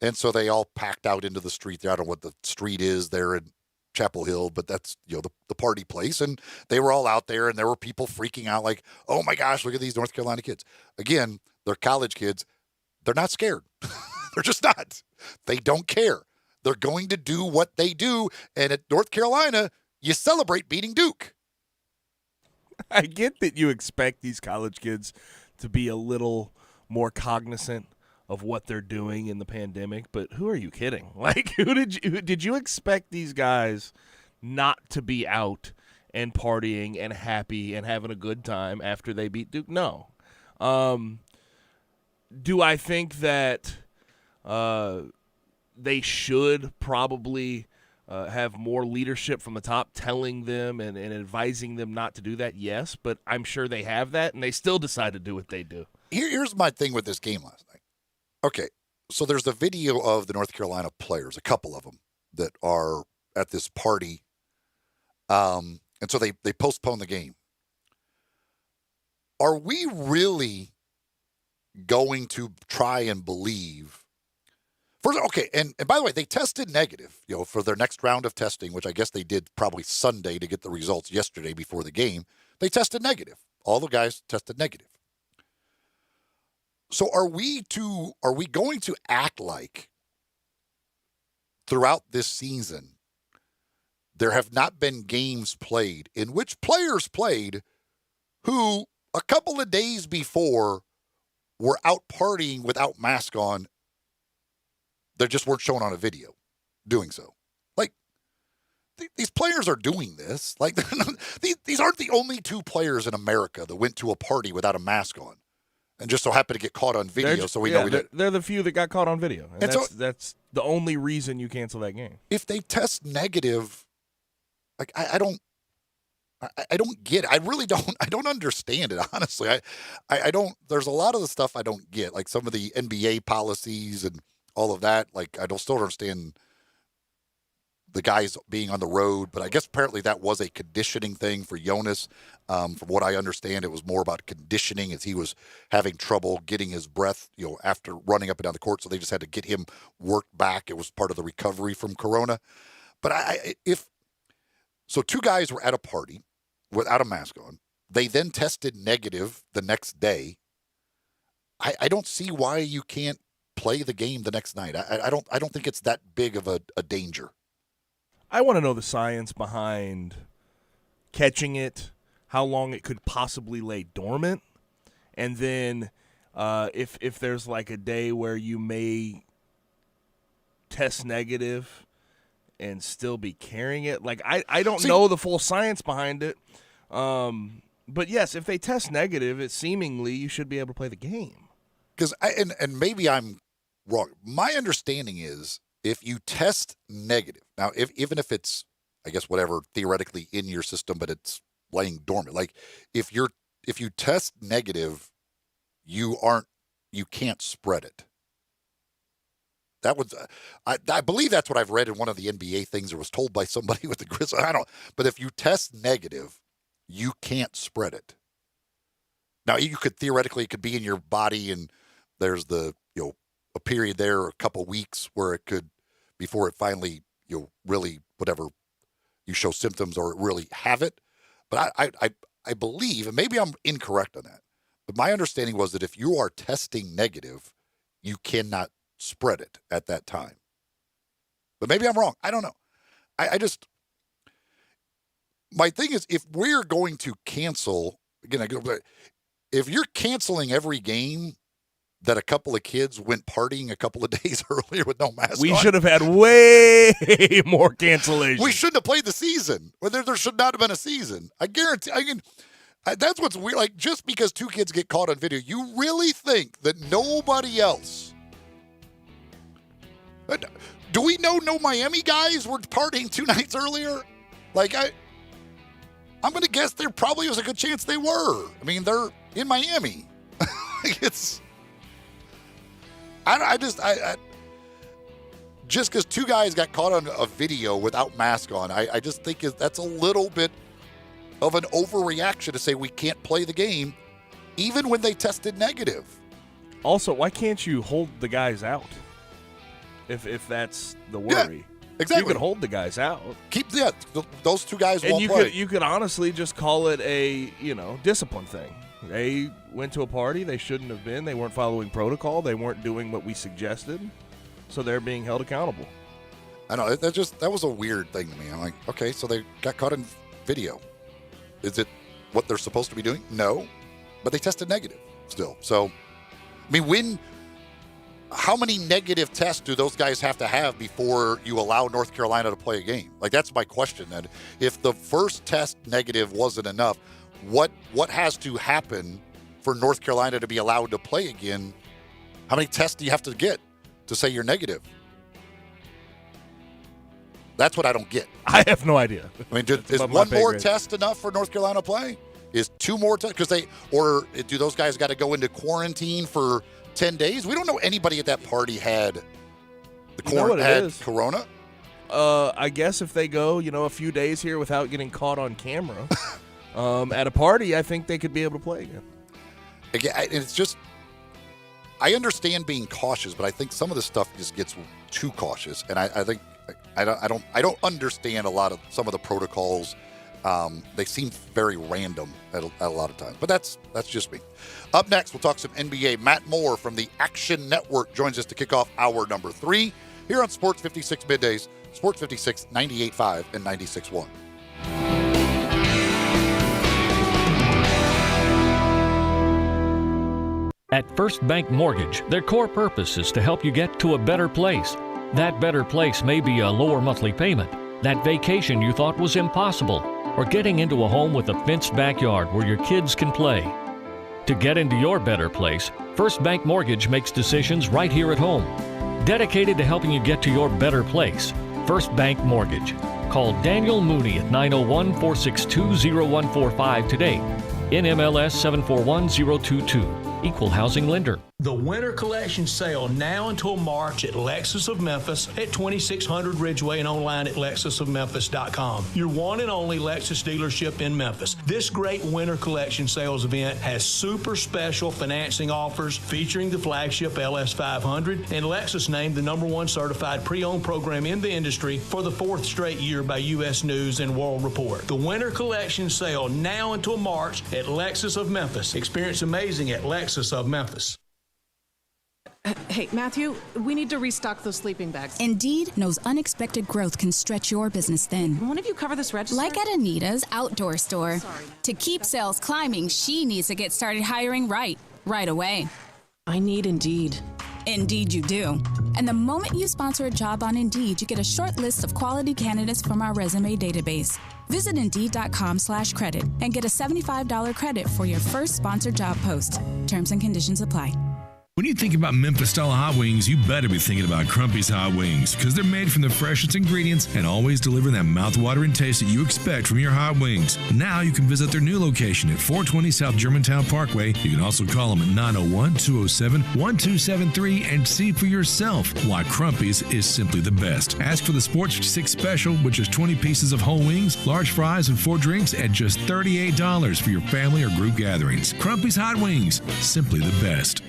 And so they all packed out into the street there. I don't know what the street is there in Chapel Hill, but that's, the party place. And they were all out there, and there were people freaking out like, oh my gosh, look at these North Carolina kids. Again, they're college kids. They're not scared. They're just not. They don't care. They're going to do what they do. And at North Carolina, you celebrate beating Duke. I get that you expect these college kids to be a little more cognizant of what they're doing in the pandemic, but who are you kidding? Like, who did you expect these guys not to be out and partying and happy and having a good time after they beat Duke? No. Do I think that they should probably have more leadership from the top telling them and advising them not to do that? Yes, but I'm sure they have that, and they still decide to do what they do. Here's my thing with this game last night. Okay, so there's a video of the North Carolina players, a couple of them, that are at this party. And so they postpone the game. Are we really going to try and believe? First, okay, and by the way, they tested negative, for their next round of testing, which I guess they did probably Sunday to get the results yesterday before the game. They tested negative. All the guys tested negative. So are we going to act like throughout this season there have not been games played in which players played who a couple of days before were out partying without mask on? They just weren't shown on a video doing so. Like, these players are doing this. Like, these aren't the only 2 players in America that went to a party without a mask on and just so happened to get caught on video. Know we did. They're the few that got caught on video. And that's the only reason you cancel that game. If they test negative, like, I don't get it. I really don't. I don't understand it, honestly. I don't. There's a lot of the stuff I don't get, like some of the NBA policies and all of that. Like, I still don't understand the guys being on the road, but I guess apparently that was a conditioning thing for Jonas. From what I understand, it was more about conditioning as he was having trouble getting his breath, after running up and down the court. So they just had to get him worked back. It was part of the recovery from Corona. But so 2 guys were at a party without a mask on. They then tested negative the next day. I don't see why you can't play the game the next night. I don't think it's that big of a danger. I want to know the science behind catching it, how long it could possibly lay dormant, and then if there's like a day where you may test negative and still be carrying it. Like, I don't know the full science behind it. But yes, if they test negative, it seemingly you should be able to play the game. Because and maybe I'm wrong. My understanding is if you test negative, now even if it's, I guess, whatever, theoretically in your system, but it's laying dormant. Like if you test negative, you can't spread it. That was, I believe that's what I've read in one of the NBA things, or was told by somebody with the Grizzlies. I don't. But if you test negative, you can't spread it. Now you could theoretically, it could be in your body, and there's a period there, a couple weeks where it could, before it finally really whatever you show symptoms or really have it. But I believe, and maybe I'm incorrect on that, but my understanding was that if you are testing negative, you cannot spread it at that time. But maybe I'm wrong. I don't know. I just, my thing is, if we're going to cancel, again, if you're canceling every game that a couple of kids went partying a couple of days earlier with no mask on. We should have had way more cancellations. We shouldn't have played the season. There should not have been a season. I guarantee. That's what's weird. Like, just because two kids get caught on video, you really think that nobody else? Do we know no Miami guys were partying 2 nights earlier? Like, I'm going to guess there probably was a good chance they were. I mean, they're in Miami. Just because 2 guys got caught on a video without mask on, I just think that's a little bit of an overreaction to say we can't play the game, even when they tested negative. Also, why can't you hold the guys out? If that's the worry. Yeah, exactly. You can hold the guys out. Those 2 guys won't play. And you could honestly just call it a, discipline thing. They went to a party they shouldn't have been. They weren't following protocol. They weren't doing what we suggested. So they're being held accountable. I know. That was a weird thing to me. I'm like, okay, so they got caught in video. Is it what they're supposed to be doing? No. But they tested negative still. So, I mean, how many negative tests do those guys have to have before you allow North Carolina to play a game? Like, that's my question. And if the first test negative wasn't enough, what has to happen for North Carolina to be allowed to play again? How many tests do you have to get to say you're negative? That's what I don't get. I have no idea. I mean, is one more test enough for North Carolina to play? Is 2 more tests? Or do those guys got to go into quarantine for 10 days? We don't know anybody at that party had corona. I guess if they go, a few days here without getting caught on camera at a party, I think they could be able to play again. Again, it's just, I understand being cautious, but I think some of the stuff just gets too cautious, and I think I don't understand some of the protocols. They seem very random at a lot of times, but that's just me. Up next, we'll talk some NBA. Matt Moore from the Action Network joins us to kick off hour number 3 here on Sports 56 Middays, Sports 56, 98.5 and 96.1. At First Bank Mortgage, their core purpose is to help you get to a better place. That better place may be a lower monthly payment, that vacation you thought was impossible, or getting into a home with a fenced backyard where your kids can play. To get into your better place, First Bank Mortgage makes decisions right here at home. Dedicated to helping you get to your better place, First Bank Mortgage. Call Daniel Mooney at 901-462-0145 today. NMLS 741022. Equal housing lender. The Winter Collection sale now until March at Lexus of Memphis at 2600 Ridgeway and online at lexusofmemphis.com. Your one and only Lexus dealership in Memphis. This great Winter Collection sales event has super special financing offers featuring the flagship LS500 and Lexus named the #1 certified pre-owned program in the industry for the 4th straight year by U.S. News and World Report. The Winter Collection sale now until March at Lexus of Memphis. Experience amazing at Lexus of Memphis. Hey, Matthew, we need to restock those sleeping bags. Indeed knows unexpected growth can stretch your business thin. One of you cover this register? Like at Anita's outdoor store. Sorry. To keep sales climbing, she needs to get started hiring right away. I need Indeed. Indeed you do. And the moment you sponsor a job on Indeed, you get a short list of quality candidates from our resume database. Visit Indeed.com/credit and get a $75 credit for your first sponsored job post. Terms and conditions apply. When you think about Memphis-style hot wings, you better be thinking about Crumpy's Hot Wings, because they're made from the freshest ingredients and always deliver that mouth-watering taste that you expect from your hot wings. Now you can visit their new location at 420 South Germantown Parkway. You can also call them at 901-207-1273 and see for yourself why Crumpy's is simply the best. Ask for the Sports 56 Special, which is 20 pieces of whole wings, large fries, and 4 drinks at just $38 for your family or group gatherings. Crumpy's Hot Wings, simply the best.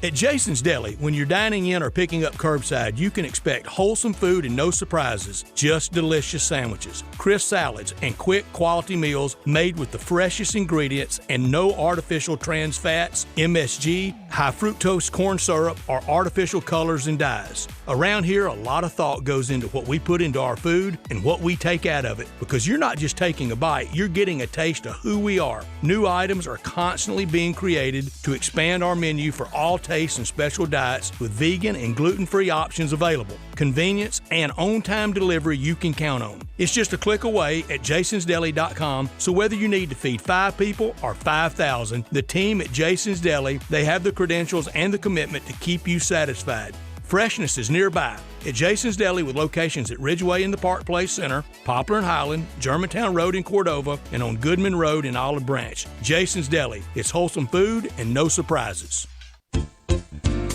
At Jason's Deli, when you're dining in or picking up curbside, you can expect wholesome food and no surprises, just delicious sandwiches, crisp salads, and quick quality meals made with the freshest ingredients and no artificial trans fats, MSG, high fructose corn syrup, or artificial colors and dyes. Around here, a lot of thought goes into what we put into our food and what we take out of it, because you're not just taking a bite, you're getting a taste of who we are. New items are constantly being created to expand our menu for all tastes and special diets with vegan and gluten-free options available. Convenience and on-time delivery you can count on. It's just a click away at jasonsdeli.com, so whether you need to feed 5 people or 5,000, the team at Jason's Deli, they have the credentials and the commitment to keep you satisfied. Freshness is nearby at Jason's Deli, with locations at Ridgeway in the Park Place Center, Poplar and Highland, Germantown Road in Cordova, and on Goodman Road in Olive Branch. Jason's Deli. It's wholesome food and no surprises.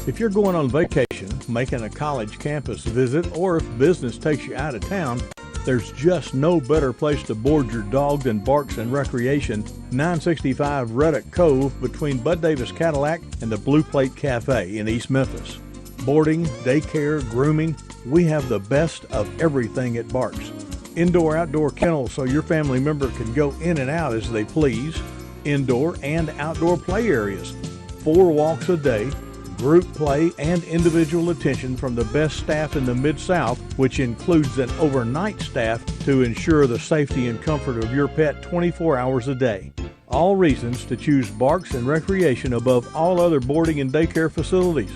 If you're going on vacation, making a college campus visit, or if business takes you out of town, there's just no better place to board your dog than Barks and Recreation, 965 Reddock Cove, between Bud Davis Cadillac and the Blue Plate Cafe in East Memphis. Boarding, daycare, grooming, we have the best of everything at Barks. Indoor-outdoor kennels so your family member can go in and out as they please. Indoor and outdoor play areas. 4 walks a day, group play, and individual attention from the best staff in the Mid-South, which includes an overnight staff to ensure the safety and comfort of your pet 24 hours a day. All reasons to choose Barks and Recreation above all other boarding and daycare facilities.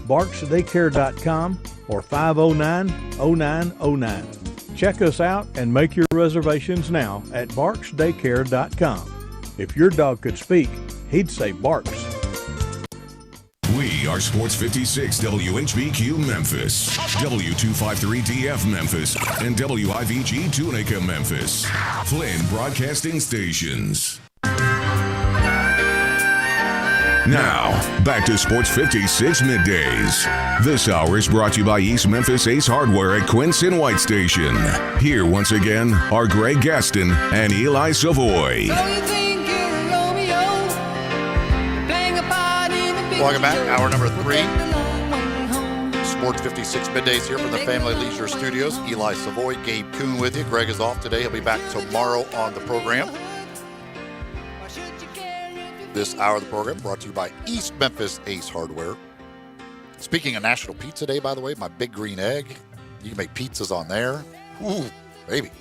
BarksDaycare.com or 509-0909. Check us out and make your reservations now at BarksDaycare.com. If your dog could speak, he'd say Barks. We are Sports 56 WHBQ Memphis, W253DF Memphis, and WIVG Tunica Memphis. Flynn Broadcasting Stations. Now, back to Sports 56 Middays. This hour is brought to you by East Memphis Ace Hardware at Quincy White Station. Here once again are Greg Gaston and Eli Savoy. Welcome back. Hour number 3. Sports 56 Middays here from the Family Leisure Studios. Eli Savoy, Gabe Kuhn with you. Greg is off today. He'll be back tomorrow on the program. This hour of the program brought to you by East Memphis Ace Hardware. Speaking of National Pizza Day, by the way, my Big Green Egg. You can make pizzas on there. Ooh, baby.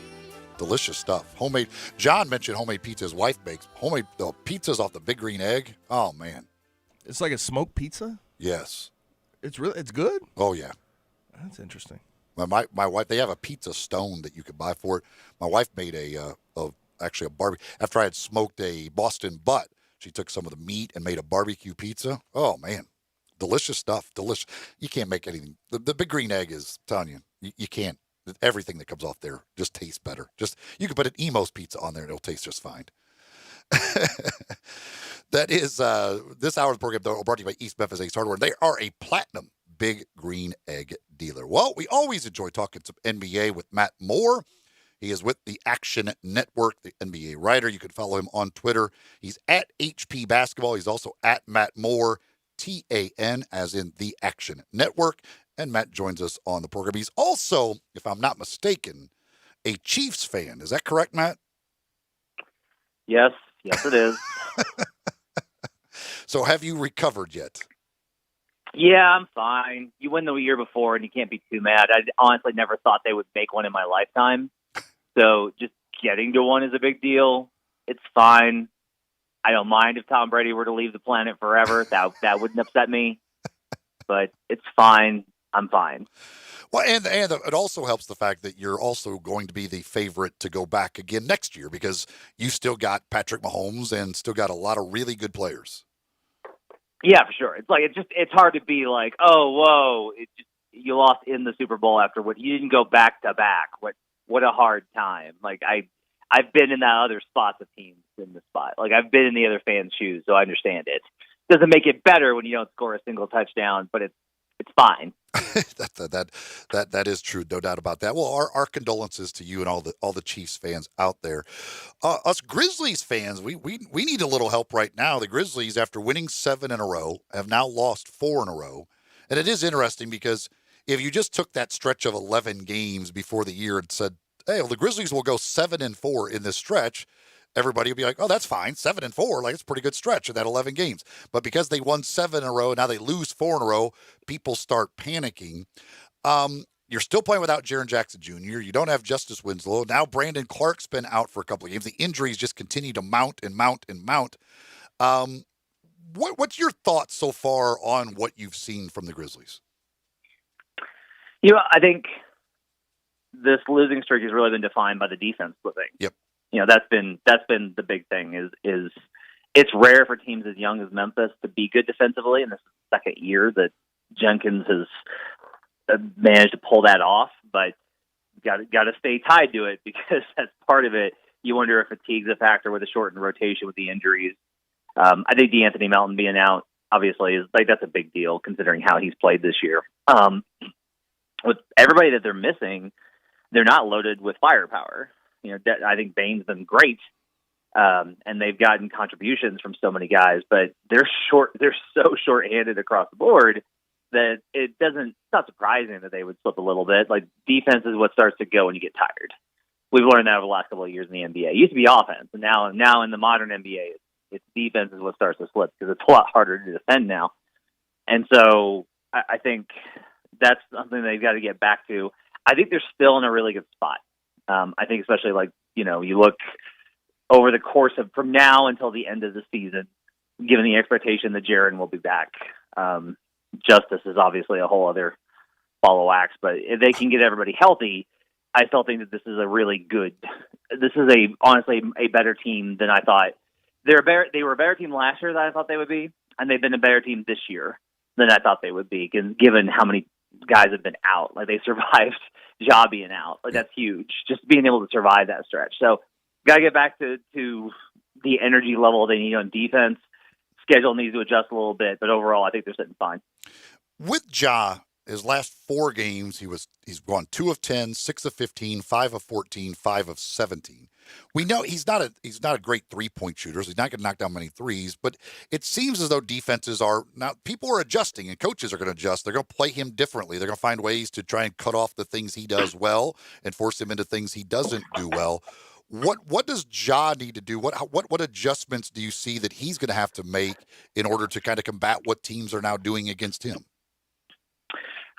Delicious stuff. Homemade. John mentioned homemade pizza his wife makes. Homemade pizzas off the Big Green Egg. Oh, man. It's like a smoked pizza? Yes. It's good? Oh, yeah. That's interesting. My wife, they have a pizza stone that you can buy for it. My wife made actually a barbecue. After I had smoked a Boston butt, she took some of the meat and made a barbecue pizza. Oh, man. Delicious stuff. Delicious. You can't make anything. The Big Green Egg is, I'm telling you can't. Everything that comes off there just tastes better. You can put an Emos pizza on there and it'll taste just fine. That is this hour of the program brought to you by East Memphis Ace Hardware. They are a platinum Big Green Egg dealer. Well, we always enjoy talking some NBA with Matt Moore. He is with the Action Network, the NBA writer. You can follow him on Twitter. He's at HP Basketball. He's also at Matt Moore, TAN, as in the Action Network. And Matt joins us on the program. He's also, if I'm not mistaken, a Chiefs fan. Is that correct, Matt? Yes, it is. So have you recovered yet? Yeah, I'm fine. You win the year before, and you can't be too mad. I honestly never thought they would make one in my lifetime. So just getting to one is a big deal. It's fine. I don't mind if Tom Brady were to leave the planet forever. That wouldn't upset me. But it's fine. I'm fine. Well, and it also helps the fact that you're also going to be the favorite to go back again next year because you still got Patrick Mahomes and still got a lot of really good players. Yeah, for sure. It's hard to be like, oh, whoa, you lost in the Super Bowl after you didn't go back to back. What a hard time. Like I've been in that other spots of teams in the spot. Like I've been in the other fans' shoes, so I understand it. Doesn't make it better when you don't score a single touchdown, but it's fine. that is true, no doubt about that. Well, our condolences to you and all the Chiefs fans out there. Us Grizzlies fans, we need a little help right now. The Grizzlies, after winning 7 in a row, have now lost 4 in a row, and it is interesting because if you just took that stretch of 11 games before the year and said, "Hey, well, the Grizzlies will go 7-4 in this stretch," everybody would be like, "Oh, that's fine. 7-4, like it's a pretty good stretch in that 11 games." But because they won 7 in a row, now they lose 4 in a row, people start panicking. You're still playing without Jaren Jackson Jr. You don't have Justice Winslow. Now Brandon Clark's been out for a couple of games. The injuries just continue to mount and mount and mount. What's your thoughts so far on what you've seen from the Grizzlies? I think this losing streak has really been defined by the defense slipping. Yep. That's been the big thing is it's rare for teams as young as Memphis to be good defensively, and this is the second year that Jenkins has managed to pull that off, but got to stay tied to it because that's part of it. You wonder if fatigue's a factor with a shortened rotation with the injuries. I think DeAnthony Melton being out obviously is that's a big deal considering how he's played this year. With everybody that they're missing, they're not loaded with firepower. I think Bane's been great, and they've gotten contributions from so many guys, but they're so short-handed across the board that it's not surprising that they would slip a little bit. Like, defense is what starts to go when you get tired. We've learned that over the last couple of years in the NBA. It used to be offense, and now in the modern NBA, it's defense is what starts to slip because it's a lot harder to defend now. And so I think that's something they've got to get back to. I think they're still in a really good spot. I think especially you look over the course of from now until the end of the season, given the expectation that Jaren will be back. Justice is obviously a whole other follow act, but if they can get everybody healthy, I still think that this is honestly a better team than I thought. They were a better team last year than I thought they would be, and they've been a better team this year than I thought they would be, given how many guys have been out. Like, they survived Ja being out. Like, that's huge. Just being able to survive that stretch. So, got to get back to the energy level they need on defense. Schedule needs to adjust a little bit, but overall, I think they're sitting fine. With Ja, his last 4 games, he's gone 2 of 10, 6 of 15, 5 of 14, 5 of 17. We know he's not a great 3-point shooter, so he's not going to knock down many threes, but it seems as though defenses are now, people are adjusting and coaches are going to adjust. They're going to play him differently. They're going to find ways to try and cut off the things he does well and force him into things he doesn't do well. What does Ja need to do? What adjustments do you see that he's going to have to make in order to kind of combat what teams are now doing against him?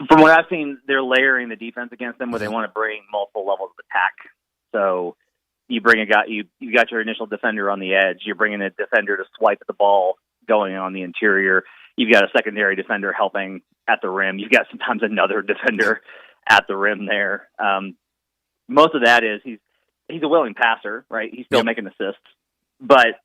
From what I've seen, they're layering the defense against them where they want to bring multiple levels of attack. So you bring a guy, you got your initial defender on the edge. You're bringing a defender to swipe at the ball going on the interior. You've got a secondary defender helping at the rim. You've got sometimes another defender at the rim there. Most of that is he's a willing passer, right? He's still making assists, but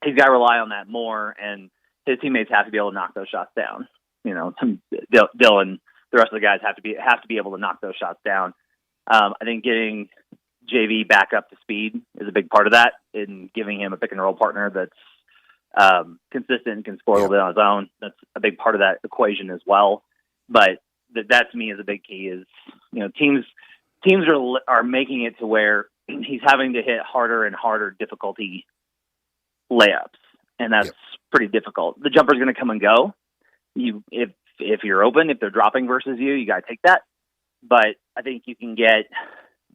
he's got to rely on that more, and his teammates have to be able to knock those shots down. Dylan, the rest of the guys have to be able to knock those shots down. I think getting JV back up to speed is a big part of that, in giving him a pick and roll partner that's consistent and can score a little bit on his own. That's a big part of that equation as well. But that to me is a big key. Is teams are making it to where he's having to hit harder and harder difficulty layups, and that's pretty difficult. The jumper's going to come and go. If you're open, if they're dropping versus you got to take that. But I think you can get,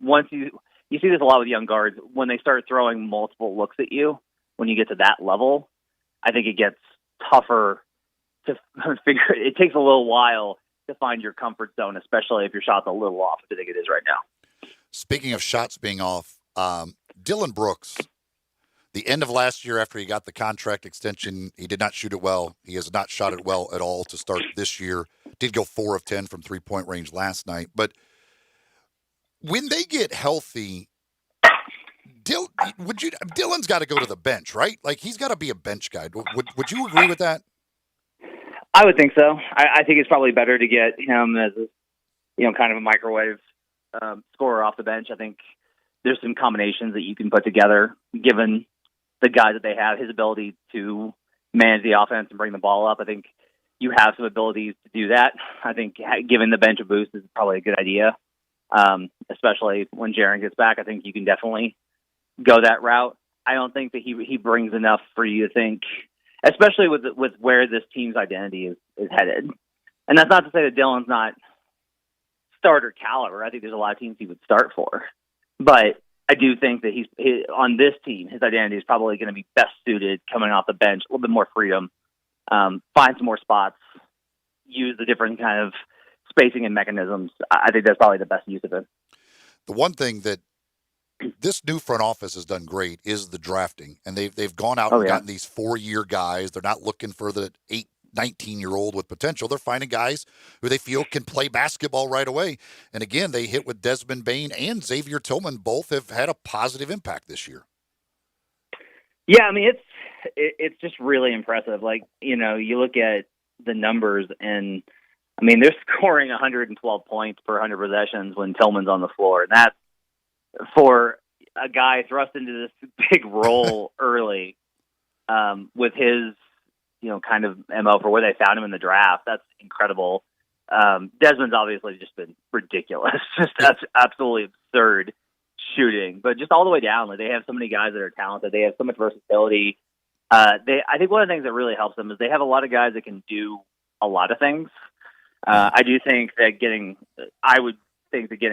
once you see this a lot with young guards, when they start throwing multiple looks at you, when you get to that level, I think it gets tougher to figure. It takes a little while to find your comfort zone, especially if your shot's a little off, as I think it is right now. Speaking of shots being off, Dylan Brooks, The end of last year, after he got the contract extension, he did not shoot it well. He has not shot it well at all to start this year. Did go 4 of 10 from three-point range last night. But when they get healthy, Dylan's got to go to the bench, right? Like, he's got to be a bench guy. Would you agree with that? I would think so. I think it's probably better to get him as kind of a microwave scorer off the bench. I think there's some combinations that you can put together, given the guys that they have, his ability to manage the offense and bring the ball up. I think you have some abilities to do that. I think giving the bench a boost is probably a good idea, especially when Jaren gets back. I think you can definitely go that route. I don't think that he brings enough for you to think, especially with where this team's identity is headed. And that's not to say that Dylan's not starter caliber. I think there's a lot of teams he would start for. But I do think that he's on this team, his identity is probably going to be best suited coming off the bench, a little bit more freedom, find some more spots, use the different kind of spacing and mechanisms. I think that's probably the best use of it. The one thing that this new front office has done great is the drafting, and they've gone out and gotten these 4-year guys. They're not looking for the 19-year-old with potential. They're finding guys who they feel can play basketball right away. And again, they hit with Desmond Bane and Xavier Tillman. Both have had a positive impact this year. Yeah, I mean, it's just really impressive. Like, you look at the numbers, and I mean, they're scoring 112 points per 100 possessions when Tillman's on the floor. And that's for a guy thrust into this big role early with his, kind of MO for where they found him in the draft. That's incredible. Desmond's obviously just been ridiculous. That's absolutely absurd shooting, but just all the way down. Like, they have so many guys that are talented. They have so much versatility. I think one of the things that really helps them is they have a lot of guys that can do a lot of things. I do think that getting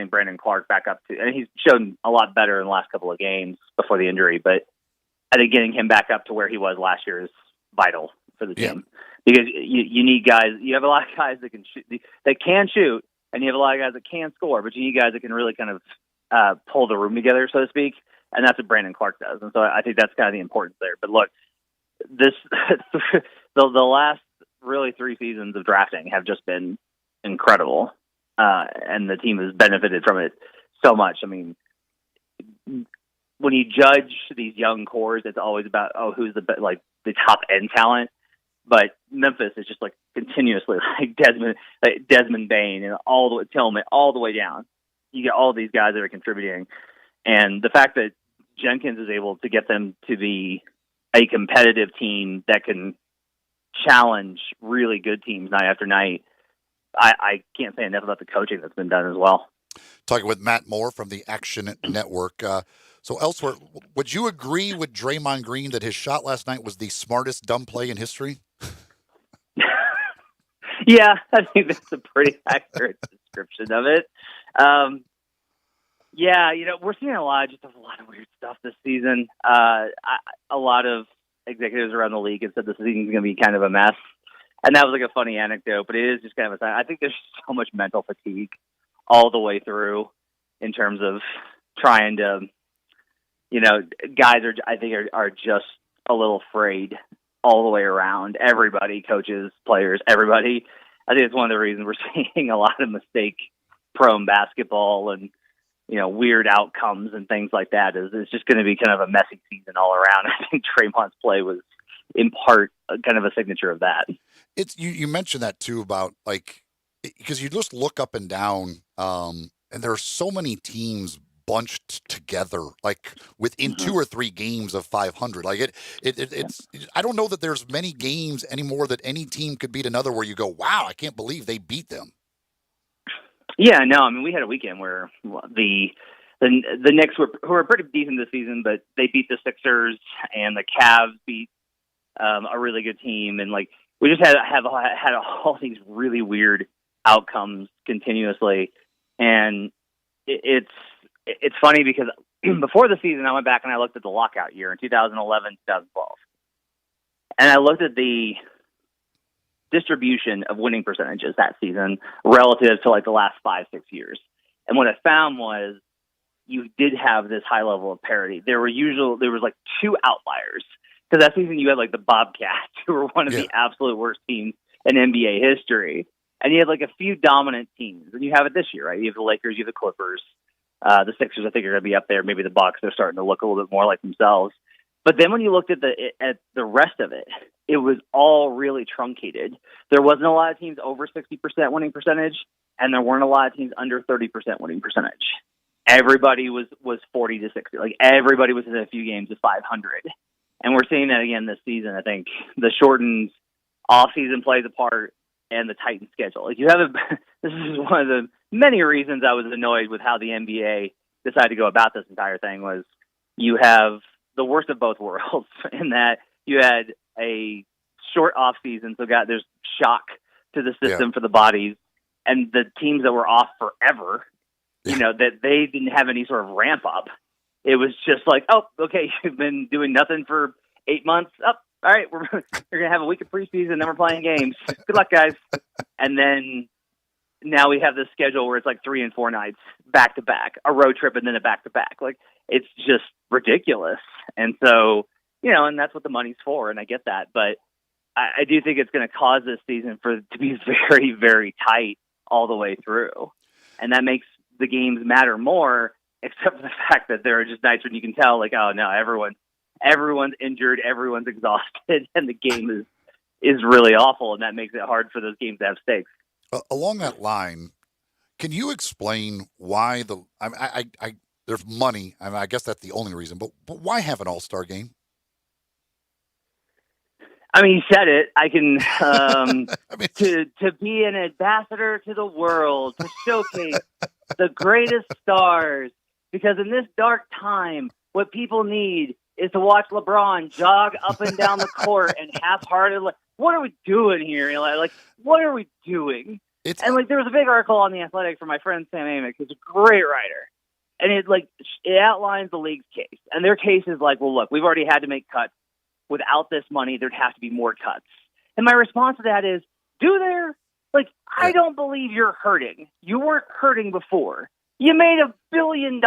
Brandon Clark back up to, and he's shown a lot better in the last couple of games before the injury, but I think getting him back up to where he was last year is vital for the team, because you need guys. You have a lot of guys that can shoot, and you have a lot of guys that can score, but you need guys that can really kind of pull the room together, so to speak, and that's what Brandon Clark does. And so I think that's kind of the importance there. But look, the last really 3 seasons of drafting have just been incredible. And the team has benefited from it so much. I mean, when you judge these young cores, it's always about, who's the top end talent. But Memphis is just like continuously like Desmond Bane and all the way Tillman, all the way down. You get all these guys that are contributing, and the fact that Jenkins is able to get them to be a competitive team that can challenge really good teams night after night. I can't say enough about the coaching that's been done as well. Talking with Matt Moore from the Action Network. So elsewhere, would you agree with Draymond Green that his shot last night was the smartest dumb play in history? Yeah, I think that's a pretty accurate description of it. Yeah, we're seeing a lot of weird stuff this season. A lot of executives around the league have said this season's going to be kind of a mess. And that was like a funny anecdote, but it is just kind of a sign. I think there's so much mental fatigue all the way through in terms of trying to, guys are just a little afraid all the way around. Everybody, coaches, players, everybody. I think it's one of the reasons we're seeing a lot of mistake-prone basketball and, weird outcomes and things like that. It's just going to be kind of a messy season all around. I think Draymond's play was, in part, kind of a signature of that. It's you mentioned that too about because you just look up and down, and there are so many teams bunched together, like within 2 or 3 games of 500. Like it's I don't know that there's many games anymore that any team could beat another where you go, wow, I can't believe they beat them. Yeah, no, I mean, we had a weekend where the Knicks who were pretty decent this season, but they beat the Sixers, and the Cavs beat a really good team, and we just had all these really weird outcomes continuously, and it's funny because before the season I went back and I looked at the lockout year in 2011, 2012, and I looked at the distribution of winning percentages that season relative to the last 5-6 years, and what I found was you did have this high level of parity. There was like two outliers. Because that season you had like the Bobcats, who were one of the absolute worst teams in NBA history. And you had like a few dominant teams. And you have it this year, right? You have the Lakers, you have the Clippers. The Sixers, I think, are going to be up there. Maybe the Bucks, they're starting to look a little bit more like themselves. But then when you looked at the rest of it, it was all really truncated. There wasn't a lot of teams over 60% winning percentage, and there weren't a lot of teams under 30% winning percentage. Everybody was 40 to 60. Like, everybody was in a few games of 500. And we're seeing that again this season. I think the shortened off-season plays a part, and the tightened schedule. Like, you have this is one of the many reasons I was annoyed with how the NBA decided to go about this entire thing. Was you have the worst of both worlds in that you had a short off season, so there's shock to the system for the bodies, and the teams that were off forever, that they didn't have any sort of ramp up. It was just like, oh, okay, you've been doing nothing for 8 months. Oh, all right, we're going to have a week of preseason, then we're playing games. Good luck, guys. And then now we have this schedule where it's like 3 and 4 nights back to back, a road trip, and then a back to back. Like, it's just ridiculous. And so, and that's what the money's for, and I get that. But I do think it's going to cause this season to be very, very tight all the way through. And that makes the games matter more, except for the fact that there are just nights when you can tell, like, oh, no, everyone's injured, everyone's exhausted, and the game is really awful, and that makes it hard for those games to have stakes. Along that line, can you explain why there's money? I guess that's the only reason, but why have an all-star game? I mean, you said it. I can to be an ambassador to the world, to showcase the greatest stars, because in this dark time, what people need is to watch LeBron jog up and down the court and half-hearted. Like, what are we doing here? Like, what are we doing? There was a big article on The Athletic from my friend Sam Amick, who's a great writer, and it outlines the league's case. And their case is like, well, look, we've already had to make cuts. Without this money, there'd have to be more cuts. And my response to that is, do there? Like, I don't believe you're hurting. You weren't hurting before. You made $1 billion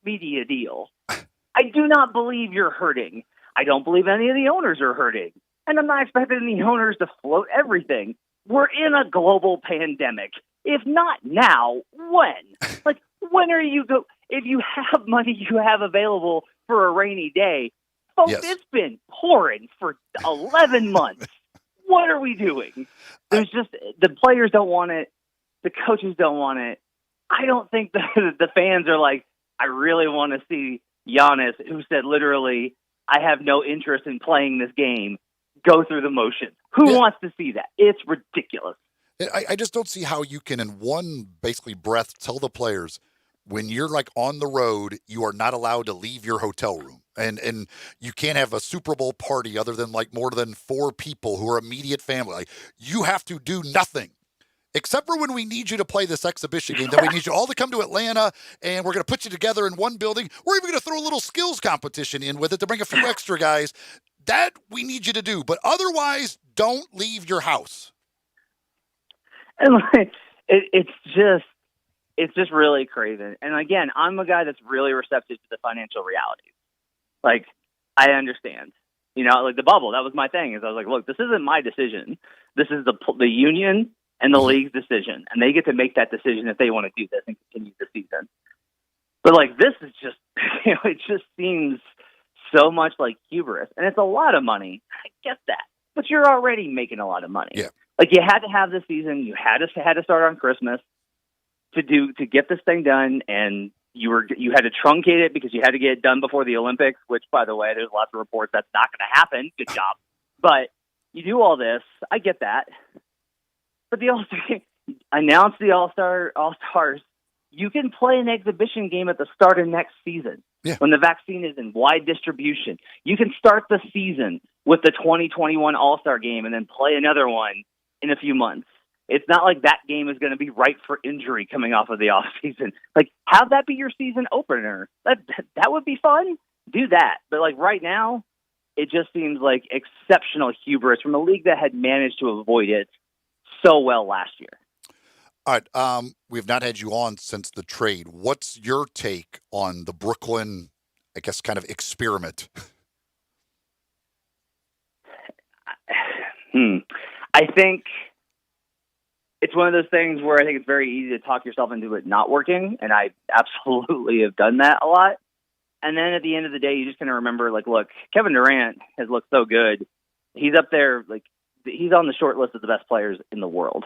media deal. I do not believe you're hurting. I don't believe any of the owners are hurting. And I'm not expecting the owners to float everything. We're in a global pandemic. If not now, when? Like, when are you if you have money you have available for a rainy day, folks, It's been pouring for 11 months. What are we doing? There's just, the players don't want it. The coaches don't want it. I don't think the fans are like, I really want to see Giannis, who said literally, I have no interest in playing this game, go through the motions. Who wants to see that? It's ridiculous. I just don't see how you can, in one basically breath, tell the players, when you're like on the road, you are not allowed to leave your hotel room. And you can't have a Super Bowl party other than like more than 4 people who are immediate family. Like, you have to do nothing. Except for when we need you to play this exhibition game. Then we need you all to come to Atlanta, and we're going to put you together in one building. We're even going to throw a little skills competition in with it to bring a few extra guys. That we need you to do. But otherwise, don't leave your house. And it's just really crazy. And again, I'm a guy that's really receptive to the financial realities. Like, I understand. Like the bubble, that was my thing. Is I was like, look, this isn't my decision. This is the union and the league's decision, and they get to make that decision if they want to do this and continue the season. But like, this is just, it just seems so much like hubris, and it's a lot of money. I get that, but you're already making a lot of money. Yeah. Like, you had to have this season. You had to start on Christmas to get this thing done, and you had to truncate it because you had to get it done before the Olympics. Which, by the way, there's lots of reports that's not going to happen. Good job, but you do all this. I get that. But the All-Star game, announce the All-Stars. You can play an exhibition game at the start of next season when the vaccine is in wide distribution. You can start the season with the 2021 All-Star game and then play another one in a few months. It's not like that game is going to be ripe for injury coming off of the off-season. Like, have that be your season opener. That would be fun. Do that. But like right now, it just seems like exceptional hubris from a league that had managed to avoid it so well last year. All right. We've not had you on since the trade. What's your take on the Brooklyn, I guess, kind of experiment? I think it's one of those things where I think it's very easy to talk yourself into it not working, and I absolutely have done that a lot. And then at the end of the day, you just kind of remember, like, look, Kevin Durant has looked so good. He's up there, like, he's on the short list of the best players in the world,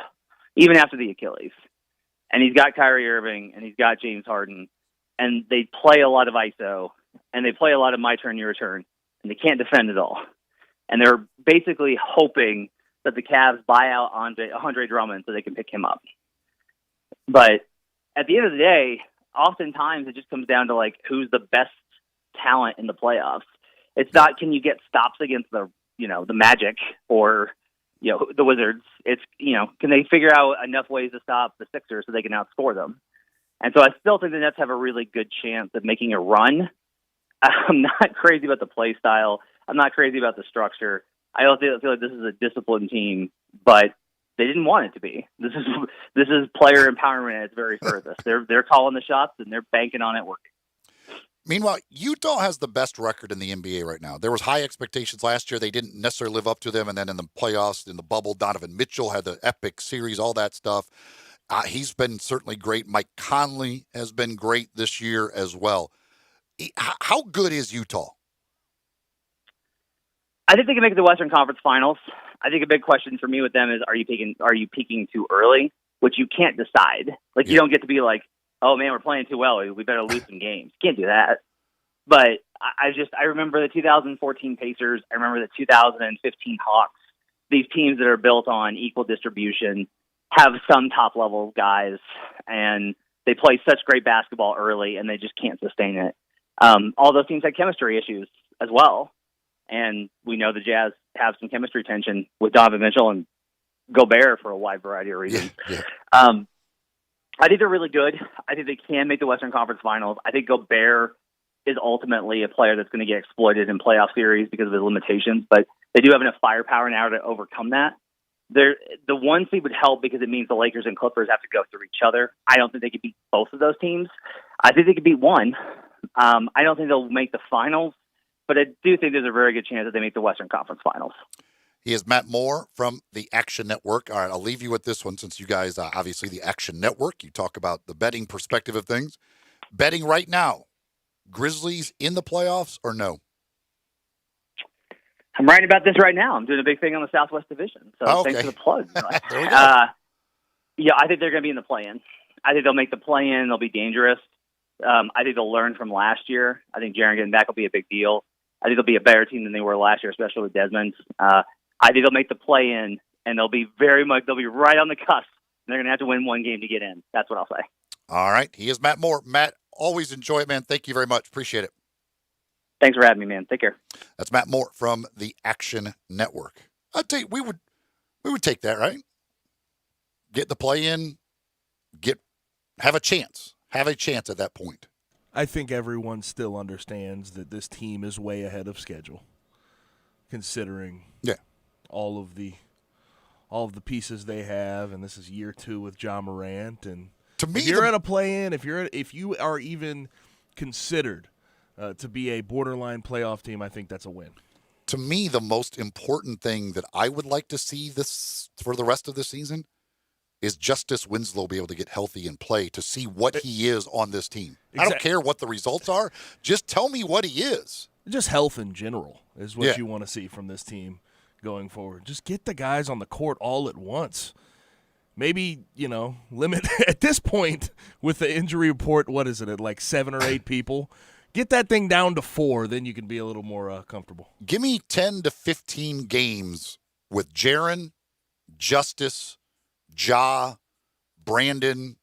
even after the Achilles. And he's got Kyrie Irving, and he's got James Harden, and they play a lot of ISO, and they play a lot of my turn, your turn, and they can't defend at all. And they're basically hoping that the Cavs buy out Andre Drummond so they can pick him up. But at the end of the day, oftentimes it just comes down to, like, who's the best talent in the playoffs. It's not, can you get stops against the Magic or, the Wizards. It's, can they figure out enough ways to stop the Sixers so they can outscore them? And so I still think the Nets have a really good chance of making a run. I'm not crazy about the play style. I'm not crazy about the structure. I don't feel like this is a disciplined team, but they didn't want it to be. This is player empowerment at its very furthest. They're calling the shots and they're banking on it working. Meanwhile, Utah has the best record in the NBA right now. There was high expectations last year. They didn't necessarily live up to them. And then in the playoffs, in the bubble, Donovan Mitchell had the epic series, all that stuff. He's been certainly great. Mike Conley has been great this year as well. How good is Utah? I think they can make the Western Conference Finals. I think a big question for me with them is, are you peaking too early? Which you can't decide. Like, you don't get to be like, oh man, we're playing too well, we better lose some games. You can't do that. But I remember the 2014 Pacers. I remember the 2015 Hawks. These teams that are built on equal distribution have some top level guys, and they play such great basketball early, and they just can't sustain it. All those teams had chemistry issues as well. And we know the Jazz have some chemistry tension with Donovan Mitchell and Gobert for a wide variety of reasons. I think they're really good. I think they can make the Western Conference Finals. I think Gobert is ultimately a player that's going to get exploited in playoff series because of his limitations, but they do have enough firepower now to overcome that. The one seed would help because it means the Lakers and Clippers have to go through each other. I don't think they could beat both of those teams. I think they could beat one. I don't think they'll make the finals, but I do think there's a very good chance that they make the Western Conference Finals. He is Matt Moore from the Action Network. All right, I'll leave you with this one since you guys, obviously the Action Network, you talk about the betting perspective of things. Betting right now, Grizzlies in the playoffs or no? I'm writing about this right now. I'm doing a big thing on the Southwest Division, so thanks for the plug. There we go. Yeah, I think they're going to be in the play-in. I think they'll make the play-in. They'll be dangerous. I think they'll learn from last year. I think Jaren getting back will be a big deal. I think they'll be a better team than they were last year, especially with Desmond. I think they'll make the play-in, and they'll be right on the cusp. And they're going to have to win one game to get in. That's what I'll say. All right. He is Matt Moore. Matt, always enjoy it, man. Thank you very much. Appreciate it. Thanks for having me, man. Take care. That's Matt Moore from the Action Network. I'd take we would take that, right? Get the play-in, have a chance at that point. I think everyone still understands that this team is way ahead of schedule, considering all of the pieces they have, and this is year 2 with Ja Morant. And to me, if you're at a play-in, if you are even considered to be a borderline playoff team, I think that's a win. To me, the most important thing that I would like to see this for the rest of the season is Justice Winslow be able to get healthy and play to see what he is on this team. I don't care what the results are. Just tell me what he is. Just health in general is what you want to see from this team going forward. Just get the guys on the court all at once. Maybe, limit at this point with the injury report, what is it, at like 7 or 8 people? Get that thing down to 4, then you can be a little more comfortable. Give me 10 to 15 games with Jaren, Justice, Ja, Brandon,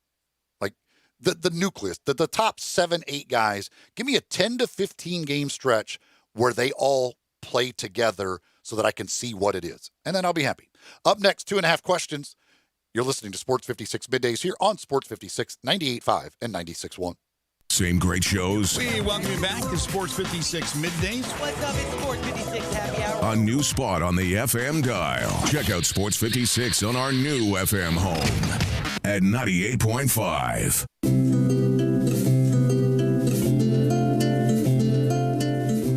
like the nucleus, the top 7-8 guys. Give me a 10 to 15 game stretch where they all play together so that I can see what it is. And then I'll be happy. Up next, 2.5 questions. You're listening to Sports 56 Middays here on Sports 56, 98.5 and 96.1. Same great shows. We welcome you back to Sports 56 Middays. What's up? It's Sports 56 Happy Hour. A new spot on the FM dial. Check out Sports 56 on our new FM home. at 98.5.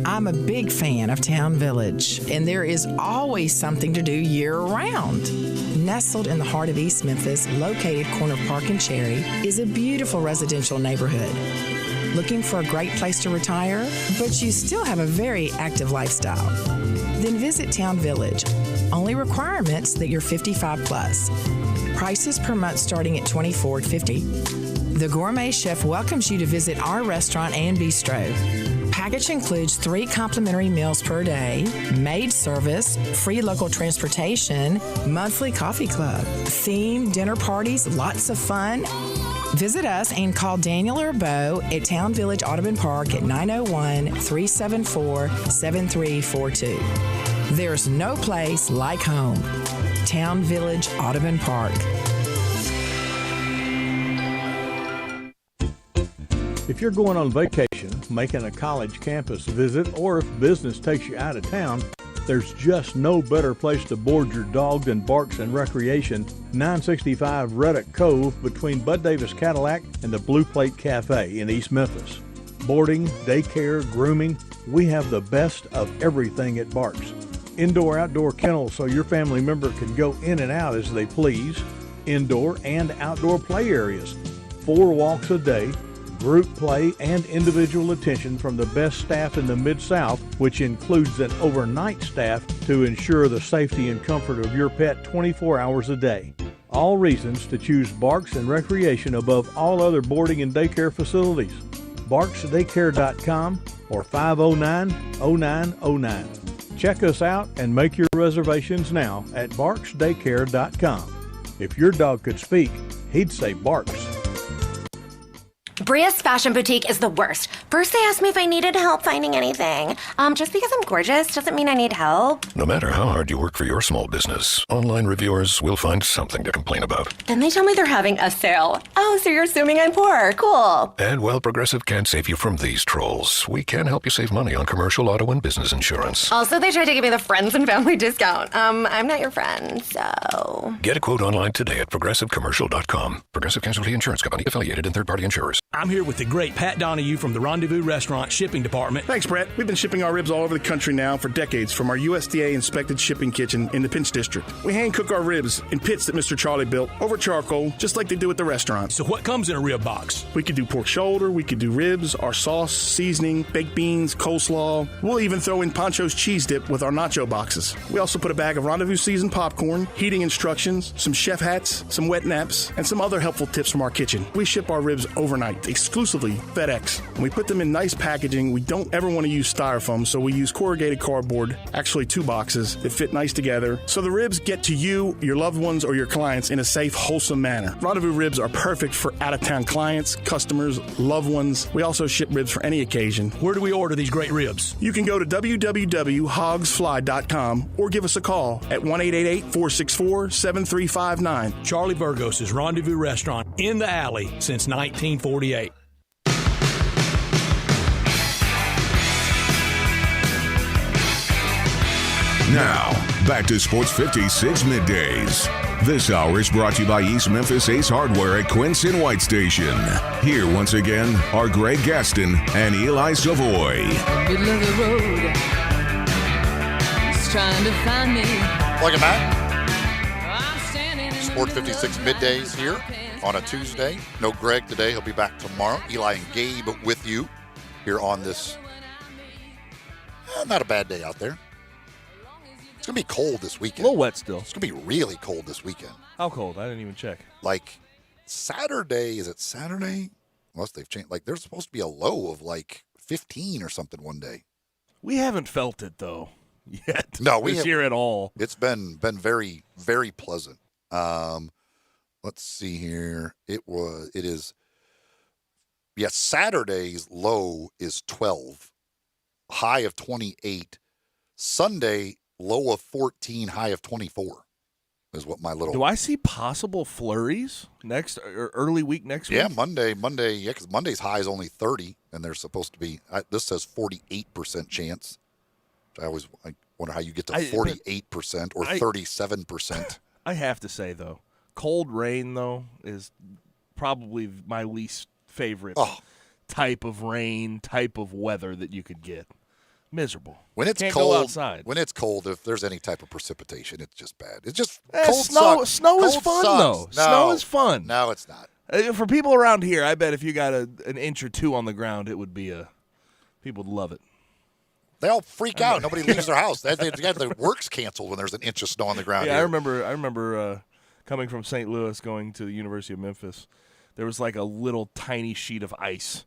I'm a big fan of Town Village, and there is always something to do year-round. Nestled in the heart of East Memphis, located corner of Park and Cherry, is a beautiful residential neighborhood. Looking for a great place to retire, but you still have a very active lifestyle? Then visit Town Village. Only requirements that you're 55 plus. Prices per month starting at $24.50. The Gourmet Chef welcomes you to visit our restaurant and bistro. Package includes 3 complimentary meals per day, maid service, free local transportation, monthly coffee club, themed dinner parties, lots of fun. Visit us and call Daniel or Bo at Town Village Audubon Park at 901-374-7342. There's no place like home. Town Village Audubon Park. If you're going on vacation, making a college campus visit, or if business takes you out of town, there's just no better place to board your dog than Barks and Recreation, 965 Reddick Cove between Bud Davis Cadillac and the Blue Plate Cafe in East Memphis. Boarding, daycare, grooming, we have the best of everything at Barks. Indoor-outdoor kennels so your family member can go in and out as they please. Indoor and outdoor play areas. 4 walks a day. Group play and individual attention from the best staff in the Mid-South, which includes an overnight staff to ensure the safety and comfort of your pet 24 hours a day. All reasons to choose Barks and Recreation above all other boarding and daycare facilities. BarksDaycare.com or 509-0909. Check us out and make your reservations now at BarksDaycare.com. If your dog could speak, he'd say Barks. Bria's Fashion Boutique is the worst. First, they asked me if I needed help finding anything. Just because I'm gorgeous doesn't mean I need help. No matter how hard you work for your small business, online reviewers will find something to complain about. Then they tell me they're having a sale. Oh, so you're assuming I'm poor. Cool. And while Progressive can't save you from these trolls, we can help you save money on commercial auto and business insurance. Also, they tried to give me the friends and family discount. I'm not your friend, so... Get a quote online today at progressivecommercial.com. Progressive Casualty Insurance Company, affiliated and third-party insurers. I'm here with the great Pat Donahue from the Rendezvous Restaurant Shipping Department. Thanks, Brett. We've been shipping our ribs all over the country now for decades from our USDA-inspected shipping kitchen in the Pinch District. We hand-cook our ribs in pits that Mr. Charlie built over charcoal, just like they do at the restaurant. So what comes in a rib box? We could do pork shoulder, we could do ribs, our sauce, seasoning, baked beans, coleslaw. We'll even throw in Pancho's cheese dip with our nacho boxes. We also put a bag of Rendezvous seasoned popcorn, heating instructions, some chef hats, some wet naps, and some other helpful tips from our kitchen. We ship our ribs overnight, exclusively FedEx. And we put them in nice packaging. We don't ever want to use styrofoam, so we use corrugated cardboard, actually 2 boxes that fit nice together, so the ribs get to you, your loved ones, or your clients in a safe, wholesome manner. Rendezvous ribs are perfect for out-of-town clients, customers, loved ones. We also ship ribs for any occasion. Where do we order these great ribs? You can go to www.hogsfly.com or give us a call at 1-888-464-7359. Charlie Burgos' Rendezvous Restaurant in the alley since 1948. Now, back to Sports 56 Middays. This hour is brought to you by East Memphis Ace Hardware at Quincy White Station. Here once again are Greg Gaston and Eli Savoy. Middle of the road, he's trying to find me. Welcome back. Sports 56 Middays here on a Tuesday. No Greg today. He'll be back tomorrow. Eli and Gabe with you here on this. Not a bad day out there. It's going to be cold this weekend. A little wet still. It's going to be really cold this weekend. How cold? I didn't even check. Like Saturday, is it Saturday? Unless they've changed. Like there's supposed to be a low of like 15 or something one day. We haven't felt it though yet. No, we this year at all. It's been very, very pleasant. Let's see here. It is. Yes, Saturday's low is 12, high of 28. Sunday, low of 14, high of 24 is what my little... Do I see possible flurries next or early week next week? Yeah, Monday, because Monday's high is only 30, and there's supposed to be, this says 48% chance. I wonder how you get to 48% or 37%. I have to say, though, Cold rain, though, is probably my least favorite type of rain, type of weather that you could get. Miserable. When it's Can't cold, go outside. When it's cold, if there's any type of precipitation, it's just bad. It's just cold. Snow is fun, though. Snow is fun. No, it's not. For people around here, I bet if you got an inch or two on the ground, it would be people would love it. They all freak out. Nobody leaves their house. They got their work's canceled when there's an inch of snow on the ground. Yeah, here. I remember coming from St. Louis, going to the University of Memphis. There was like a little tiny sheet of ice.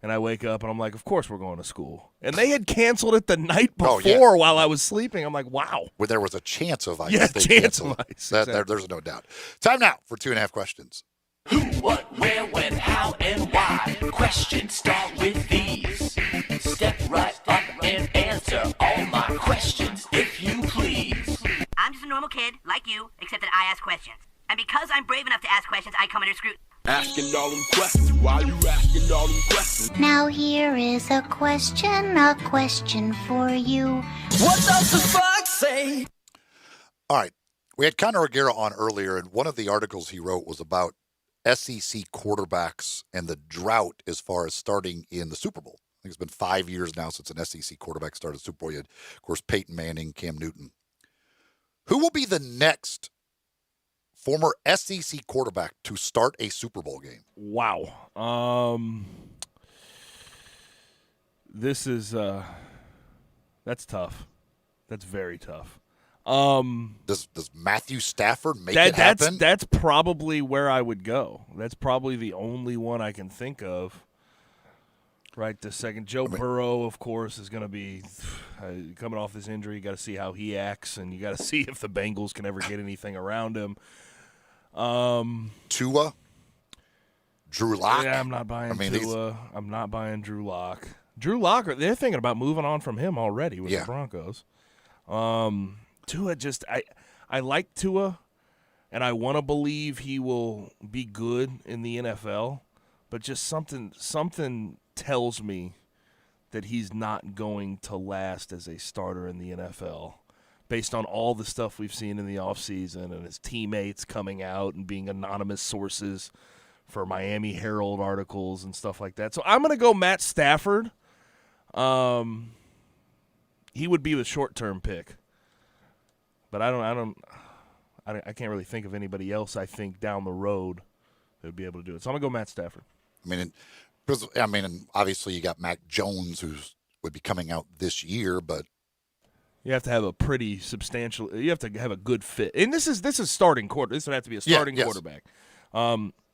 And I wake up, and I'm like, of course we're going to school. And they had canceled it the night before while I was sleeping. I'm like, wow. Where there was a chance of ice. Yeah, they chance canceled of it. ice. There's no doubt. Time now for 2.5 questions. Who, what, where, when, how, and why. Questions start with these. Step right up and answer all my questions, if you please. I'm just a normal kid, like you, except that I ask questions. And because I'm brave enough to ask questions, I come under scrutiny. Asking all them questions. Why you asking all them questions? Now here is a question for you. What does the fuck say? All right. We had Conor O'Gara on earlier, and one of the articles he wrote was about SEC quarterbacks and the drought as far as starting in the Super Bowl. I think it's been 5 years now since an SEC quarterback started the Super Bowl. You had, of course, Peyton Manning, Cam Newton. Who will be the next former SEC quarterback to start a Super Bowl game? Wow. This is that's tough. That's very tough. Does Matthew Stafford make it happen? That's probably where I would go. That's probably the only one I can think of right this second. Joe Burrow, of course, is going to be coming off this injury. You got to see how he acts, and you got to see if the Bengals can ever get anything around him. Tua? Drew Lock? Yeah, I'm not buying Tua. I'm not buying Drew Lock. Drew Lock, they're thinking about moving on from him already with the Broncos. Tua I like Tua, and I want to believe he will be good in the NFL, but just something tells me that he's not going to last as a starter in the NFL based on all the stuff we've seen in the offseason and his teammates coming out and being anonymous sources for Miami Herald articles and stuff like that. So I'm going to go Matt Stafford. He would be the short-term pick. But I can't really think of anybody else I think down the road that would be able to do it. So I'm going to go Matt Stafford. And obviously you got Mac Jones, who would be coming out this year, but you have to have a pretty substantial. You have to have a good fit, and this is starting quarter. This would have to be a starting quarterback.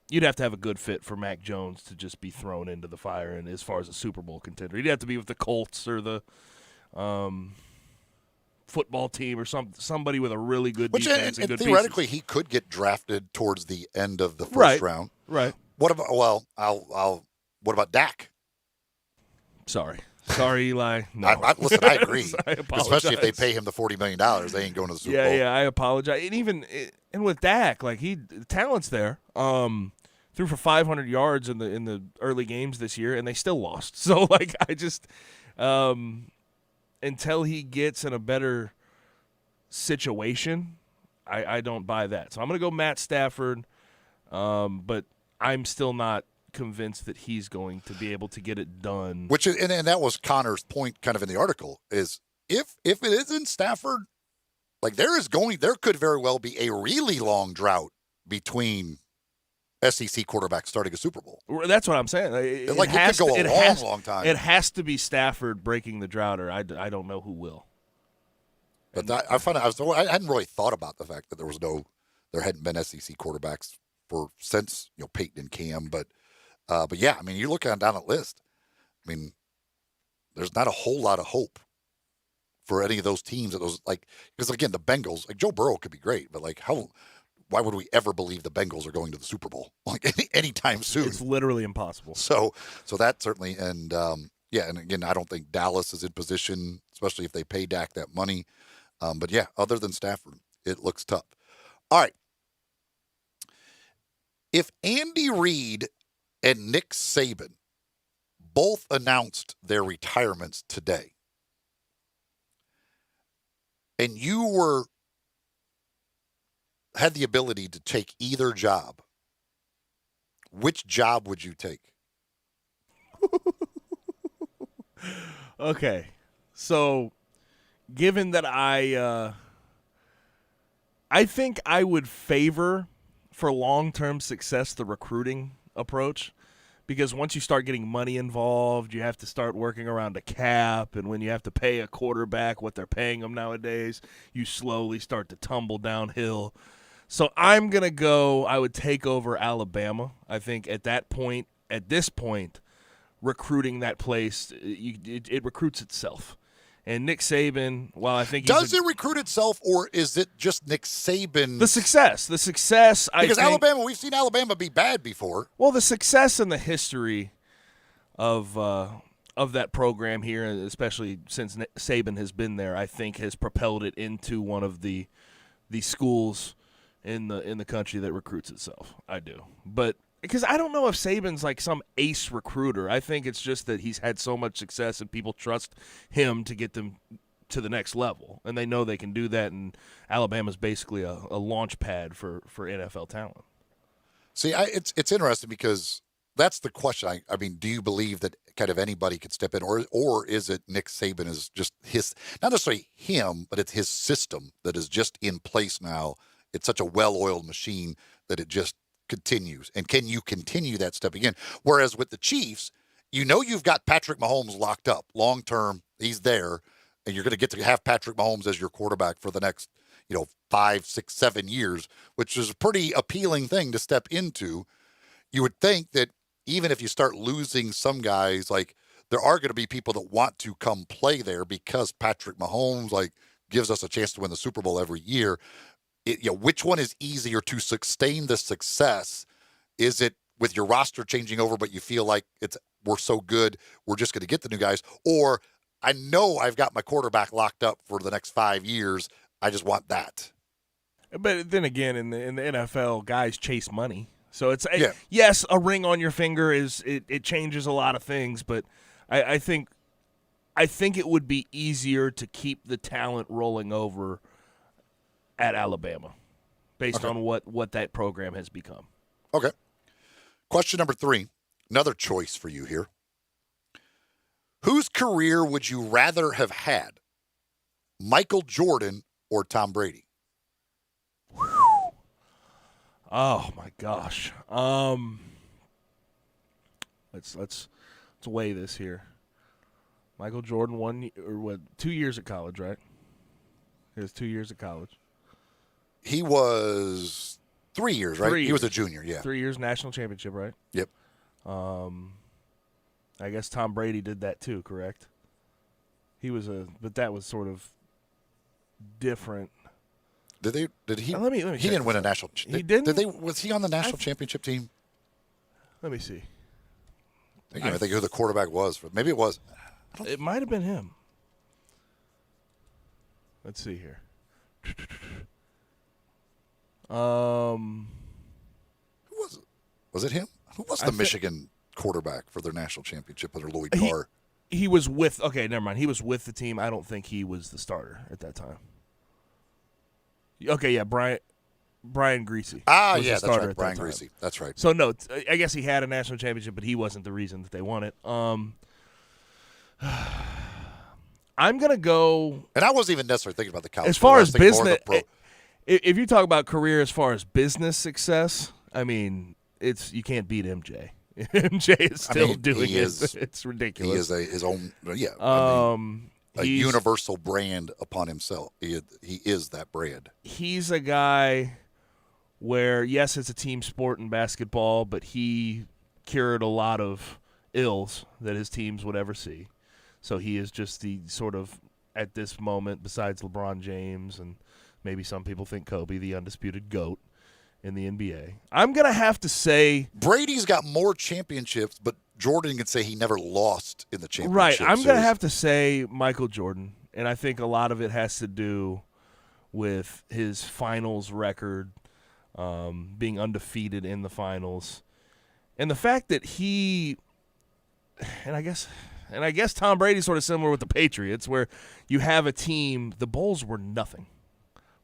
You'd have to have a good fit for Mac Jones to just be thrown into the fire. And as far as a Super Bowl contender, he'd have to be with the Colts or the football team or somebody with a really good defense and good theoretically pieces. He could get drafted towards the end of the first round. Right. What about what about Dak? Sorry, Eli. No. Listen, I agree. I apologize. Especially if they pay him the $40 million, they ain't going to the Super Bowl. Yeah, I apologize. And with Dak, the talent's there. Threw for 500 yards in the early games this year, and they still lost. So I just until he gets in a better situation, I don't buy that. So I'm going to go Matt Stafford, but I'm still not convinced that he's going to be able to get it done. And that was Connor's point kind of in the article, is if it isn't Stafford, there could very well be a really long drought between SEC quarterbacks starting a Super Bowl. That's what I'm saying. It could go a long time. It has to be Stafford breaking the drought, or I don't know who will. But I hadn't really thought about the fact that there hadn't been SEC quarterbacks since Peyton and Cam, but yeah, you look down the list. There's not a whole lot of hope for any of those teams because again, the Bengals, Joe Burrow could be great, but why would we ever believe the Bengals are going to the Super Bowl anytime soon? It's literally impossible. So that certainly, and and again, I don't think Dallas is in position, especially if they pay Dak that money. But yeah, other than Stafford, it looks tough. All right. If Andy Reid and Nick Saban both announced their retirements today, and you were had the ability to take either job, which job would you take? Okay. So, given that I think I would favor for long-term success the recruiting approach, because once you start getting money involved, you have to start working around a cap, and when you have to pay a quarterback what they're paying them nowadays, you slowly start to tumble downhill. So I'm going to go, I would take over Alabama. I think at this point, recruiting that place, it recruits itself. And Nick Saban, while I think does it recruit itself, or is it just Nick Saban? The success, because Alabama, we've seen Alabama be bad before. Well, the success and the history of that program here, especially since Saban has been there, I think has propelled it into one of the schools in the country that recruits itself. I do, but. Because I don't know if Saban's like some ace recruiter. I think it's just that he's had so much success and people trust him to get them to the next level. And they know they can do that, and Alabama's basically a launch pad for NFL talent. See, it's interesting because that's the question. I mean, do you believe that kind of anybody could step in, or is it Nick Saban is just his, not necessarily him, but it's his system that is just in place now. It's such a well-oiled machine that it just continues. And can you continue that step again? Whereas with the Chiefs, you've got Patrick Mahomes locked up long term. He's there, and you're going to get to have Patrick Mahomes as your quarterback for the next 5, 6, 7 years, which is a pretty appealing thing to step into. You would think that even if you start losing some guys, like there are going to be people that want to come play there because Patrick Mahomes gives us a chance to win the Super Bowl every year. Which one is easier to sustain the success? Is it with your roster changing over, but you feel like we're so good, we're just going to get the new guys? Or I know I've got my quarterback locked up for the next 5 years. I just want that. But then again, in the NFL, guys chase money. So it's yes, a ring on your finger it changes a lot of things, but I think it would be easier to keep the talent rolling over at Alabama, based on what that program has become. Okay. Question number 3, another choice for you here. Whose career would you rather have had, Michael Jordan or Tom Brady? Oh my gosh. Let's weigh this here. Michael Jordan 2 years at college, right? He was 2 years at college. He was 3 years, right? He was a junior, yeah. 3 years national championship, right? Yep. I guess Tom Brady did that too, correct? But that was sort of different. Did he? Let me he didn't win a national. He didn't. Was he on the national championship team? Let me see. I think who the quarterback was. Maybe it was. It might have been him. Let's see here. Who was it? Was it him? Who was the Michigan quarterback for their national championship under Lloyd Carr? He was with. Okay, never mind. He was with the team. I don't think he was the starter at that time. Okay, yeah, Brian Greasy. Ah, yeah, that's right, Brian Greasy. That's right. So no, I guess he had a national championship, but he wasn't the reason that they won it. I'm gonna go. And I wasn't even necessarily thinking about the college. As far as business, if you talk about career as far as business success, I mean, you can't beat MJ. MJ is still doing it. It's ridiculous. He is his own. Yeah. A universal brand upon himself. He is that brand. He's a guy where, yes, it's a team sport in basketball, but he cured a lot of ills that his teams would ever see. So he is just the sort of, at this moment, besides LeBron James and maybe some people think Kobe, the undisputed GOAT in the NBA. I'm going to have to say Brady's got more championships, but Jordan can say he never lost in the championship. Right. I'm going to have to say Michael Jordan, and I think a lot of it has to do with his finals record, being undefeated in the finals, and the fact that and I guess Tom Brady's sort of similar with the Patriots, where you have a team. The Bulls were nothing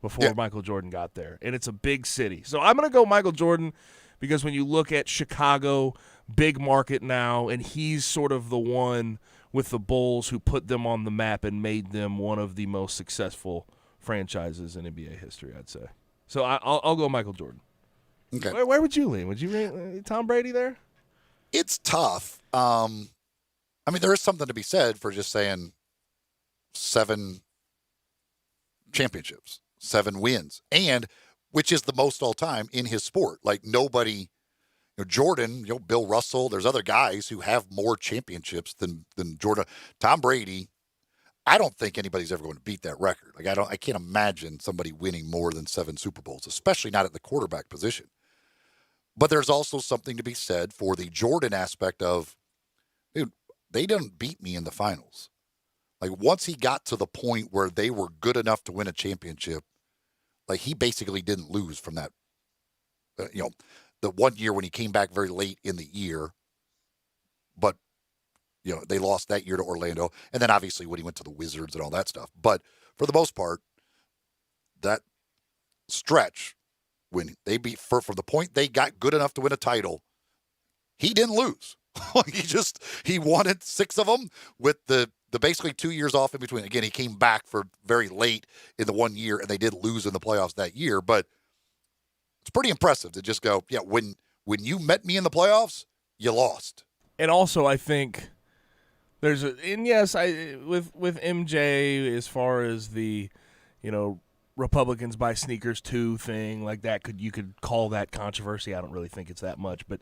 before Michael Jordan got there, and it's a big city. So I'm going to go Michael Jordan because when you look at Chicago, big market now, and he's sort of the one with the Bulls who put them on the map and made them one of the most successful franchises in NBA history, I'd say. So I'll go Michael Jordan. Okay. Where would you lean? Would you rate Tom Brady there? It's tough. I mean, there is something to be said for just saying 7 championships, 7 wins, and which is the most all time in his sport. Like nobody, Jordan, Bill Russell, there's other guys who have more championships than Jordan. Tom Brady, I don't think anybody's ever going to beat that record. Like I can't imagine somebody winning more than 7 Super Bowls, especially not at the quarterback position. But there's also something to be said for the Jordan aspect of, dude, they didn't beat me in the finals. Like once he got to the point where they were good enough to win a championship, like he basically didn't lose from that. The one year when he came back very late in the year, but they lost that year to Orlando, and then obviously when he went to the Wizards and all that stuff. But for the most part, that stretch when they beat from the point they got good enough to win a title, he didn't lose. he won it 6 of them with the basically 2 years off in between. Again, he came back for very late in the 1 year, and they did lose in the playoffs that year. But it's pretty impressive to just go, when you met me in the playoffs, you lost. And also, I think with MJ, as far as the, Republicans buy sneakers too thing like that, you could call that controversy. I don't really think it's that much, but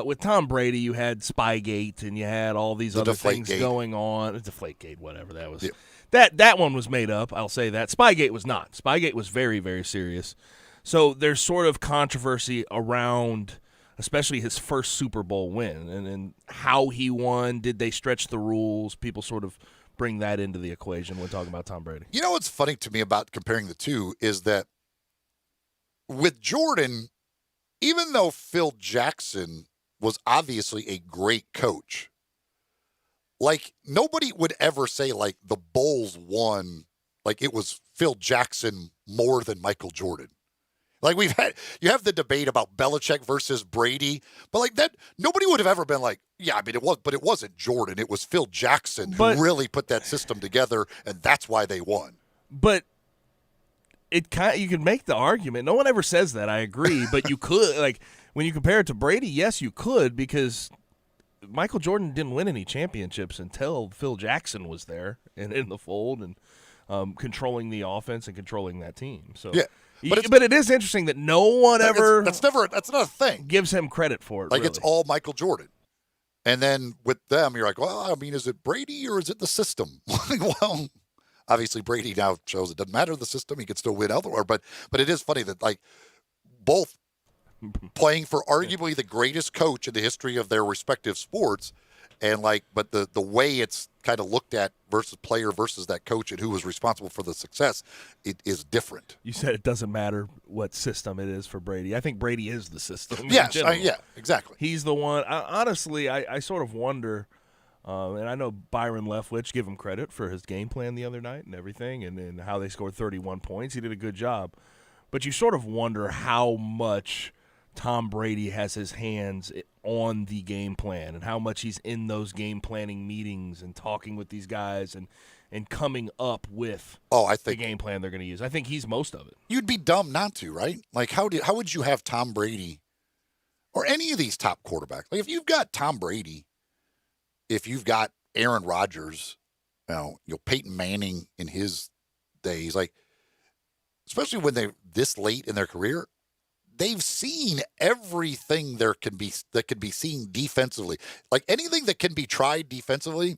with Tom Brady, you had Spygate and you had all these other things going on. Deflategate, whatever that was. Yeah. That one was made up. I'll say that. Spygate was not. Spygate was very, very serious. So there's sort of controversy around, especially his first Super Bowl win and how he won. Did they stretch the rules? People sort of bring that into the equation when talking about Tom Brady. You know what's funny to me about comparing the two is that with Jordan, even though Phil Jackson was obviously a great coach, like nobody would ever say like the Bulls won, like it was Phil Jackson more than Michael Jordan. Like you have the debate about Belichick versus Brady, but like that, nobody would have ever been like, yeah, I mean it wasn't Jordan, it was Phil Jackson who really put that system together, and that's why they won. But you could make the argument. No one ever says that. I agree, but you could like when you compare it to Brady, yes, you could because Michael Jordan didn't win any championships until Phil Jackson was there and in the fold and controlling the offense and controlling that team. So yeah. But it is interesting that no one ever that's not a thing. Gives him credit for it. Like really. It's all Michael Jordan. And then with them, you're like, well, I mean, is it Brady or is it the system? Well, obviously Brady now shows it doesn't matter the system; he can still win elsewhere. But it is funny that like both playing for arguably the greatest coach in the history of their respective sports, and but the way it's kind of looked at versus player versus that coach and who was responsible for the success, it is different. You said it doesn't matter what system it is for Brady. I think Brady is the system. Yes, yeah, exactly. He's the one. Honestly, I sort of wonder, and I know Byron Leftwich, give him credit for his game plan the other night and everything, and how they scored 31 points. He did a good job. But you sort of wonder how much Tom Brady has his hands on the game plan and how much he's in those game planning meetings and talking with these guys and coming up with the game plan they're going to use. I think he's most of it. You'd be dumb not to, right? Like how would you have Tom Brady or any of these top quarterbacks? Like if you've got Tom Brady, if you've got Aaron Rodgers, Peyton Manning in his days, like especially when they're this late in their career, they've seen everything that can be seen defensively. Like anything that can be tried defensively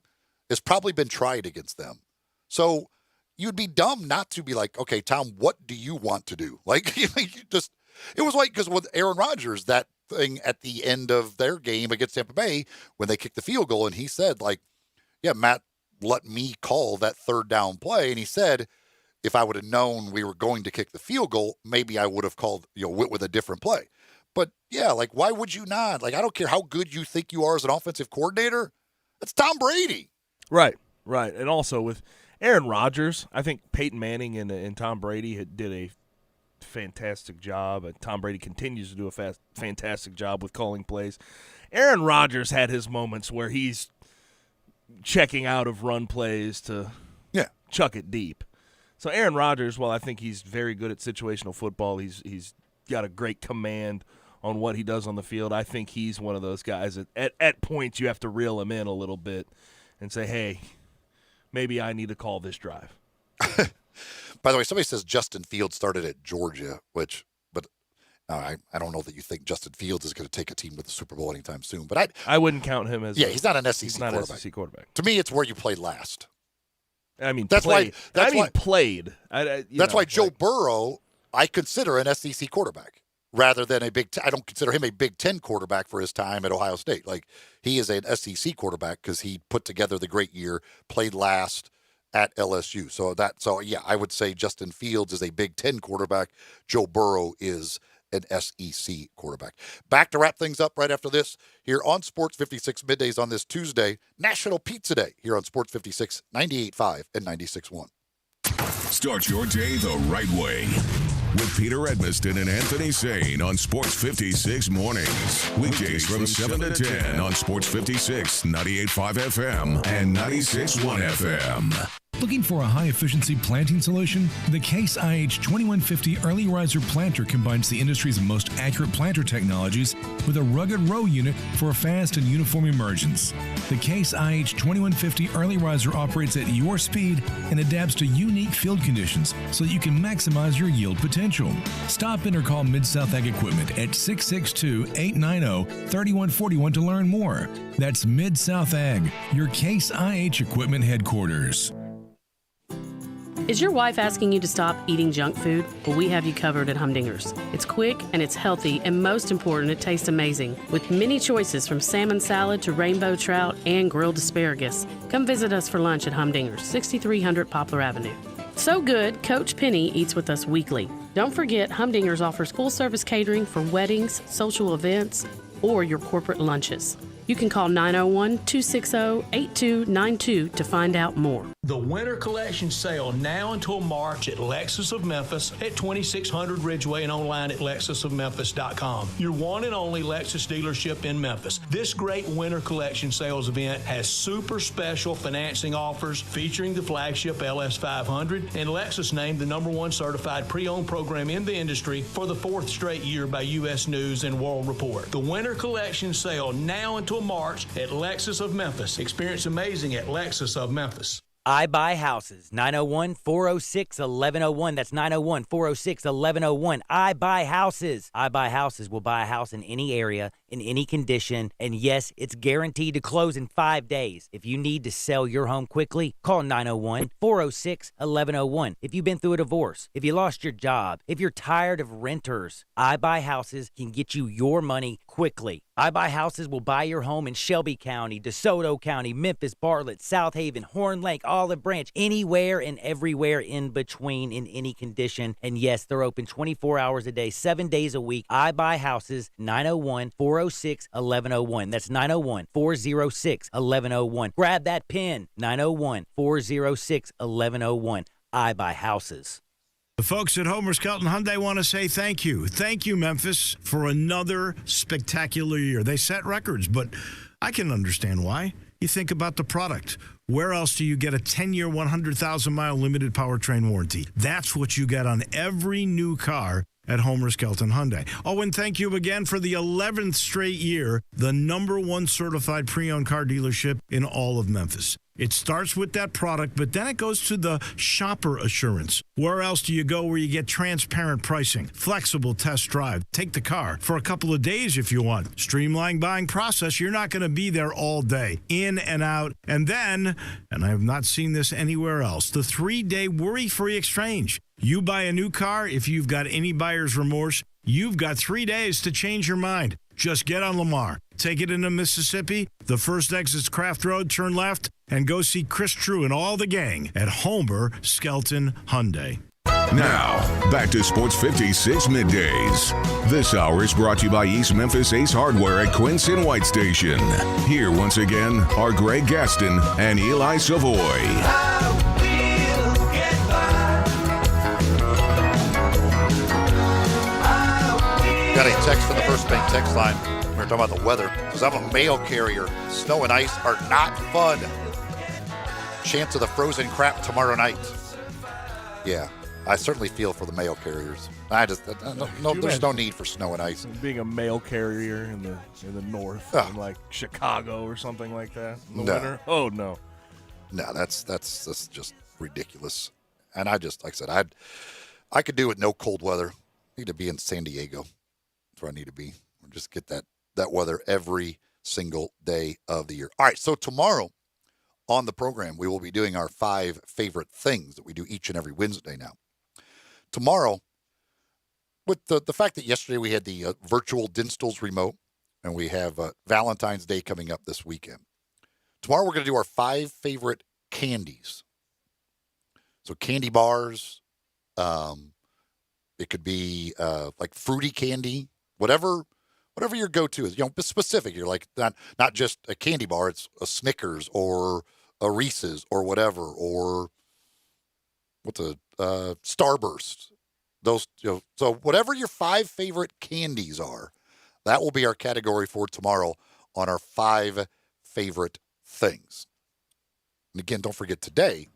has probably been tried against them. So you'd be dumb not to be like, okay, Tom, what do you want to do? Like it was like, because with Aaron Rodgers, that thing at the end of their game against Tampa Bay, when they kicked the field goal, and he said like, yeah, Matt let me call that third down play. And he said, if I would have known we were going to kick the field goal, maybe I would have called, with a different play. But yeah, like, why would you not? Like, I don't care how good you think you are as an offensive coordinator. It's Tom Brady. Right. And also with Aaron Rodgers, I think Peyton Manning and Tom Brady did a fantastic job. Tom Brady continues to do a fantastic job with calling plays. Aaron Rodgers had his moments where he's checking out of run plays to chuck it deep. So Aaron Rodgers, while I think he's very good at situational football, he's got a great command on what he does on the field. I think he's one of those guys that at points you have to reel him in a little bit and say, hey, maybe I need to call this drive. By the way, somebody says Justin Fields started at Georgia, but I don't know that you think Justin Fields is going to take a team to the Super Bowl anytime soon. But I wouldn't count him as he's not an SEC quarterback. An SEC quarterback. To me, it's where you played last. I mean, that's played. why played. That's why Joe Burrow, I consider an SEC quarterback rather than I don't consider him a Big Ten quarterback for his time at Ohio State. Like, he is an SEC quarterback because he put together the great year, played last at LSU. So yeah, I would say Justin Fields is a Big Ten quarterback. Joe Burrow is an SEC quarterback. Back to wrap things up right after this here on Sports 56 Middays on this Tuesday, National Pizza Day here on Sports 56, 98.5 and 96.1. Start your day the right way with Peter Edmiston and Anthony Sane on Sports 56 Mornings. Weekdays from 7 to 10 on Sports 56, 98.5 FM and 96.1 FM. Looking for a high-efficiency planting solution? The Case IH 2150 Early Riser Planter combines the industry's most accurate planter technologies with a rugged row unit for a fast and uniform emergence. The Case IH 2150 Early Riser operates at your speed and adapts to unique field conditions so that you can maximize your yield potential. Stop in or call Mid-South Ag Equipment at 662-890-3141 to learn more. That's Mid-South Ag, your Case IH Equipment headquarters. Is your wife asking you to stop eating junk food? Well, we have you covered at Humdinger's. It's quick and it's healthy, and most important, it tastes amazing. With many choices from salmon salad to rainbow trout and grilled asparagus. Come visit us for lunch at Humdinger's, 6300 Poplar Avenue. So good, Coach Penny eats with us weekly. Don't forget, Humdinger's offers full-service catering for weddings, social events, or your corporate lunches. You can call 901-260-8292 to find out more. The winter collection sale now until March at Lexus of Memphis at 2600 Ridgeway and online at lexusofmemphis.com. Your one and only Lexus dealership in Memphis. This great winter collection sales event has super special financing offers featuring the flagship LS500 and Lexus named the #1 certified pre-owned program in the industry for the 4th straight year by U.S. News and World Report. The winter collection sale now until March at Lexus of Memphis. Experience amazing at Lexus of Memphis. I Buy Houses, 901-406-1101. That's 901-406-1101. I Buy Houses. I Buy Houses will buy a house in any area, in any condition, and yes, it's guaranteed to close in 5 days. If you need to sell your home quickly, call 901-406-1101. If you've been through a divorce, if you lost your job, if you're tired of renters, I Buy Houses can get you your money quickly. I Buy Houses will buy your home in Shelby County, DeSoto County, Memphis, Bartlett, South Haven, Horn Lake, Olive Branch, anywhere and everywhere in between in any condition. And yes, they're open 24 hours a day, 7 days a week. I Buy Houses, 901-406-1101. That's 901-406-1101. Grab that pen, 901-406-1101. I Buy Houses. The folks at Homer Skelton Hyundai want to say thank you. Thank you, Memphis, for another spectacular year. They set records, but I can understand why. You think about the product. Where else do you get a 10-year, 100,000-mile limited powertrain warranty? That's what you get on every new car at Homer Skelton Hyundai. Oh, and thank you again for the 11th straight year, the #1 certified pre-owned car dealership in all of Memphis. It starts with that product, but then it goes to the shopper assurance. Where else do you go where you get transparent pricing, flexible test drive, take the car for a couple of days if you want, streamlined buying process? You're not going to be there all day, in and out. And then, and I have not seen this anywhere else, the 3-day worry-free exchange. You buy a new car, if you've got any buyer's remorse, you've got 3 days to change your mind. Just get on Lamar, take it into Mississippi, the first exit's Craft Road, turn left, and go see Chris True and all the gang at Homer Skelton Hyundai. Now, back to Sports 56 Middays. This hour is brought to you by East Memphis Ace Hardware at Quince and White Station. Here once again are Greg Gaston and Eli Savoy. Got a text from the First Bank text line. We were talking about the weather. Says, I'm a mail carrier. Snow and ice are not fun. Chance of the frozen crap tomorrow night. Yeah, I certainly feel for the mail carriers. There's no need for snow and ice. Being a mail carrier in the north, in like Chicago or something like that in the winter. Oh no. No, that's just ridiculous. And I just, like I said, I could do with no cold weather. I need to be in San Diego. That's where I need to be. Just get that weather every single day of the year. All right, so tomorrow on the program, we will be doing our 5 favorite things that we do each and every Wednesday now. Tomorrow, with the fact that yesterday we had the virtual Dinstall's remote, and we have Valentine's Day coming up this weekend. Tomorrow we're going to do our 5 favorite candies. So candy bars, it could be like fruity candy, whatever your go-to is. Specific. You're like not just a candy bar. It's a Snickers or a Reese's or whatever, or what's a Starburst. Those, so whatever your 5 favorite candies are, that will be our category for tomorrow on our 5 favorite things. And again, don't forget today.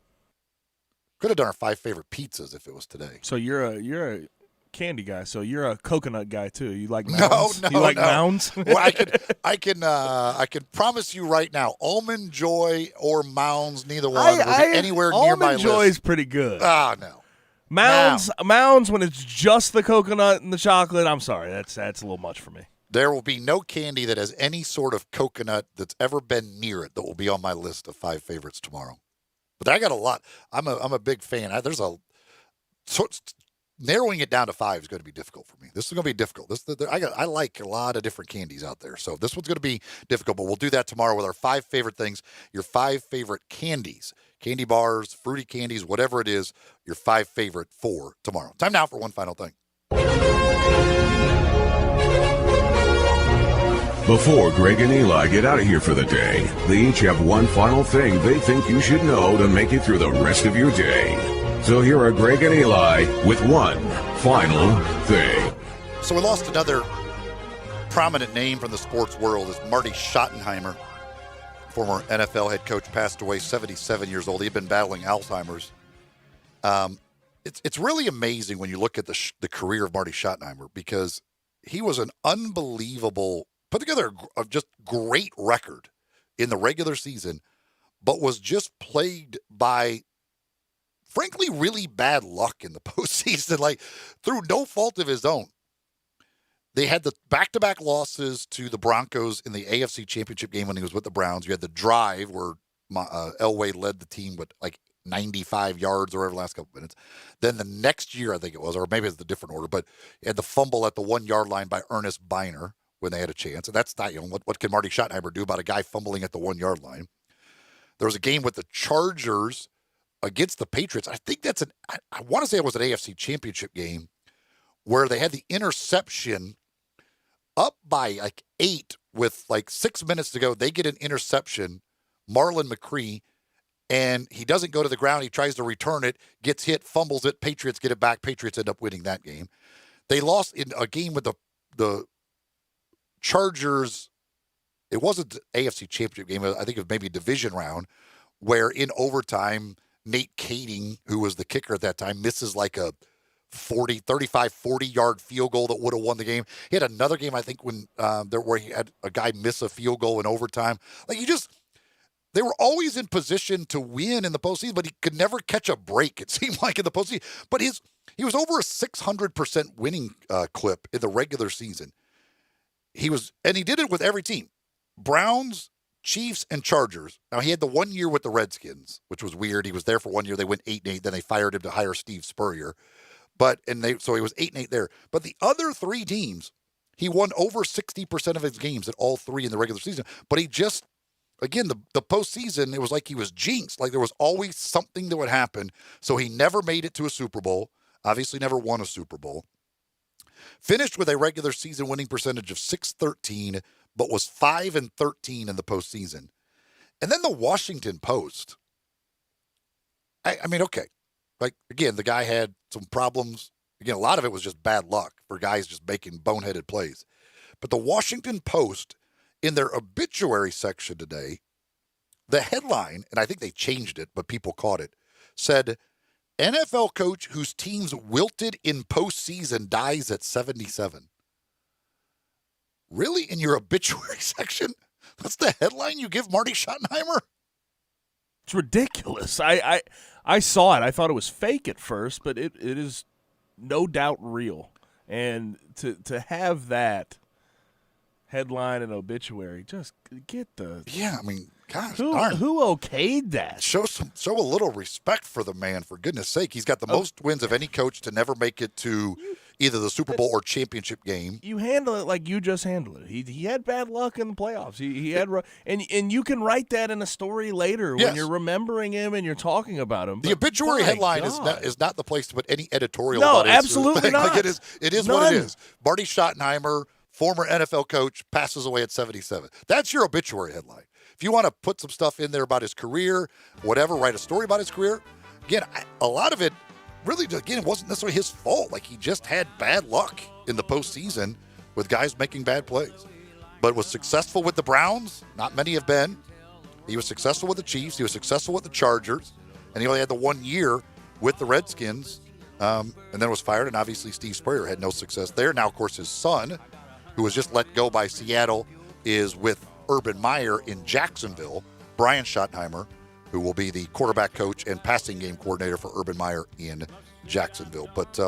Could have done our 5 favorite pizzas if it was today. So you're a candy guy. So you're a coconut guy too. You like mounds? No. You like mounds? Well, I can promise you right now, Almond Joy or Mounds, neither one will be anywhere near my list. Almond Joy is pretty good. No. Mounds when it's just the coconut and the chocolate. I'm sorry, that's a little much for me. There will be no candy that has any sort of coconut that's ever been near it that will be on my list of 5 favorites tomorrow. But I got a lot. I'm a big fan. Narrowing it down to 5 is going to be difficult for me. This is going to be difficult. I like a lot of different candies out there, so this one's going to be difficult. But we'll do that tomorrow with our 5 favorite things. Your 5 favorite candies, candy bars, fruity candies, whatever it is. Your 5 favorite for tomorrow. Time now for one final thing. Before Greg and Eli get out of here for the day, they each have one final thing they think you should know to make it through the rest of your day. So here are Greg and Eli with one final thing. So we lost another prominent name from the sports world is Marty Schottenheimer, former NFL head coach, passed away, 77 years old. He had been battling Alzheimer's. It's really amazing when you look at the career of Marty Schottenheimer, because he was an unbelievable, put together a just great record in the regular season, but was just plagued by, frankly, really bad luck in the postseason, like through no fault of his own. They had the back-to-back losses to the Broncos in the AFC Championship game when he was with the Browns. You had the drive where Elway led the team with like 95 yards or whatever the last couple minutes. Then the next year, I think it was, or maybe it's a different order, but he had the fumble at the 1-yard line by Ernest Biner when they had a chance. And that's not, what can Marty Schottenheimer do about a guy fumbling at the 1-yard line? There was a game with the Chargers against the Patriots. I think I want to say it was an AFC Championship game where they had the interception up by like 8 with like 6 minutes to go. They get an interception, Marlon McCree, and he doesn't go to the ground. He tries to return it, gets hit, fumbles it. Patriots get it back. Patriots end up winning that game. They lost in a game with the Chargers. It wasn't the AFC Championship game. I think it was maybe a division round where in overtime, Nate Kading, who was the kicker at that time, misses like a 40-yard field goal that would have won the game. He had another game, I think, when where he had a guy miss a field goal in overtime. Like they were always in position to win in the postseason, but he could never catch a break, it seemed like, in the postseason. But he was over a 600% winning clip in the regular season. He did it with every team. Browns, Chiefs, and Chargers. Now, he had the 1 year with the Redskins, which was weird. He was there for 1 year. They went 8-8. Then they fired him to hire Steve Spurrier. So he was 8-8 there. But the other 3 teams, he won over 60% of his games at all 3 in the regular season. But he just, again, the postseason, it was like he was jinxed. Like there was always something that would happen. So he never made it to a Super Bowl. Obviously never won a Super Bowl. Finished with a regular season winning percentage of .613, but was 5-13 in the postseason. And then the Washington Post. I mean, okay. Like, again, the guy had some problems Again, a lot of it was just bad luck for guys just making boneheaded plays. But the Washington Post, in their obituary section today, the headline, and I think they changed it, but people caught it, said, NFL coach whose teams wilted in postseason dies at 77. Really? In your obituary section? That's the headline you give Marty Schottenheimer? It's ridiculous. I saw it. I thought it was fake at first, but it is no doubt real. And to have that headline and obituary, just get the... Yeah, I mean, gosh, who okayed that? Show a little respect for the man, for goodness sake. He's got the most wins of any coach to never make it to either the Super Bowl or championship game. You handle it like you just handled it. He had bad luck in the playoffs. He had and you can write that in a story later when you're remembering him and you're talking about him. The obituary headline is not the place to put any editorial. No, about absolutely not. Like it is what it is. Marty Schottenheimer, former NFL coach, passes away at 77. That's your obituary headline. If you want to put some stuff in there about his career, whatever, write a story about his career. Again, a lot of it, really, again, it wasn't necessarily his fault. Like, he just had bad luck in the postseason with guys making bad plays. But was successful with the Browns. Not many have been. He was successful with the Chiefs. He was successful with the Chargers. And he only had the 1 year with the Redskins. And then was fired. And obviously Steve Spurrier had no success there. Now, of course, his son, who was just let go by Seattle, is with Urban Meyer in Jacksonville. Brian Schottenheimer, who will be the quarterback coach and passing game coordinator for Urban Meyer in Jacksonville. But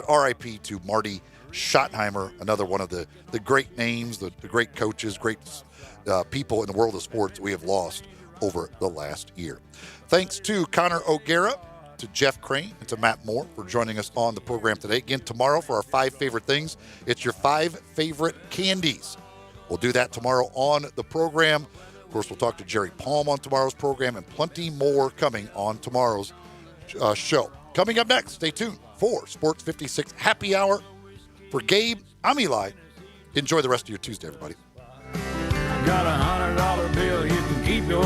R.I.P. to Marty Schottenheimer, another one of the great names, the great coaches, great people in the world of sports we have lost over the last year. Thanks to Connor O'Gara, to Jeff Crane, and to Matt Moore for joining us on the program today. Again, tomorrow for our 5 favorite things, it's your 5 favorite candies. We'll do that tomorrow on the program. Of course, we'll talk to Jerry Palm on tomorrow's program and plenty more coming on tomorrow's show. Coming up next, stay tuned for Sports 56 Happy Hour. For Gabe, I'm Eli. Enjoy the rest of your Tuesday, everybody. Got $100 bill, you can keep your